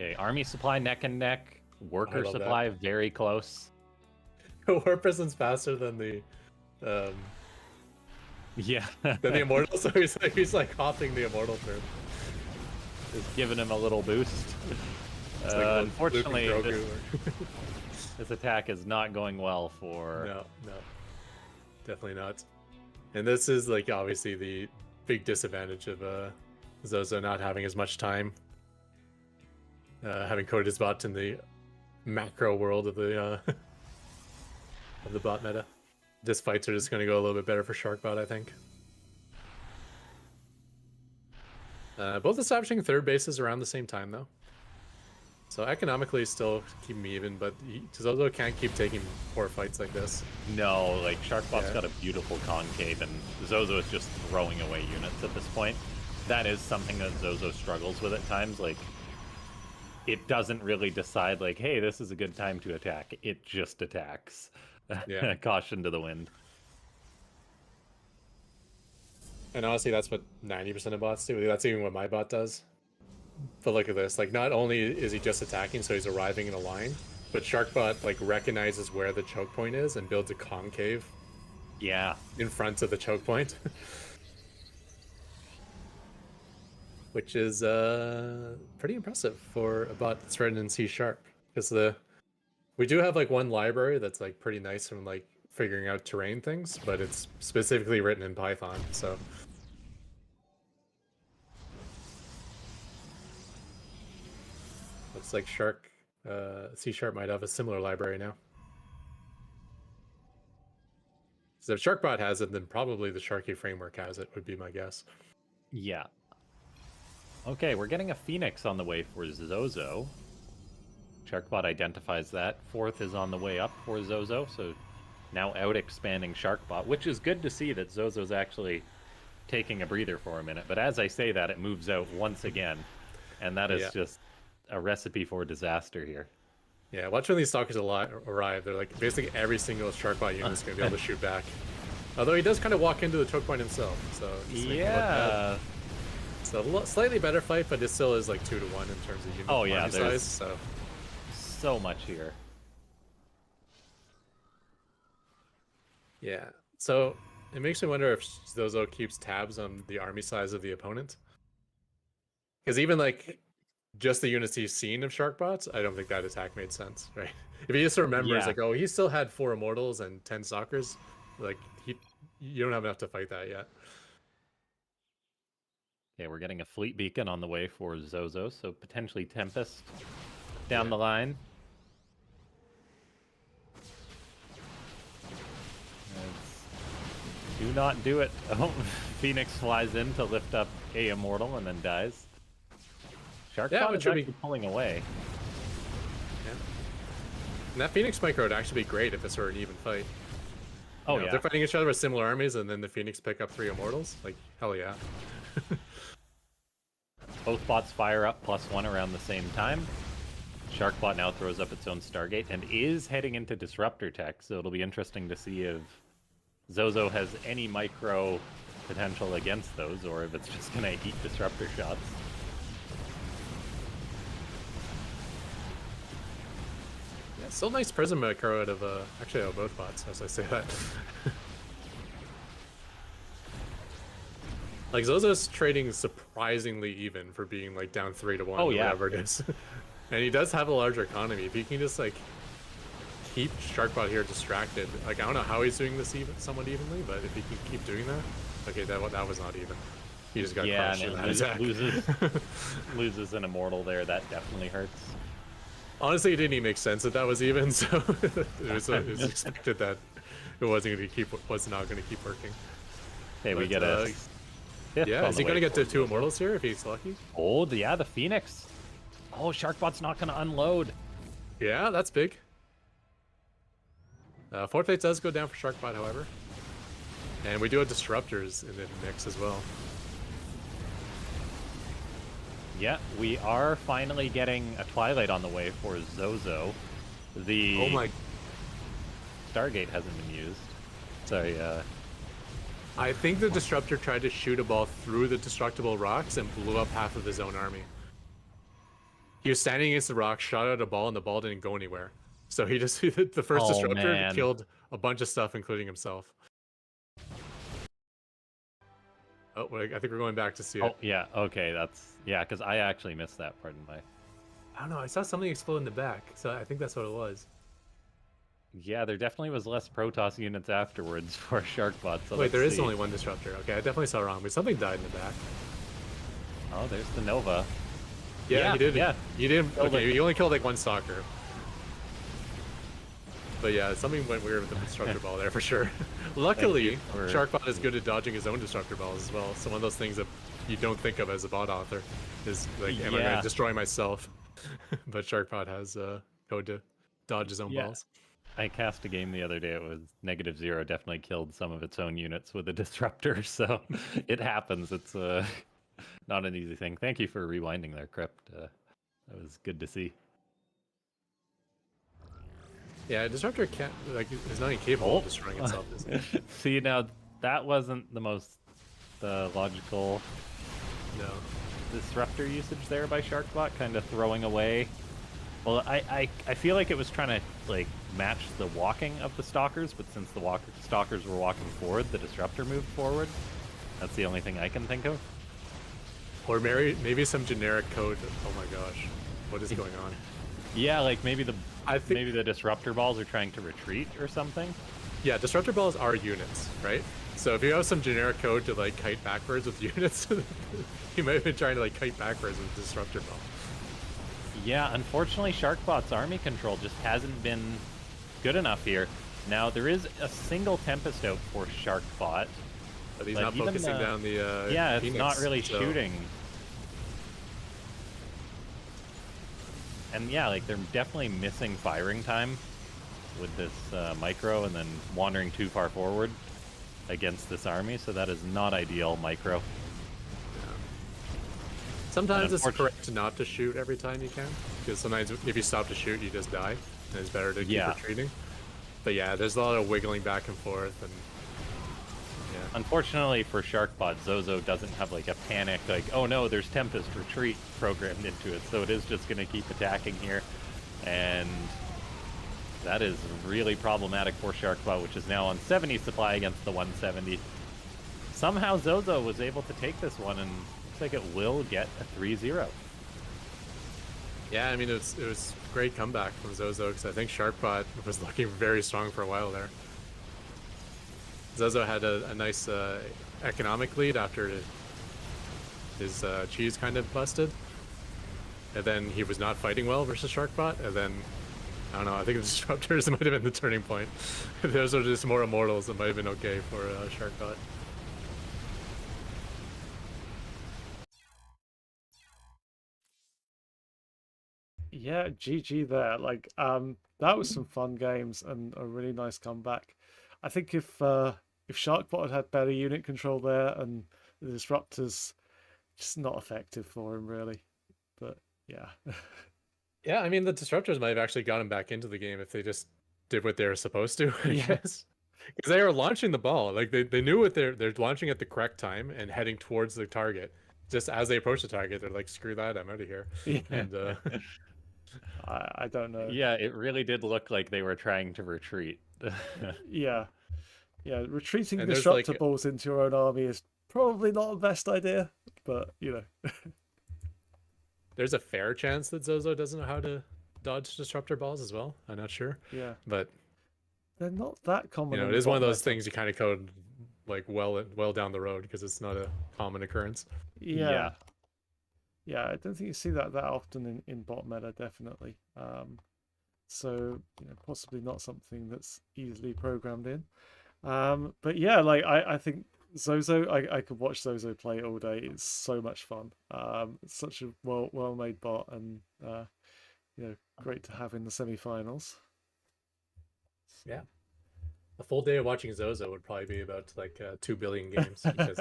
Okay, army supply neck and neck. Worker love that. supply very close. War Prison's faster than the Yeah. immortal, so he's like hopping the immortal turn. Just giving him a little boost. It's like Unfortunately, Luke and this, Grogu. this attack is not going well for. No, definitely not. And this is like obviously the big disadvantage of Zozo not having as much time, having coded his bot in the macro world of the bot meta. This fights are just going to go a little bit better for Sharkbot, I think. Both establishing third bases around the same time, though. So economically, still keep me even, but Zozo can't keep taking poor fights like this. No, like Sharkbot's got a beautiful concave, and Zozo is just throwing away units at this point. That is something that Zozo struggles with at times. Like, it doesn't really decide, like, hey, this is a good time to attack. It just attacks. Yeah. Caution to the wind. And honestly, that's what 90% of bots do. That's even what my bot does. But look at this. Like, not only is he just attacking, so he's arriving in a line, but Sharkbot, like, recognizes where the choke point is and builds a concave. Yeah. In front of the choke point. Which is pretty impressive for a bot that's written in C#. Because we do have, like, one library that's, like, pretty nice from, like, figuring out terrain things, but it's specifically written in Python, so... Looks like C# might have a similar library now. So if Sharkbot has it, then probably the Sharky framework has it, would be my guess. Yeah. Okay, we're getting a Phoenix on the way for Zozo. Sharkbot identifies that. Fourth is on the way up for Zozo, so now out expanding Sharkbot, which is good to see that Zozo's actually taking a breather for a minute. But as I say that, it moves out once again, and that is just a recipe for disaster here. Yeah, watch when these stalkers arrive. They're like, basically every single Sharkbot unit is going to be able to shoot back. Although he does kind of walk into the choke point himself, so... Yeah. It's a slightly better fight, but it still is like 2-1 in terms of unit size, so... So much here. Yeah, so it makes me wonder if Zozo keeps tabs on the army size of the opponent. Because even like just the units he's seen of Sharkbots, I don't think that attack made sense, right? If he just remembers, like, oh, he still had 4 Immortals and 10 Stalkers, like, you don't have enough to fight that yet. Okay, we're getting a Fleet Beacon on the way for Zozo, so potentially Tempest down the line. Do not do it. Oh, Phoenix flies in to lift up a Immortal and then dies. Sharkbot is actually pulling away. Yeah. And that Phoenix micro would actually be great if it's sort of an even fight. Oh, If they're fighting each other with similar armies and then the Phoenix pick up 3 Immortals, like, hell yeah. Both bots fire up +1 around the same time. Sharkbot now throws up its own Stargate and is heading into Disruptor tech, so it'll be interesting to see if Zozo has any micro potential against those, or if it's just going to eat Disruptor shots. Yeah, still nice Prism micro out of, actually out of both bots, as I say that. Like, Zozo's trading surprisingly even for being, like, down 3-1 or whatever it is. And he does have a larger economy. If he can just, like, keep Sharkbot here distracted. Like, I don't know how he's doing this somewhat evenly, but if he can keep doing that... Okay, that was not even. He just got crushed in that attack. Loses an Immortal there. That definitely hurts. Honestly, it didn't even make sense that that was even, so it was expected that it wasn't going to keep working. Hey, we get a... Yeah, is he going to get to 2 Immortals here if he's lucky? Oh, yeah, the Phoenix. Oh, Sharkbot's not going to unload. Yeah, that's big. Fourth Fate does go down for Sharkbot, however. And we do have Disruptors in the mix as well. Yeah, we are finally getting a Twilight on the way for Zozo. The Stargate hasn't been used. Sorry, I think the Disruptor tried to shoot a ball through the destructible rocks and blew up half of his own army. He was standing against the rock, shot out a ball, and the ball didn't go anywhere. So he just the first Oh, disruptor man. killed a bunch of stuff, including himself. Oh, I think we're going back to see it. Oh, yeah. Okay, yeah, because I actually missed that part in my. I don't know. I saw something explode in the back, so I think that's what it was. Yeah, there definitely was less Protoss units afterwards for Sharkbot. So Wait, there let's is see. only one disruptor. Okay, I definitely saw wrong, but something died in the back. Oh, there's the Nova. Yeah, he did. Yeah. You didn't. Killed Okay, it. you only killed like one stalker. But yeah, something went weird with the disruptor ball there for sure. Luckily, for- Sharkbot is good at dodging his own disruptor balls as well. So one of those things that you don't think of as a bot author is like, am I going Yeah. to destroy myself? But Sharkbot has code to dodge his own Yeah. balls. I cast a game the other day. It was -0. Definitely killed some of its own units with a disruptor. So it happens. It's not an easy thing. Thank you for rewinding there, Crypt. That was good to see. Yeah, disruptor can't is not incapable of destroying itself. Is it? See, now that wasn't the most logical No. disruptor usage there by Sharkbot, kind of throwing away. Well, I feel like it was trying to like match the walking of the stalkers, but since the stalkers were walking forward, the disruptor moved forward. That's the only thing I can think of. Or maybe some generic code. Oh my gosh, what is going on? Yeah, like maybe I think maybe the disruptor balls are trying to retreat or something. yeah, disruptor balls are units, right? So if you have some generic code to like kite backwards with units, you might have been trying to like kite backwards with disruptor ball. Yeah, unfortunately, Sharkbot's army control just hasn't been good enough here. Now, there is a single Tempest out for Sharkbot. But he's But not even, focusing down the yeah, it's Phoenix, not really so- shooting. And yeah, like they're definitely missing firing time with this micro and then wandering too far forward against this army, so that is not ideal micro. Sometimes it's unfortunate- correct not to shoot every time you can, because sometimes if you stop to shoot, you just die, and it's better to keep Yeah. retreating. But yeah, there's a lot of wiggling back and forth, and yeah. Unfortunately for Sharkbot, Zozo doesn't have like a panic, like, oh no, there's Tempest retreat programmed into it, so it is just going to keep attacking here. And that is really problematic for Sharkbot, which is now on 70 supply against the 170. Somehow Zozo was able to take this one, and looks like it will get a 3-0. Yeah, I mean, it was great comeback from Zozo, because I think Sharkbot was looking very strong for a while there. Zozo had a nice economic lead after his cheese kind of busted. And then he was not fighting well versus Sharkbot, and then, I don't know, I think the Disruptors might have been the turning point. If those were just more Immortals, it might have been okay for Sharkbot. Yeah, GG there. Like, that was some fun games and a really nice comeback. I think if Sharkbot had better unit control there and the disruptors just not effective for him really. But yeah. Yeah, I mean, the Disruptors might have actually got him back into the game if they just did what they were supposed to, I Yeah. guess. Because they were launching the ball. Like, they knew what they're launching at the correct time and heading towards the target. Just as they approach the target, they're like, screw that, I'm out of here. Yeah. And I don't know. Yeah, it really did look like they were trying to retreat. Yeah. Yeah, retreating And there's, disruptor like- balls into your own army is probably not the best idea, but you know. there's a fair chance that Zozo doesn't know how to dodge Disruptor balls as well. I'm not sure. Yeah. But, They're not that common. you know, in it is one of bot those meta. things you kind of code like well down the road because it's not a common occurrence. Yeah. Yeah, I don't think you see that often in bot meta, definitely. So, you know, possibly not something that's easily programmed in. But yeah, like I think Zozo, I could watch Zozo play all day. It's so much fun. It's such a well made bot, and you know, great to have in the semi-finals. Yeah. A full day of watching Zozo would probably be about like 2 billion games. Because...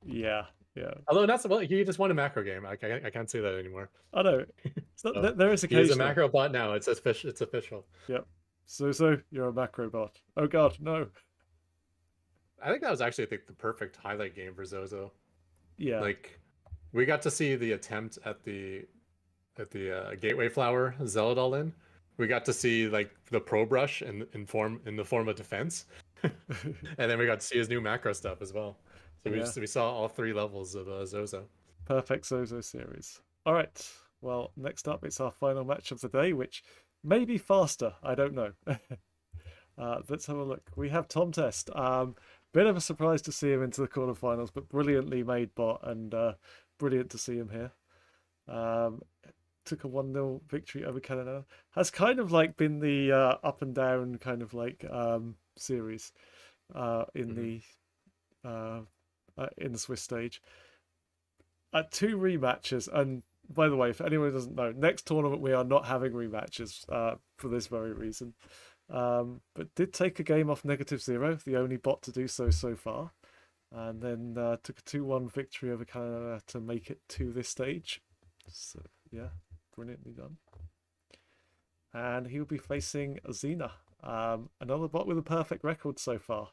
Yeah, yeah. Although that's well, he just won a macro game. I can't say that anymore. I know. So So, there is He is a occasional. macro bot now. It's official. It's official. Yep. Zozo, you're a macro bot. Oh god, no. I think that was actually the perfect highlight game for Zozo. Yeah. Like, we got to see the attempt at the Gateway Flower Zealot all in, we got to see like the Pro Brush in the form of defense, and then we got to see his new macro stuff as well. So Yeah. we saw all 3 levels of Zozo. Perfect Zozo series. All right. Well, next up, it's our final match of the day, which may be faster. I don't know. Let's have a look. We have Tom Test. Bit of a surprise to see him into the quarterfinals, but brilliantly made bot and brilliant to see him here. Took a 1-0 victory over Canada. Has kind of like been the up and down kind of like series in the Swiss stage. 2 rematches, and by the way, if anyone doesn't know, next tournament we are not having rematches for this very reason. But did take a game off -0, the only bot to do so far, and then took a 2-1 victory over Canada to make it to this stage. So yeah, brilliantly done. And he'll be facing Xena, another bot with a perfect record so far.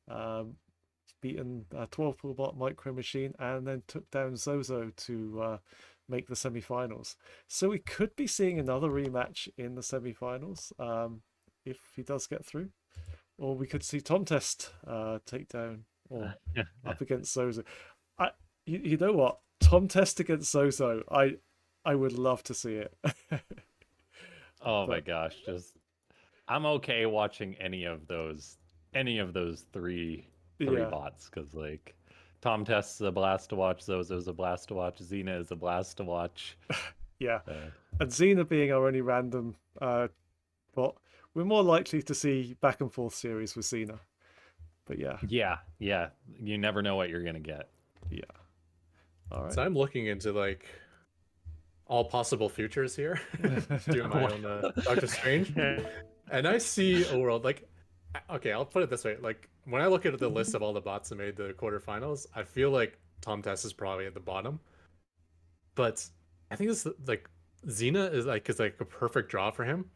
He's beaten 12 pool bot Micro Machine and then took down Zozo to make the semi-finals. So we could be seeing another rematch in the semi-finals. If he does get through, or we could see Tom Test take down or up against Zozo. You know what, Tom Test against Zozo, I would love to see it. Oh my gosh, just I'm okay watching any of those three bots, because like Tom Test's a blast to watch, Zozo's a blast to watch, Xena is a blast to watch. Yeah, and Xena being our only random bot, we're more likely to see back and forth series with Xena. But yeah. Yeah. You never know what you're gonna get. Yeah. All right. So I'm looking into like all possible futures here, doing my own Doctor Strange, and I see a world like, okay, I'll put it this way: like when I look at the list of all the bots that made the quarterfinals, I feel like Tom Test is probably at the bottom, but I think it's like Xena is like a perfect draw for him.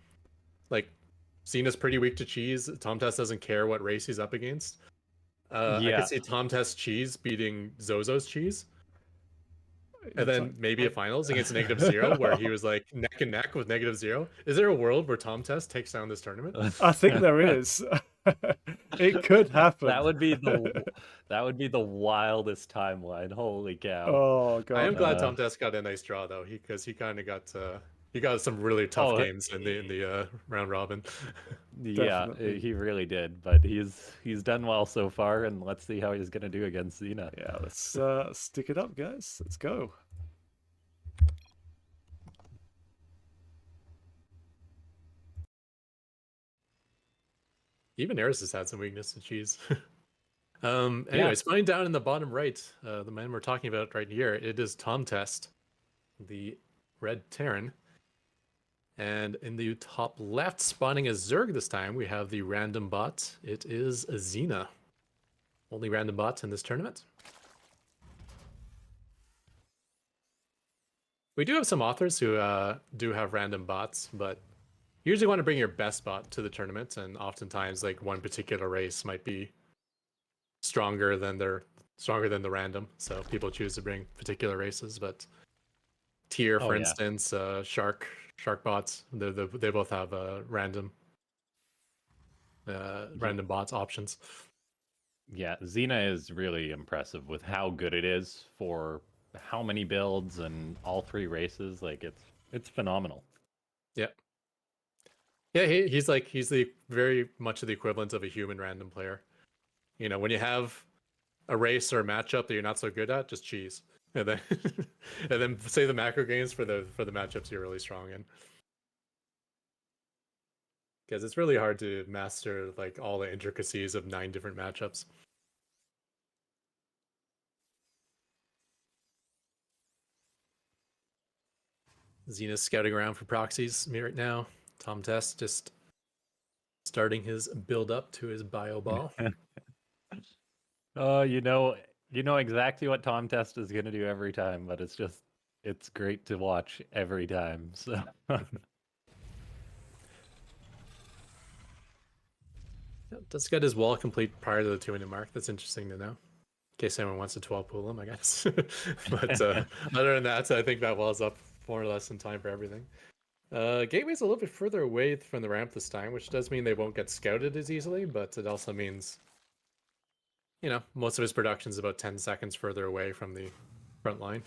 Like Xena's pretty weak to cheese. Tom Test doesn't care what race he's up against. I could see Tom Test cheese beating Zozo's cheese. And then maybe a finals against -0 where he was like neck and neck with -0. Is there a world where Tom Test takes down this tournament? I think there is. It could happen. That would be the wildest timeline. Holy cow. Oh god. I am glad Tom Test got a nice draw though, because he kind of got some really tough games in the round robin. Yeah, he really did, but he's done well so far, and let's see how he's gonna do against Xena. Yeah, let's stick it up, guys. Let's go. Even Eris has had some weakness to cheese. Anyways, flying down in the bottom right, the man we're talking about right here, it is Tom Test, the red Terran. And in the top left, spawning as Zerg this time, we have the random bot. It is Xena. Only random bot in this tournament. We do have some authors who do have random bots, but you usually want to bring your best bot to the tournament, and oftentimes like one particular race might be stronger than the random, so people choose to bring particular races. But Tier, for instance, Shark bots, they both have random bots options. Yeah, Xena is really impressive with how good it is for how many builds and all 3 races. Like it's phenomenal. Yeah. Yeah, he's the very much the equivalent of a human random player. You know, when you have a race or a matchup that you're not so good at, just cheese. And then and then say the macro games for the matchups you're really strong in. Because it's really hard to master like all the intricacies of 9 different matchups. Xena's scouting around for proxies right now. Tom Test just starting his build up to his bio ball. Oh, you know exactly what Tom Test is gonna do every time, but it's great to watch every time. So Does get his wall complete prior to the 2-minute mark. That's interesting to know. In case anyone wants to 12 pool him, I guess. But other than that, I think that wall's up more or less in time for everything. Gateway's a little bit further away from the ramp this time, which does mean they won't get scouted as easily, but it also means, you know, most of his production's about 10 seconds further away from the front line.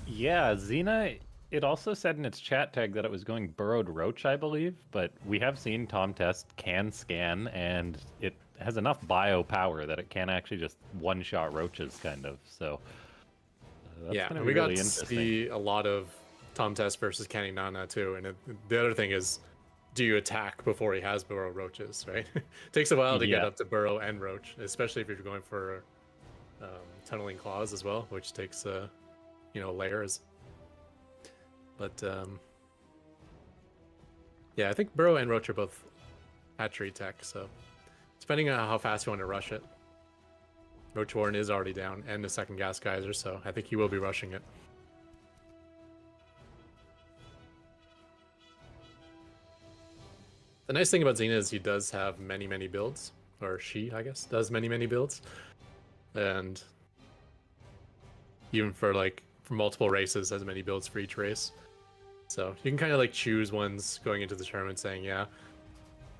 Yeah, Xena, it also said in its chat tag that it was going burrowed roach, I believe, but we have seen Tom Test can scan, and it has enough bio power that it can actually just one-shot roaches, kind of. So that's Yeah, gonna and be we got really to interesting. see a lot of Tom Test versus Kenny Nana too. And the other thing is, do you attack before he has burrow roaches, right? It takes a while to get Yeah. up to burrow and roach, especially if you're going for tunneling claws as well, which takes you know, layers. But yeah, I think burrow and roach are both hatchery tech, so depending on how fast you want to rush it. Roach Warren is already down, and the second gas geyser, so I think he will be rushing it. The nice thing about Xena is he does have many builds, or she, I guess, does many builds, and even for multiple races, has many builds for each race. So you can kind of like choose ones going into the tournament, saying, yeah,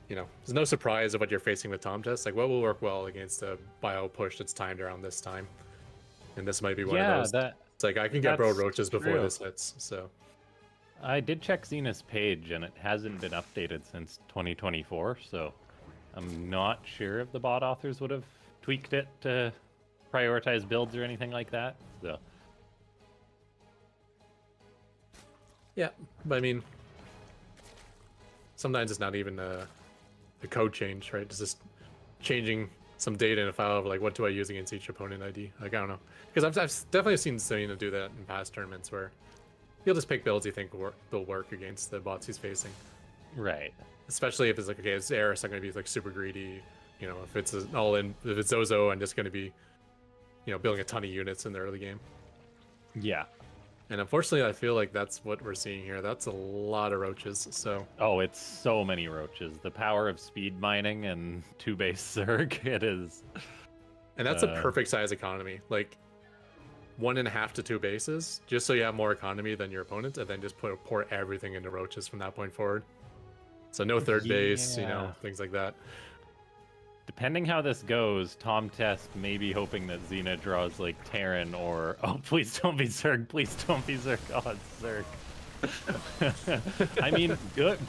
you know, there's no surprise of what you're facing with Tom Test. Like, what will work well against a bio push that's timed around this time, and this might be one of those. It's like I can get bro that's roaches before true. this hits, so. I did check Xena's page, and it hasn't been updated since 2024, so I'm not sure if the bot authors would have tweaked it to prioritize builds or anything like that. So Yeah, but I mean, sometimes it's not even a code change, right? It's just changing some data in a file of like, what do I use against each opponent ID? Like, I don't know. Because I've definitely seen Serena do that in past tournaments where he'll just pick builds he think will work against the bots he's facing. right. Especially if it's like, okay, it's Eris, I'm going to be like super greedy. You know, if it's an all-in, if it's Zozo, I'm just going to be, you know, building a ton of units in the early game. Yeah. And unfortunately, I feel like that's what we're seeing here. That's a lot of roaches, so... Oh, it's so many roaches. The power of speed mining and 2-base Zerg, it is. And that's a perfect size economy. Like, 1.5 to 2 bases, just so you have more economy than your opponent, and then just pour everything into roaches from that point forward. So no third base, you know, Yeah. things like that. Depending how this goes, Tom Test may be hoping that Xena draws like Terran or oh please don't be Zerg, please don't be Zerg. Oh, it's Zerg. I mean,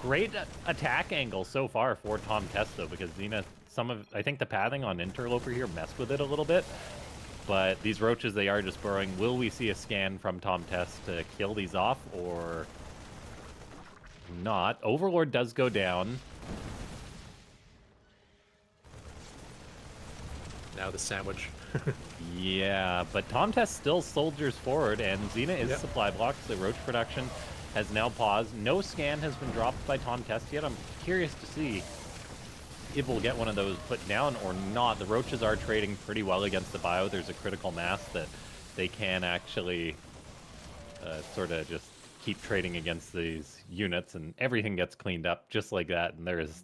great attack angle so far for Tom Test though, because Xena, I think the pathing on Interloper here messed with it a little bit. But these roaches, they are just burrowing. Will we see a scan from Tom Test to kill these off or not? Overlord does go down. Now the sandwich. Yeah, but Tom Test still soldiers forward, and Xena is Yep. supply blocked. The roach production has now paused. No scan has been dropped by Tom Test yet. I'm curious to see if we'll get one of those put down or not. The roaches are trading pretty well against the bio. There's a critical mass that they can actually sort of just keep trading against these units, and everything gets cleaned up just like that. And there's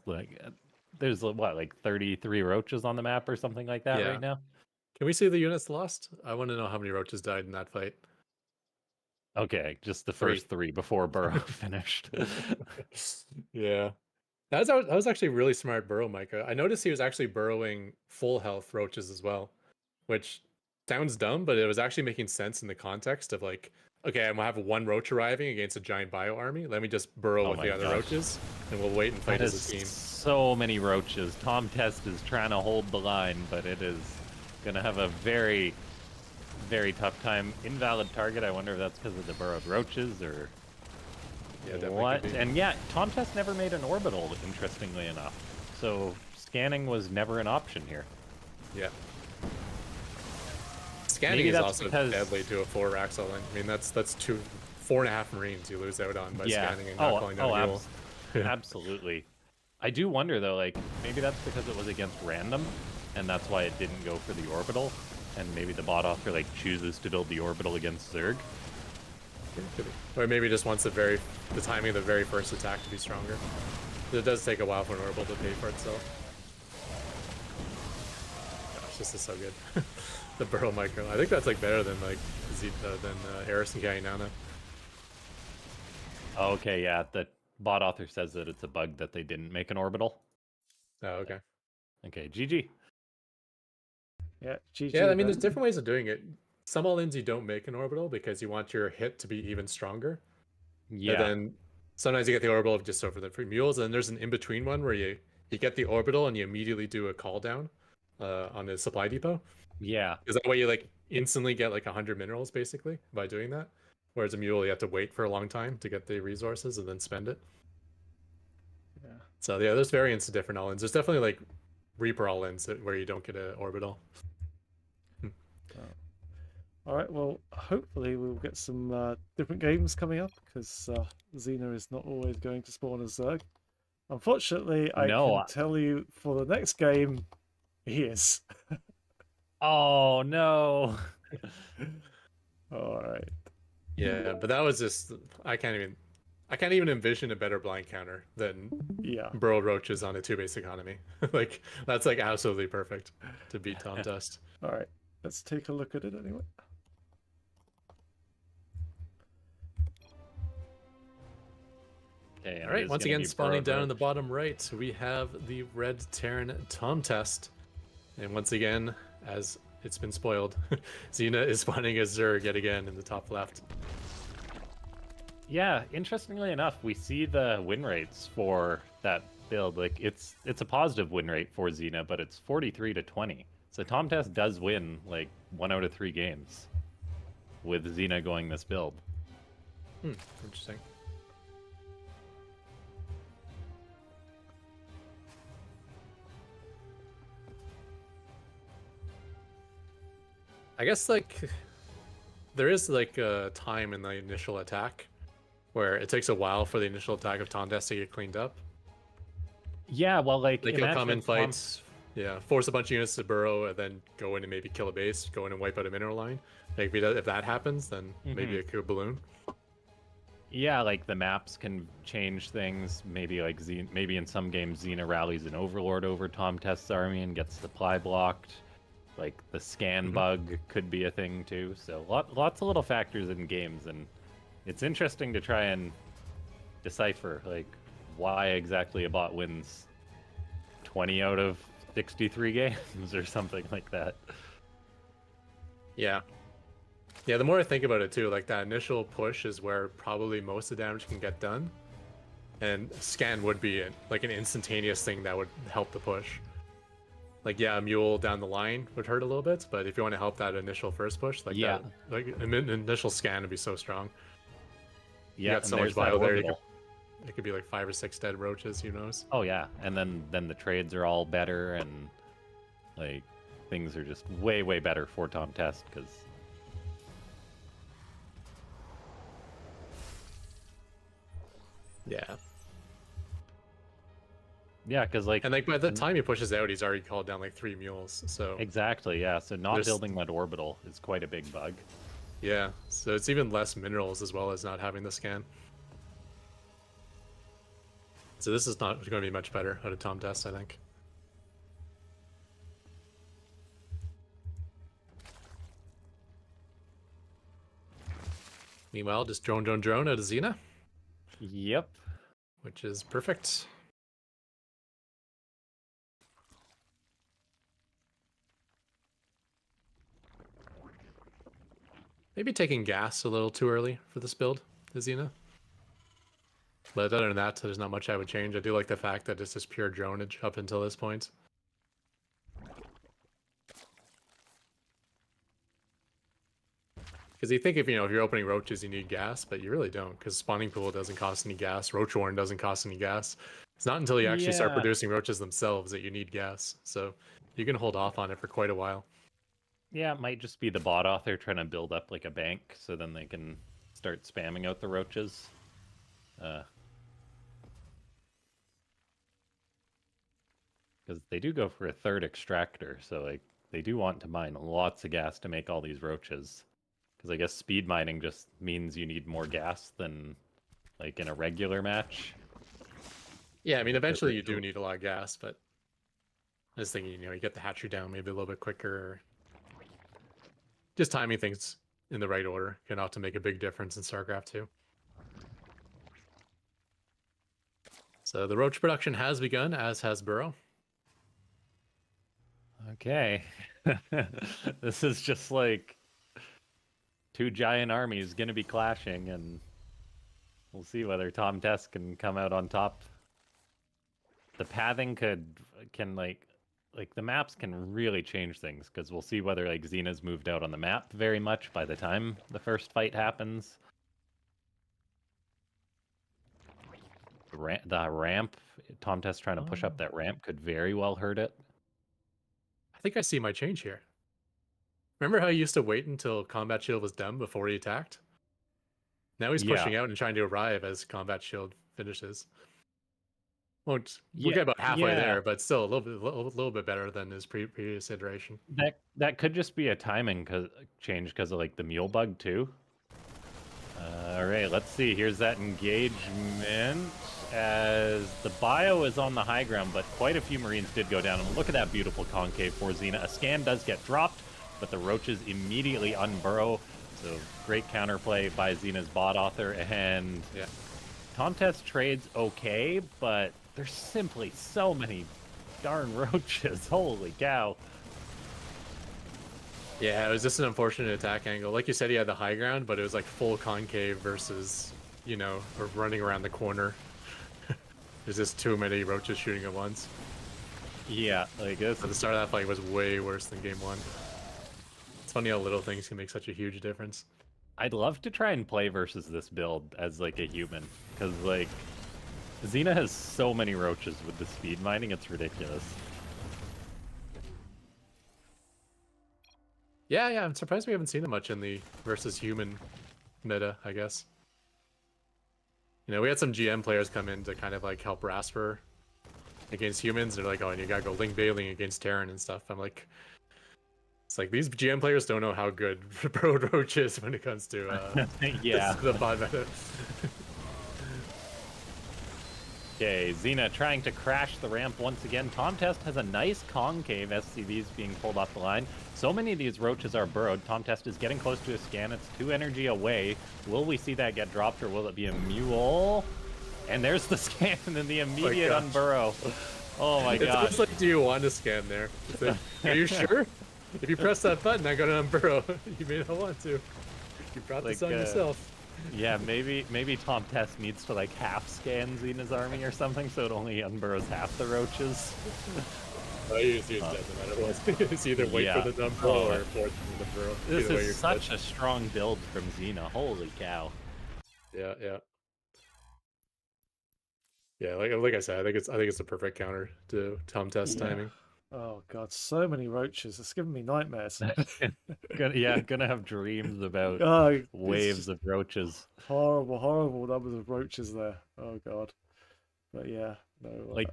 what, like 33 roaches on the map or something like that Yeah. right now? Can we see the units lost? I want to know how many roaches died in that fight. Okay, just the 3. first 3 before Burrow finished. Yeah. That was actually really smart burrow, Micah. I noticed he was actually burrowing full health roaches as well, which sounds dumb, but it was actually making sense in the context of like, okay, I'm gonna have one roach arriving against a giant bio army. Let me just burrow Oh with my the other gosh. roaches, and we'll wait and fight That as is a team. so many roaches. Tom Test is trying to hold the line, but it is gonna have a very, very tough time. Invalid target. I wonder if that's because of the burrowed roaches or Yeah, definitely what. could be. And yeah, Tom Test never made an orbital, interestingly enough. So scanning was never an option here. Yeah. Scanning Maybe is that's also because- deadly to a 4 Raxel. I mean, that's 4.5 Marines you lose out on by Yeah. scanning and not calling down a heal. Absolutely. I do wonder though, like maybe that's because it was against random, and that's why it didn't go for the orbital. And maybe the bot author like chooses to build the orbital against Zerg. Could be. Or maybe just wants the timing of the very first attack to be stronger. It does take a while for an orbital to pay for itself. Gosh, this is so good. The burrow micro. I think that's like better than like Eris and Kainana. Okay, yeah. The bot author says that it's a bug that they didn't make an orbital. Oh, okay. Okay, GG. Yeah, GG. Yeah, I mean, there's then. different ways of doing it. Some all-ins you don't make an orbital because you want your hit to be even stronger. And Yeah. then sometimes you get the orbital just over the free mules, and then there's an in-between one where you get the orbital and you immediately do a call down on the supply depot. Yeah. Because that way you like instantly get like 100 minerals basically by doing that. Whereas a mule you have to wait for a long time to get the resources and then spend it. Yeah. So yeah, there's variants of different all-ins. There's definitely like Reaper all-ins where you don't get an orbital. All right. Well, hopefully we'll get some different games coming up because Xena is not always going to spawn as Zerg. Unfortunately, I No. can tell you for the next game, he is. Oh no. All right. Yeah, but that was just I can't even envision a better blind counter than Yeah. burrow roaches on a 2-base economy. Like that's like absolutely perfect to beat Tom Test. All right. Let's take a look at it anyway. Okay, All right, once again spawning down in the bottom right, we have the Red Terran Tom Test. And once again, as it's been spoiled, Xena is spawning as Zerg yet again in the top left. Yeah, interestingly enough, we see the win rates for that build. Like it's a positive win rate for Xena, but it's 43-20. So Tom Test does win like 1 out of 3 games with Xena going this build. Interesting. I guess like there is like a time in the initial attack where it takes a while for the initial attack of Tom Test to get cleaned up. Yeah, well, like Like he'll come in fights, yeah, force a bunch of units to burrow, and then go in and maybe kill a base, go in and wipe out a mineral line. Like if that happens, then maybe it could balloon. Yeah, like the maps can change things. Maybe like maybe in some games Xena rallies an overlord over Tom Test's army and gets supply blocked. Like the scan bug could be a thing too. So lots of little factors in games, and it's interesting to try and decipher like why exactly a bot wins 20 out of 63 games or something like that. Yeah. Yeah, the more I think about it too, like that initial push is where probably most of the damage can get done. And scan would be like an instantaneous thing that would help the push. Like yeah, a mule down the line would hurt a little bit, but if you want to help that initial first push, like Yeah. like an initial scan would be so strong. Yeah, you got and so much there's that bio there. orbital. It could be like 5 or 6 dead roaches, who knows? Oh yeah, and then the trades are all better, and like things are just way better for Tom Test because. Yeah. Yeah, because like And like by the time he pushes out, he's already called down like 3 mules. So exactly, yeah. So not building that orbital is quite a big bug. yeah, so it's even less minerals as well as not having the scan. So this is not going to be much better out of Tom Test, I think. Meanwhile, just drone out of Xena, Yep. which is perfect. Maybe taking gas a little too early for this build, Xena. But other than that, there's not much I would change. I do like the fact that it's just pure dronage up until this point. Because you think if you're opening roaches, you need gas, but you really don't, because spawning pool doesn't cost any gas. Roach warren doesn't cost any gas. It's not until you actually start Yeah. producing roaches themselves that you need gas. So you can hold off on it for quite a while. Yeah, it might just be the bot author trying to build up like a bank so then they can start spamming out the roaches. Because they do go for a 3rd extractor, so like they do want to mine lots of gas to make all these roaches. Because I guess speed mining just means you need more gas than like in a regular match. Yeah, I mean, eventually you do need a lot of gas, but I was thinking, you get the hatchery down maybe a little bit quicker. Just timing things in the right order can often make a big difference in StarCraft 2. So the roach production has begun, as has Burrow. Okay. This is just like two giant armies going to be clashing, and we'll see whether Tom Test can come out on top. The pathing can like the maps can really change things, because we'll see whether like Xena's moved out on the map very much by the time the first fight happens. The ramp, Tom Test trying to push up that ramp could very well hurt it. I think I see my change here. Remember how he used to wait until combat shield was done before he attacked? Now he's pushing out and trying to arrive as combat shield finishes. We'll get about halfway there, but still a little bit better than his previous iteration. That could just be a timing change because of like the mule bug too. All right, let's see. Here's that engagement as the bio is on the high ground, but quite a few Marines did go down. And look at that beautiful concave for Xena. A scan does get dropped, but the roaches immediately unburrow. So great counterplay by Xena's bot author. And Tom Test trades okay, but there's simply so many darn roaches. Holy cow. Yeah, it was just an unfortunate attack angle. Like you said, he had the high ground, but it was like full concave versus, you know, or running around the corner. There's just too many roaches shooting at once. Yeah, like this. At the start of that fight was way worse than game one. It's funny how little things can make such a huge difference. I'd love to try and play versus this build as like a human, because like Xena has so many roaches with the speed mining, it's ridiculous. Yeah, I'm surprised we haven't seen it much in the versus human meta, I guess. You know, we had some GM players come in to kind of like help Rasper against humans. They're like, oh, and you gotta go Link Bailing against Terran and stuff. I'm like, it's like these GM players don't know how good Pro Roach is when it comes to the bot meta. Okay, Xena trying to crash the ramp once again. Tom Test has a nice concave SCVs being pulled off the line. So many of these roaches are burrowed. Tom Test is getting close to a scan. It's 2 energy away. Will we see that get dropped, or will it be a mule? And there's the scan and then the immediate unburrow. Oh my god. It's like, do you want to scan there? Like, are you sure? If you press that button, I'm gonna unburrow. You may not want to. You brought this on yourself. Yeah, maybe Tom Test needs to like half scan Xena's army or something, so it only unburrows half the roaches. Oh, you just use that no matter what. It's either wait for the unburrow or force them to burrow. This is such a strong build from Xena. Holy cow. Yeah. Yeah, like I said, I think it's a perfect counter to Tom Test timing. Oh god, so many roaches. It's giving me nightmares. Gonna have dreams about waves of roaches. Horrible numbers of roaches there. Oh god. But yeah, no. Like,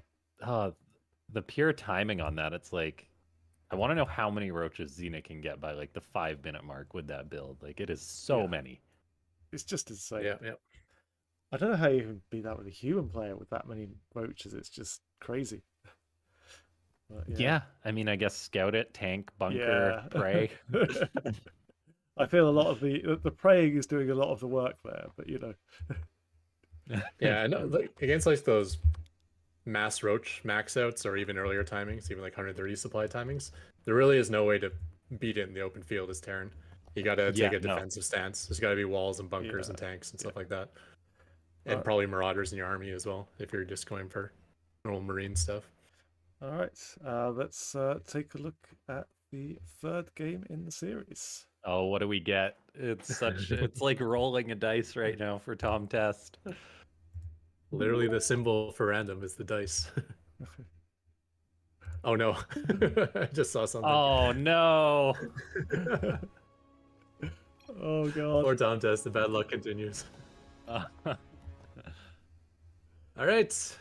the pure timing on that, it's like, I want to know how many roaches Xena can get by like the 5-minute mark with that build. Like, it is so many. It's just insane. Yeah. I don't know how you even beat that with a human player with that many roaches. It's just crazy. But, yeah, I mean, I guess scout it, tank, bunker, prey. I feel a lot of the preying is doing a lot of the work there, but you know. Yeah, I know. Like, against like those mass roach max outs or even earlier timings, even like 130 supply timings, there really is no way to beat it in the open field as Terran. You got to take a defensive stance. There's got to be walls and bunkers and tanks and stuff like that, and probably marauders in your army as well if you're just going for normal marine stuff. All right, let's take a look at the third game in the series. Oh, what do we get? It's like rolling a dice right now for Tom Test. Literally, the symbol for random is the dice. Oh no, I just saw something. Oh no. Oh god. Poor Tom Test, the bad luck continues. All right.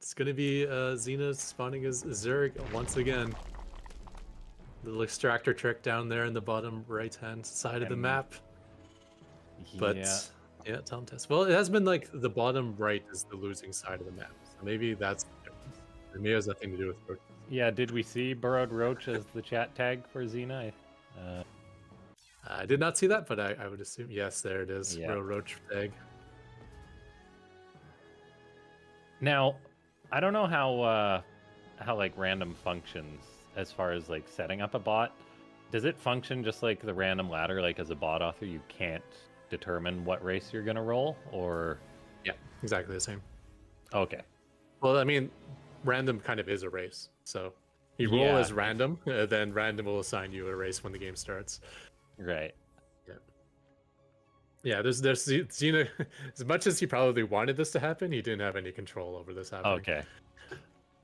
It's gonna be Xena spawning as Zerg once again. Little extractor trick down there in the bottom right-hand side of the map. But yeah, Tom Test. Well, it has been like the bottom right is the losing side of the map. So maybe that's the difference. Maybe it has nothing to do with roaches. Yeah, did we see Burrowed Roach as the chat tag for Xena? I did not see that, but I would assume yes, there it is. Yeah. Roach tag. Now, I don't know how like random functions as far as like setting up a bot. Does it function just like the random ladder? Like as a bot author, you can't determine what race you're gonna roll, or Yeah, exactly the same. okay, Well, I mean, random kind of is a race. So you roll Yeah. as random, then random will assign you a race when the game starts. right? Yeah, there's Xena. As much as he probably wanted this to happen, he didn't have any control over this happening. Okay.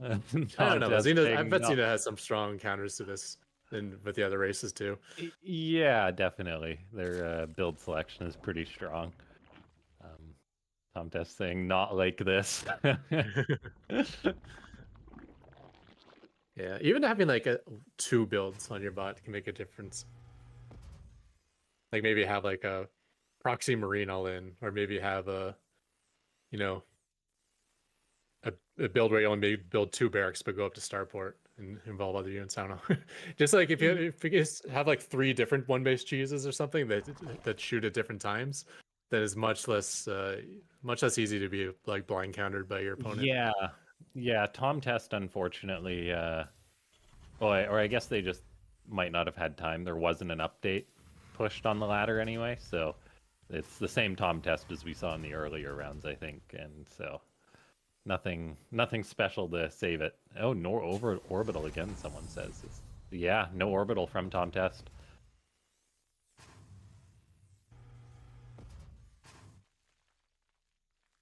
I don't know. Tom Xena, I testing, bet no. Xena has some strong counters to this, and with the other races too. Yeah, definitely. Their build selection is pretty strong. Tom test saying not like this. Yeah, even having like two builds on your bot can make a difference. Like maybe have like a proxy marine all in, or maybe have a, you know, a build where you only build two barracks but go up to starport and involve other units. I don't know. Just like if you just have like 3 different one base cheeses or something that shoot at different times, that is much less easy to be like blind countered by your opponent. Yeah. Tom test, unfortunately, or I guess they just might not have had time. There wasn't an update pushed on the ladder anyway, so it's the same Tom test as we saw in the earlier rounds, I think, and so nothing special to save it. Oh, no orbital again, someone says. Yeah, no orbital from Tom test.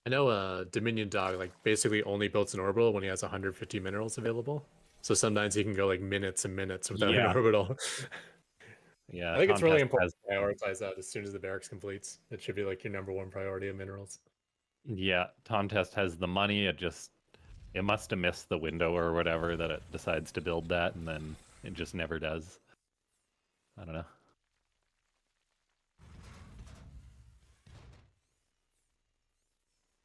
I know Dominion Dog like basically only builds an orbital when he has 150 minerals available. So sometimes he can go like minutes and minutes without Yeah. an orbital. Yeah, I think it's Tom really Test important to prioritize that as soon as the barracks completes. It should be like your #1 priority of minerals. Yeah, Tom Test has the money. It must have missed the window or whatever that it decides to build that, and then it just never does. I don't know.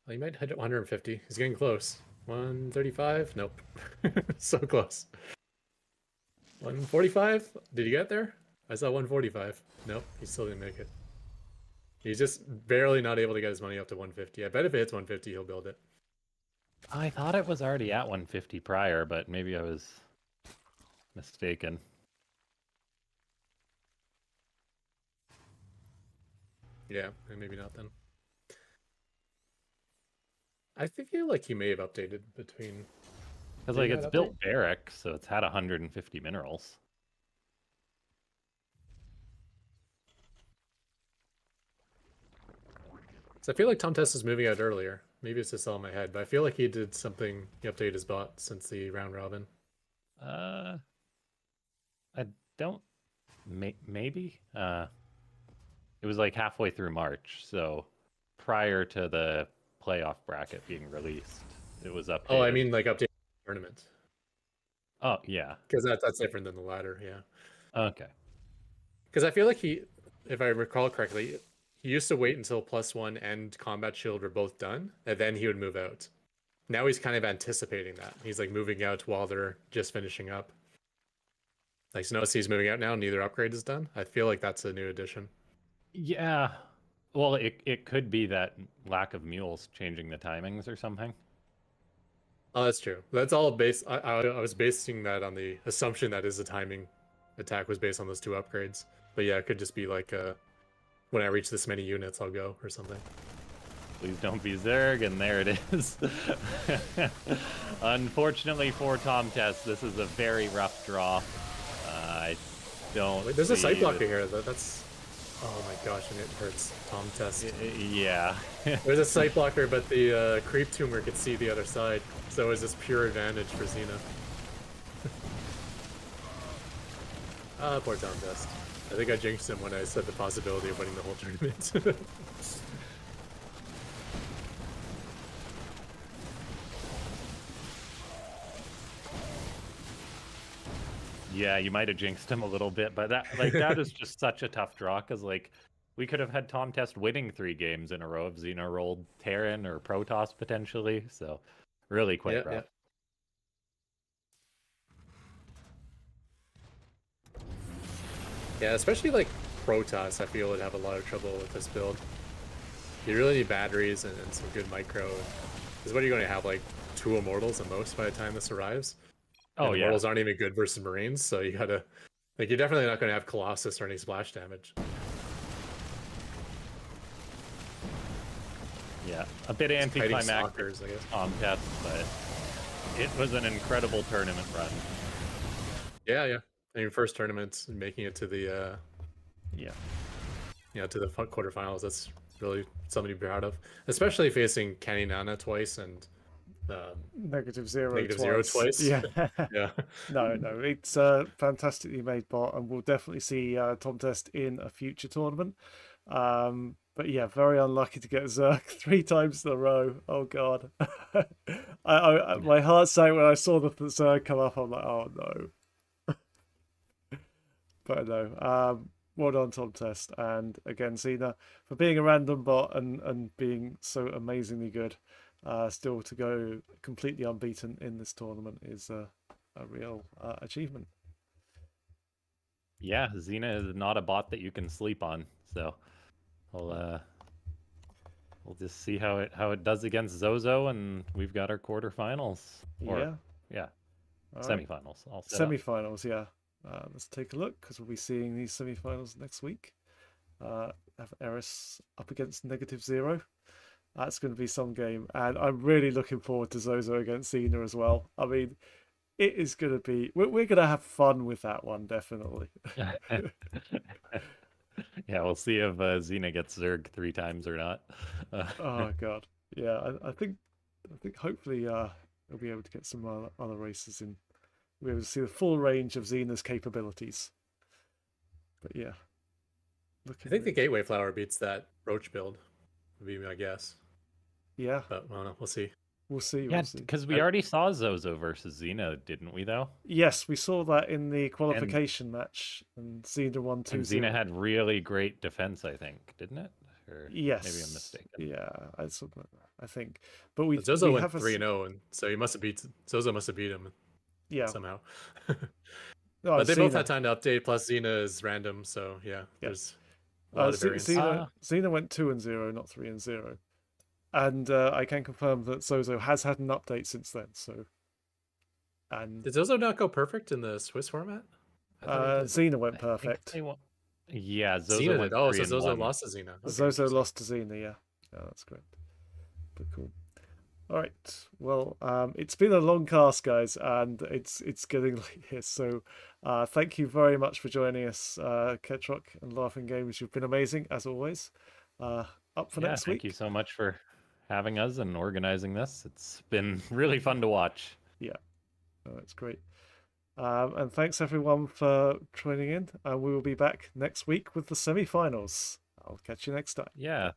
Well, he might hit 150. He's getting close. 135? Nope. So close. 145? Did he get there? I saw 145. Nope, he still didn't make it. He's just barely not able to get his money up to 150. I bet if it hits 150, he'll build it. I thought it was already at 150 prior, but maybe I was mistaken. Yeah, maybe not then. I feel like he may have updated between. Because Did like he it's not built update? barrack, so it's had 150 minerals. So I feel like Tom Test is moving out earlier. Maybe it's just all in my head, but I feel like he did something. He updated his bot since the round robin. I don't. Maybe. It was like halfway through March, so prior to the playoff bracket being released, it was updated. Oh, I mean like updated the tournament. Oh yeah. Because that's different than the ladder, yeah. Okay. Because I feel like he, if I recall correctly, he used to wait until +1 and combat shield were both done, and then he would move out. Now he's kind of anticipating that. He's like moving out while they're just finishing up. Like, so notice he's moving out now, neither upgrade is done. I feel like that's a new addition. Yeah. Well, it could be that lack of mules changing the timings or something. Oh, that's true. That's all based. I was basing that on the assumption that his timing attack was based on those 2 upgrades. But yeah, it could just be like when I reach this many units, I'll go or something. Please don't be Zerg, and there it is. Unfortunately for Tom Test, this is a very rough draw. I don't. Wait, there's a sight see blocker that- here. That's. Oh my gosh, and it hurts. Tom Test. Yeah. There's a sight blocker, but the creep tumor could see the other side, so it was this pure advantage for Xena. Poor Tom Test. I think I jinxed him when I said the possibility of winning the whole tournament. Yeah, you might have jinxed him a little bit, but that is just such a tough draw because like we could have had Tom Test winning 3 games in a row if Xena rolled Terran or Protoss potentially. So really quite rough. Yeah, especially like Protoss, I feel would have a lot of trouble with this build. You really need batteries and some good micro. Because what are you going to have, like 2 Immortals at most by the time this arrives? Oh And yeah. Immortals aren't even good versus Marines, so you gotta, like, you're definitely not going to have Colossus or any splash damage. Yeah, a bit Just kiting anticlimactic stalkers, I guess. contest, but it was an incredible tournament run. Yeah, yeah. And your first tournament, making it to the Yeah. to the quarterfinals. That's really something to be proud of, especially facing Kenny Nana twice and -0 -0 twice. Yeah. Yeah. No, it's a fantastically made bot, and we'll definitely see Tom Test in a future tournament. But yeah, very unlucky to get Zerg 3 times in a row. Oh god, my heart sank when I saw the Zerg come up. I'm like, oh no. But no, well done, Tom Test, and again, Cena, for being a random bot and being so amazingly good. Still to go completely unbeaten in this tournament is a real achievement. Yeah, Xena is not a bot that you can sleep on, so we'll just see how it does against Zozo, and we've got our quarterfinals. Yeah. All right. Semifinals. All set up. Semifinals, yeah. Let's take a look, because we'll be seeing these semifinals next week. Have Eris up against -0. That's going to be some game, and I'm really looking forward to Zozo against Xena as well. I mean, it is going to be. We're going to have fun with that one, definitely. Yeah, we'll see if Xena gets Zerg 3 times or not. Oh god, yeah. I think hopefully we'll be able to get some other races in. We'll be able to see the full range of Xena's capabilities. But yeah, I think the Gateway Flower beats that Roach build, would be my guess. Yeah, But I don't know. We'll see. We'll see. Yeah, because we already saw Zozo versus Xena, didn't we? Though. Yes, we saw that in the qualification match, and Xena won 2-0. And Xena had really great defense, I think, didn't it? Or yes, maybe I'm mistaken. Yeah, I think. But Zozo we went 3-0, and so he must have beat Zozo. Must have beat him. Yeah. Somehow. Oh, but they both had time to update. Plus, Xena is random, so yeah, there's a lot of variance. Xena went 2-0, not 3-0. And I can confirm that Zozo has had an update since then. So, and did Zozo not go perfect in the Swiss format? Xena went perfect. Yeah, Zozo Xena went did. Oh, so Zozo lost to Xena. Okay, Zozo lost to Xena. Yeah, that's correct. But cool. All right. Well, it's been a long cast, guys, and it's getting late here. So, thank you very much for joining us, Ketrock and Laughing Games. You've been amazing as always. Up for next week. Thank you so much for having us and organizing this. It's been really fun to watch. Yeah, it's great. And thanks everyone for joining in. And we will be back next week with the semi-finals. I'll catch you next time. Yeah.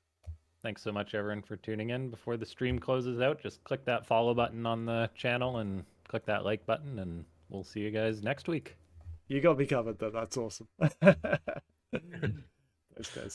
Thanks so much, everyone, for tuning in. Before the stream closes out, just click that follow button on the channel and click that like button, and we'll see you guys next week. You got me covered, though. That's awesome. Thanks, guys.